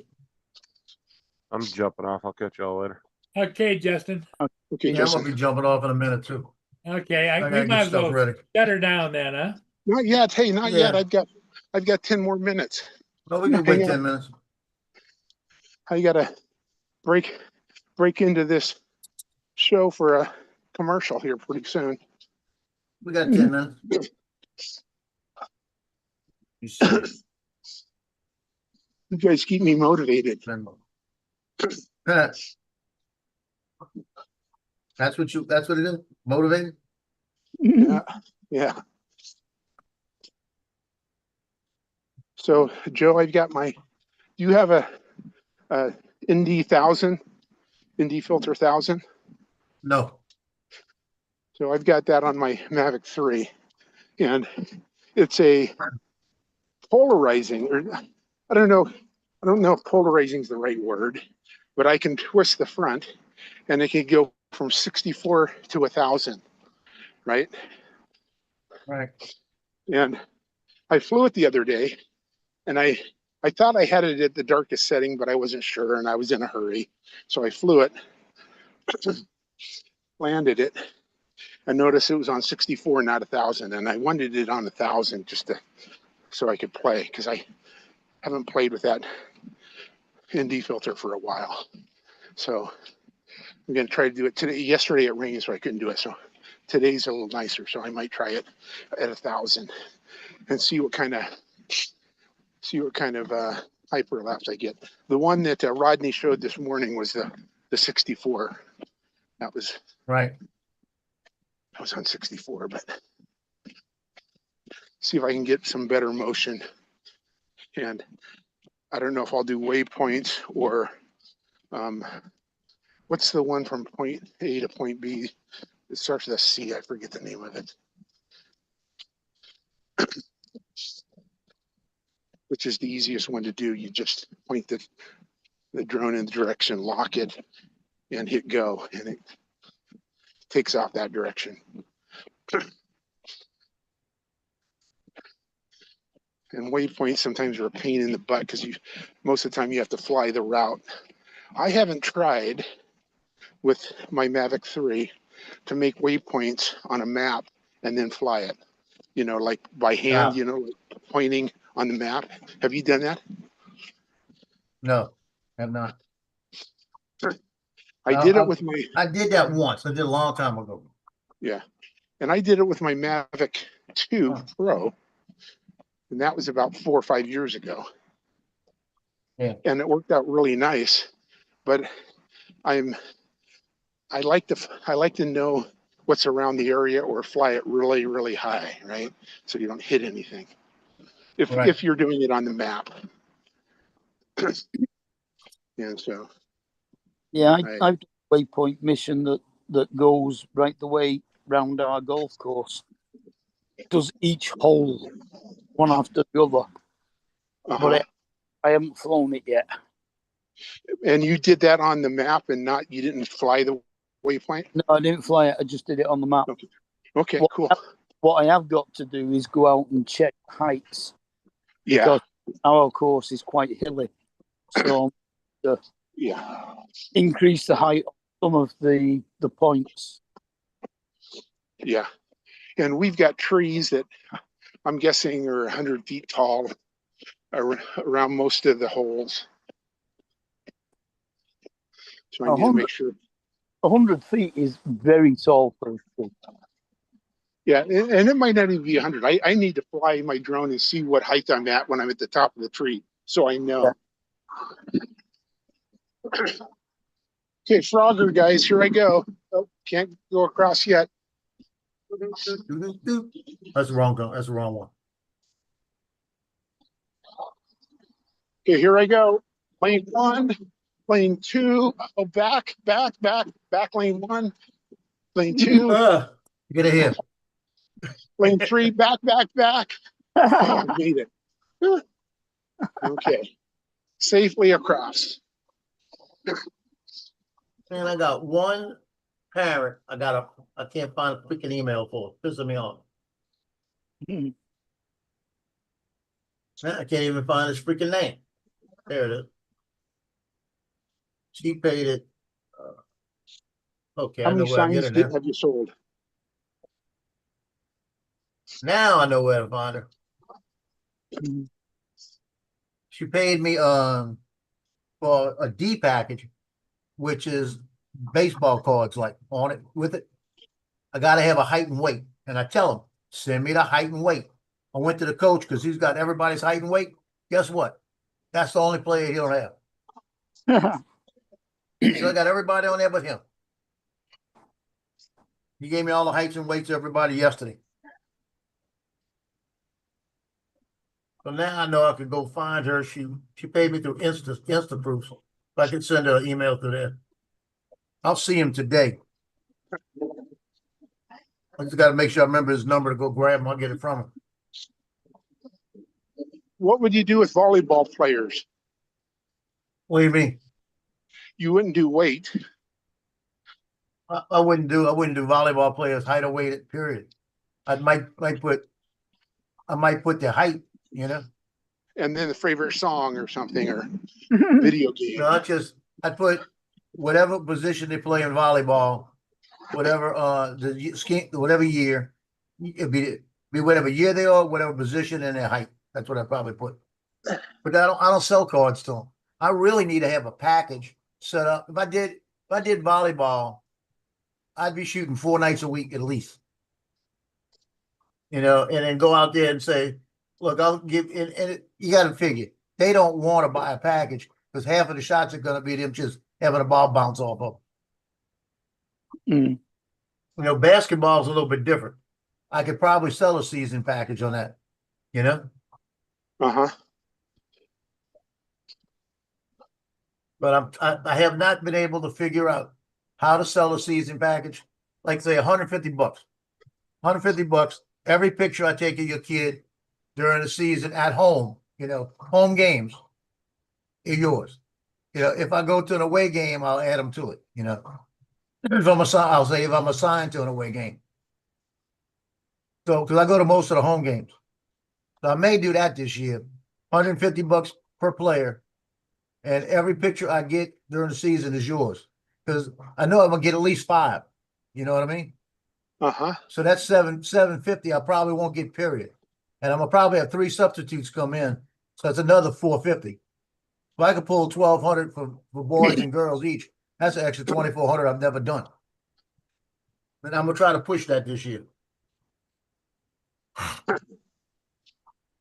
I'm jumping off. I'll catch y'all later. Okay, Justin. Okay, Yeah, I'm Justin. gonna be jumping off in a minute too. Okay, I we gotta might get as stuff well ready. shut her down then, huh? Not yet. Hey, not Yeah. yet. I've got 10 more minutes. No, we can wait Hang on. 10 minutes. I gotta break into this show for a commercial here pretty soon. We got 10 minutes. You see, You guys keep me motivated. Pat, that's what it is? Motivated? Yeah. Yeah. So Joe, I've got do you have a ND 1000, ND filter 1000? No. So I've got that on my Mavic 3, and it's a polarizing, or I don't know if polarizing is the right word, but I can twist the front and it can go from 64 to 1000, right? Right. And I flew it the other day, and I thought I had it at the darkest setting, but I wasn't sure, and I was in a hurry. So I flew it, landed it, and noticed it was on 64, not 1000. And I wanted it on 1000 so I could play, because I haven't played with that ND filter for a while. So I'm going to try to do it today. Yesterday it rained, so I couldn't do it. So today's a little nicer, so I might try it at 1000 and see what kind of hyperlapse I get. The one that Rodney showed this morning was the 64. That was right. I was on 64, but see if I can get some better motion. And I don't know if I'll do waypoints or what's the one from point A to point B? It starts with a C. I forget the name of it. Which is the easiest one to do. You just point the drone in the direction, lock it, and hit go, and it takes off that direction. And waypoints sometimes are a pain in the butt because most of the time you have to fly the route. I haven't tried with my Mavic 3 to make waypoints on a map and then fly it. Like by hand, like pointing on the map. Have you done that? No, have not. I did it with I did that once. I did a long time ago. Yeah. And I did it with my Mavic 2 Pro. And that was about 4 or 5 years ago. Yeah. And it worked out really nice. But I like to know what's around the area or fly it really, really high, right? So you don't hit anything. If you're doing it on the map. And so yeah, I've done a waypoint mission that goes right the way round our golf course. Does each hole one after the other. But I haven't flown it yet. And you did that on the map and you didn't fly the waypoint? No, I didn't fly it. I just did it on the map. Okay, cool. What I have got to do is go out and check heights. Yeah. Because our course is quite hilly. So increase the height of some of the points. Yeah. And we've got trees that I'm guessing are 100 feet tall around most of the holes. So I need to make sure. 100 feet is very tall for a tree. Yeah, and it might not even be 100. I need to fly my drone and see what height I'm at when I'm at the top of the tree, so I know. Yeah. Okay, Frogger guys, here I go. Oh, can't go across yet. That's the wrong one. That's the wrong one. Okay, here I go. Lane 1, lane 2. Oh, back lane 1. Lane 2, Get it here. lane 3, back. Oh, made it. Okay. Safely across. Man, I got one parent. I can't find a freaking email for. Pissing me off. Man, I can't even find his freaking name. There it is. She paid it. Okay, How I know many where I get signs her now. have you sold? Now I know where to find her. She paid me for a D package, which is baseball cards like on it with it. I gotta have a height and weight. And I tell him, send me the height and weight. I went to the coach because he's got everybody's height and weight. Guess what? That's the only player he don't have. So I got everybody on there but him. He gave me all the heights and weights of everybody yesterday. So now I know I could go find her. She paid me through Instaproof. So I can send her an email through there. I'll see him today. I just got to make sure I remember his number to go grab him. I'll get it from him. What would you do with volleyball players? What do you mean? You wouldn't do weight. I wouldn't do volleyball players height or weight, period. I might put their height, you know. And then the favorite song or something or video game. No, I put whatever position they play in volleyball, whatever whatever year, it'd be whatever year they are, whatever position and their height. That's what I probably put. But I don't sell cards to them. I really need to have a package set up. If I did volleyball, I'd be shooting 4 nights a week at least. You know, and then go out there and say, look, I'll give and you got to figure they don't want to buy a package because half of the shots are going to be them just having a ball bounce off of them. You know, basketball is a little bit different. I could probably sell a season package on that, you know? But I have not been able to figure out how to sell a season package. Like say $150. $150. Every picture I take of your kid during the season at home, you know, home games, are yours. You know, if I go to an away game, I'll add them to it, you know. I'll say if I'm assigned to an away game. So, because I go to most of the home games. So I may do that this year. $150 per player. And every picture I get during the season is yours. Because I know I'm gonna get at least 5. You know what I mean? So that's $750. I probably won't get period. And I'm gonna probably have 3 substitutes come in. So that's another $450. If I could pull 1,200 for boys and girls each, that's an extra 2,400 I've never done. And I'm gonna try to push that this year.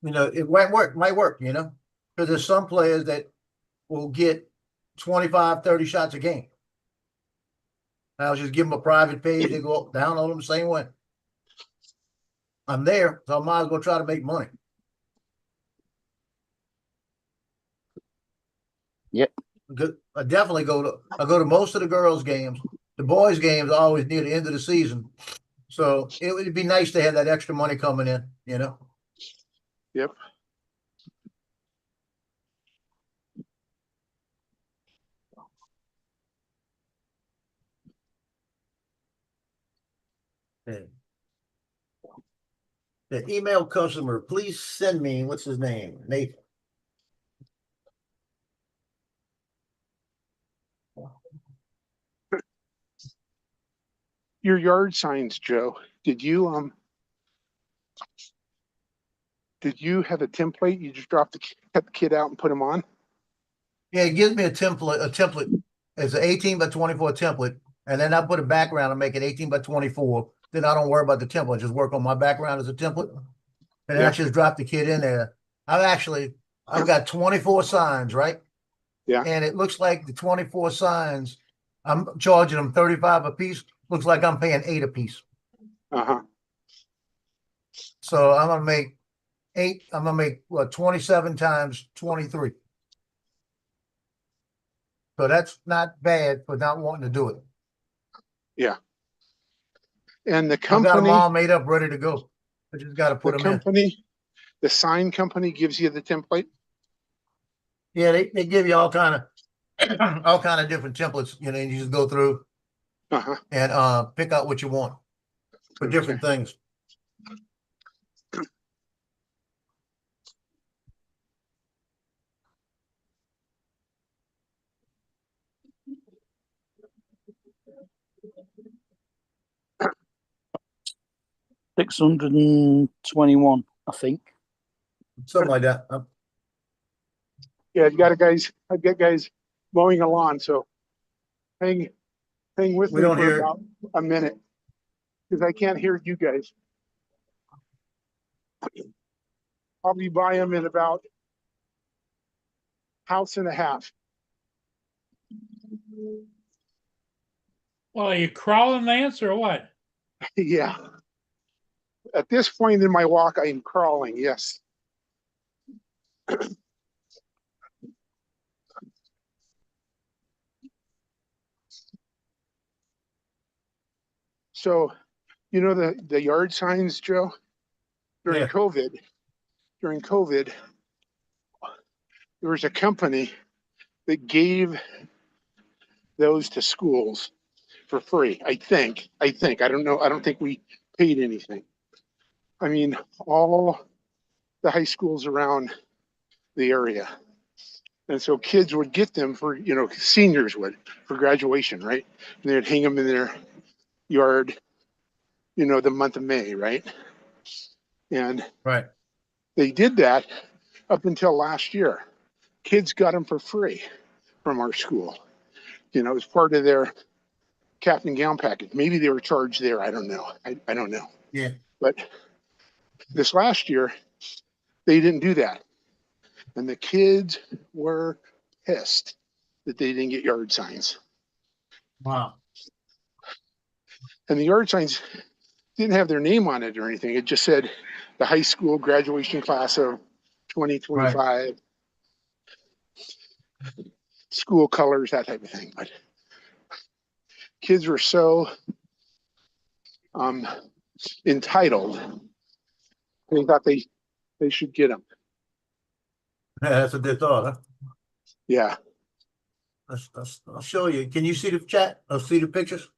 You know, it might work, you know, because there's some players that will get 25, 30 shots a game. I'll just give them a private page. They go down on them the same way. I'm there, so I might as well try to make money. Yep. I definitely go to most of the girls' games. The boys' games are always near the end of the season. So it would be nice to have that extra money coming in, you know? Yep. Okay. The email customer, please send me, what's his name? Nathan. Your yard signs, Joe. Did you have a template? You just cut the kid out and put them on? Yeah, it gives me a template. It's an 18 by 24 template. And then I put a background and make it 18 by 24. Then I don't worry about the template. I just work on my background as a template. And then I just drop the kid in there. I've got 24 signs, right? Yeah. And it looks like the 24 signs, I'm charging them 35 a piece. Looks like I'm paying 8 a piece. So I'm gonna make 27 times 23. So that's not bad for not wanting to do it. Yeah. And the I've got them company, all made up, ready to go. I just got to put the them in. company, the sign company gives you the template. Yeah, they give you all kind of all kind of different templates. You know, you just go through Uh-huh. and pick out what you want for Okay. different things. $621, I think. Something like that. Yeah, I've got guys mowing a lawn, so hang with We me don't for hear it. about a minute. Because I can't hear you guys. I'll be by them in about house and a half. Well, are you crawling, Lance, or what? Yeah. At this point in my walk, I am crawling, yes. So, you know the yard signs, Joe? During Yeah. COVID, there was a company that gave those to schools for free. I think. I don't know. I don't think we paid anything. I mean, all the high schools around the area. And so kids would get them for, you know, seniors would for graduation, right? And they'd hang them in their yard, you know, the month of May, right? And Right. they did that up until last year. Kids got them for free from our school. You know, as part of their cap and gown package. Maybe they were charged there. I don't know. I don't know. Yeah. But this last year, they didn't do that. And the kids were pissed that they didn't get yard signs. Wow. And the yard signs didn't have their name on it or anything. It just said the high school graduation class of 2025, right. School colors, that type of thing. But kids were so entitled. They thought they should get them. Yeah, that's what they thought, huh? Yeah. I'll show you. Can you see the chat? I'll see the pictures.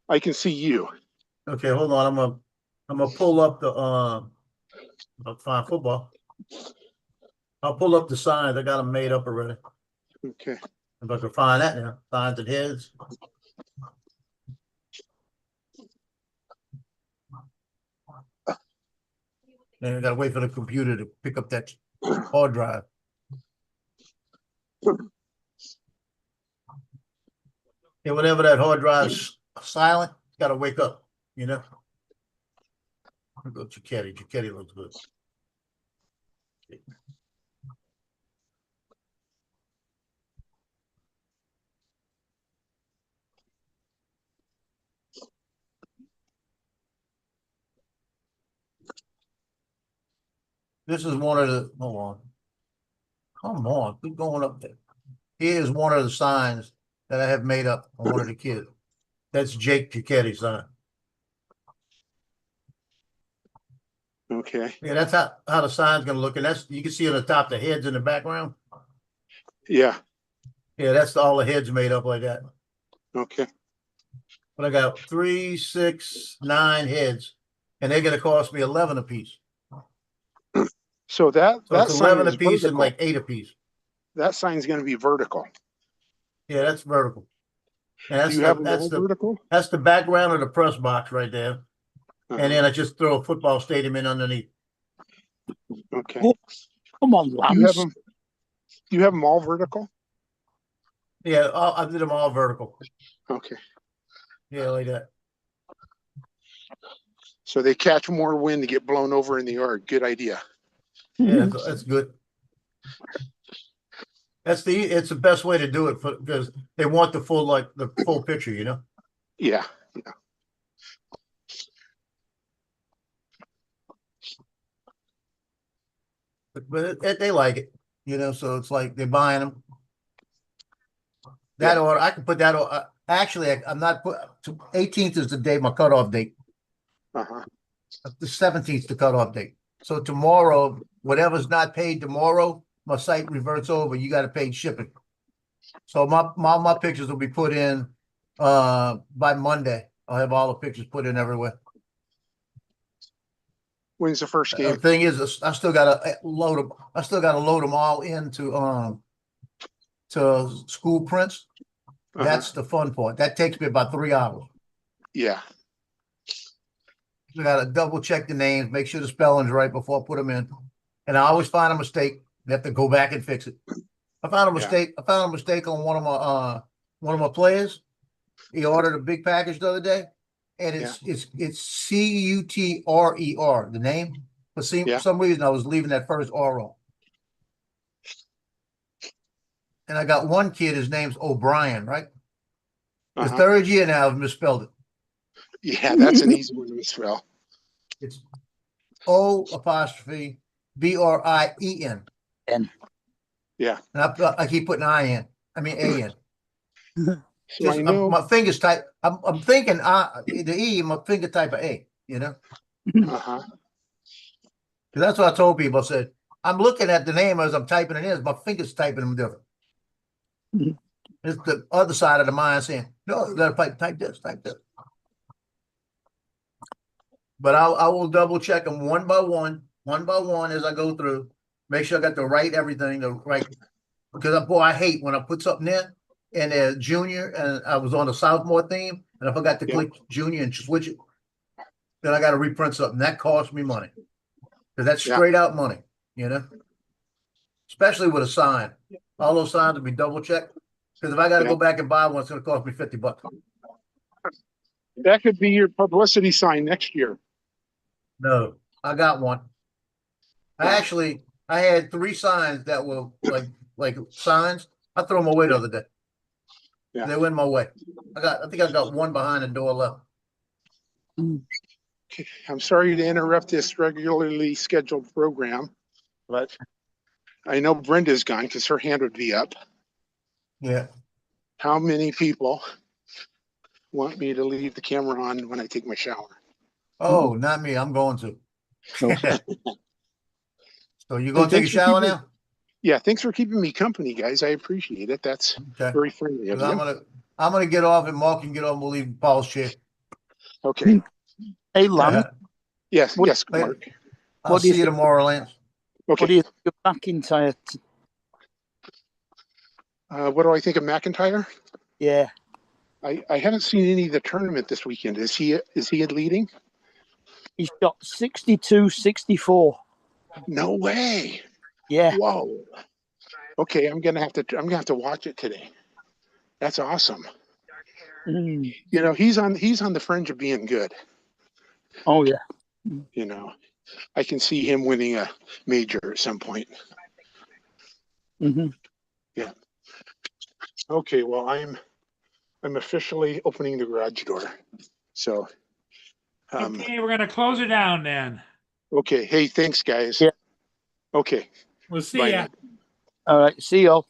I can see you. Okay, hold on. I'm gonna pull up the I'll find football. I'll pull up the signs. I got them made up already. Okay. If I can find that now. Signs and heads. Then I gotta wait for the computer to pick up that hard drive. Yeah, whenever that hard drive's silent, it's gotta wake up, you know. I'll go Giacchetti. Giacchetti looks good. This is one of the, hold on. Come on, keep going up there. Here's one of the signs that I have made up on one of the kids. That's Jake Giacchetti's sign. Okay. Yeah, that's how the sign's gonna look. And that's, you can see on the top, the heads in the background. Yeah. Yeah, that's all the heads made up like that. Okay. But I got 3, 6, 9 heads, and they're gonna cost me 11 a piece. So that it's sign 11 is a piece vertical. and like 8 a piece. That sign's going to be vertical. Yeah, that's vertical. And that's Do you have that's them all vertical? That's the background of the press box right there. Uh-huh. And then I just throw a football stadium in underneath. Okay. Oh, come on, Lance. Do you have them all vertical? Yeah, I did them all vertical. Okay. Yeah, like that. So they catch more wind to get blown over in the yard. Good idea. Yeah, that's good. It's the best way to do it because they want the full picture, you know? Yeah. Yeah. But they like it, you know, so it's like they're buying them. That order, I can put that Actually, I'm not put, 18th is the day, my cutoff date. Uh-huh. The 17th is the cutoff date. So tomorrow, whatever's not paid tomorrow, my site reverts over. You got to pay shipping. So my pictures will be put in by Monday. I'll have all the pictures put in everywhere. When's the first The game? thing is, I still gotta load them. I still gotta load them all into to school prints. That's the fun part. That takes me about 3 hours. Yeah. I gotta double check the names, make sure the spelling's right before I put them in. And I always find a mistake. You have to go back and fix it. I found a mistake. I found a mistake on one of my players. He ordered a big package the other day, and it's Cutrer, the name. But see, for some reason I was leaving that first R on. And I got one kid, his name's O'Brien, right? The third year now I've misspelled it. Yeah, that's an easy one to misspell. It's O''Brien. N. Yeah. And I keep putting I in. I mean A in. So I know. My fingers type. I'm thinking the E. My finger type of A. You know. Uh-huh. Because that's what I told people. I said I'm looking at the name as I'm typing it in. My fingers typing them different. It's the other side of the mind saying, "No, you got to type this, type this." But I will double check them one by one as I go through. Make sure I got the right everything, the right. Because I hate when I put something in and junior, and I was on the sophomore theme, and I forgot to click junior and switch it. Then I got to reprint something that costs me money, because that's straight out money, you know. Especially with a sign, all those signs will be double checked. Because if I got to go back and buy one, it's going to cost me $50. That could be your publicity sign next year. No, I got one. I had 3 signs that were like signs. I threw them away the other day. Yeah. They went my way. I think I got one behind the door left. Okay. I'm sorry to interrupt this regularly scheduled program, but I know Brenda's gone because her hand would be up. Yeah. How many people want me to leave the camera on when I take my shower? Oh, not me. I'm going to. So you Hey, going to take a thanks for shower keeping- now? Yeah, thanks for keeping me company, guys. I appreciate it. That's very friendly of 'Cause you. I'm gonna get off, and Mark can get on. We'll leave Paul's chair. Okay. Hey, Lang. Yes, What- yes, Mark. I'll What do you see you think- tomorrow, Lance. What do Okay. you think of McIntyre? What do I think of McIntyre? Yeah. I haven't seen any of the tournament this weekend. Is he leading? He's got 62-64. No way. Yeah. Whoa. Okay, I'm gonna have to watch it today. That's awesome. Mm. You know, he's on the fringe of being good. Oh yeah. You know, I can see him winning a major at some point. Mm-hmm. Yeah. Okay, well, I'm officially opening the garage door. So Okay, we're gonna close it down then. okay. Hey, thanks guys. Yeah. Okay. We'll see Bye ya. now. All right. See y'all.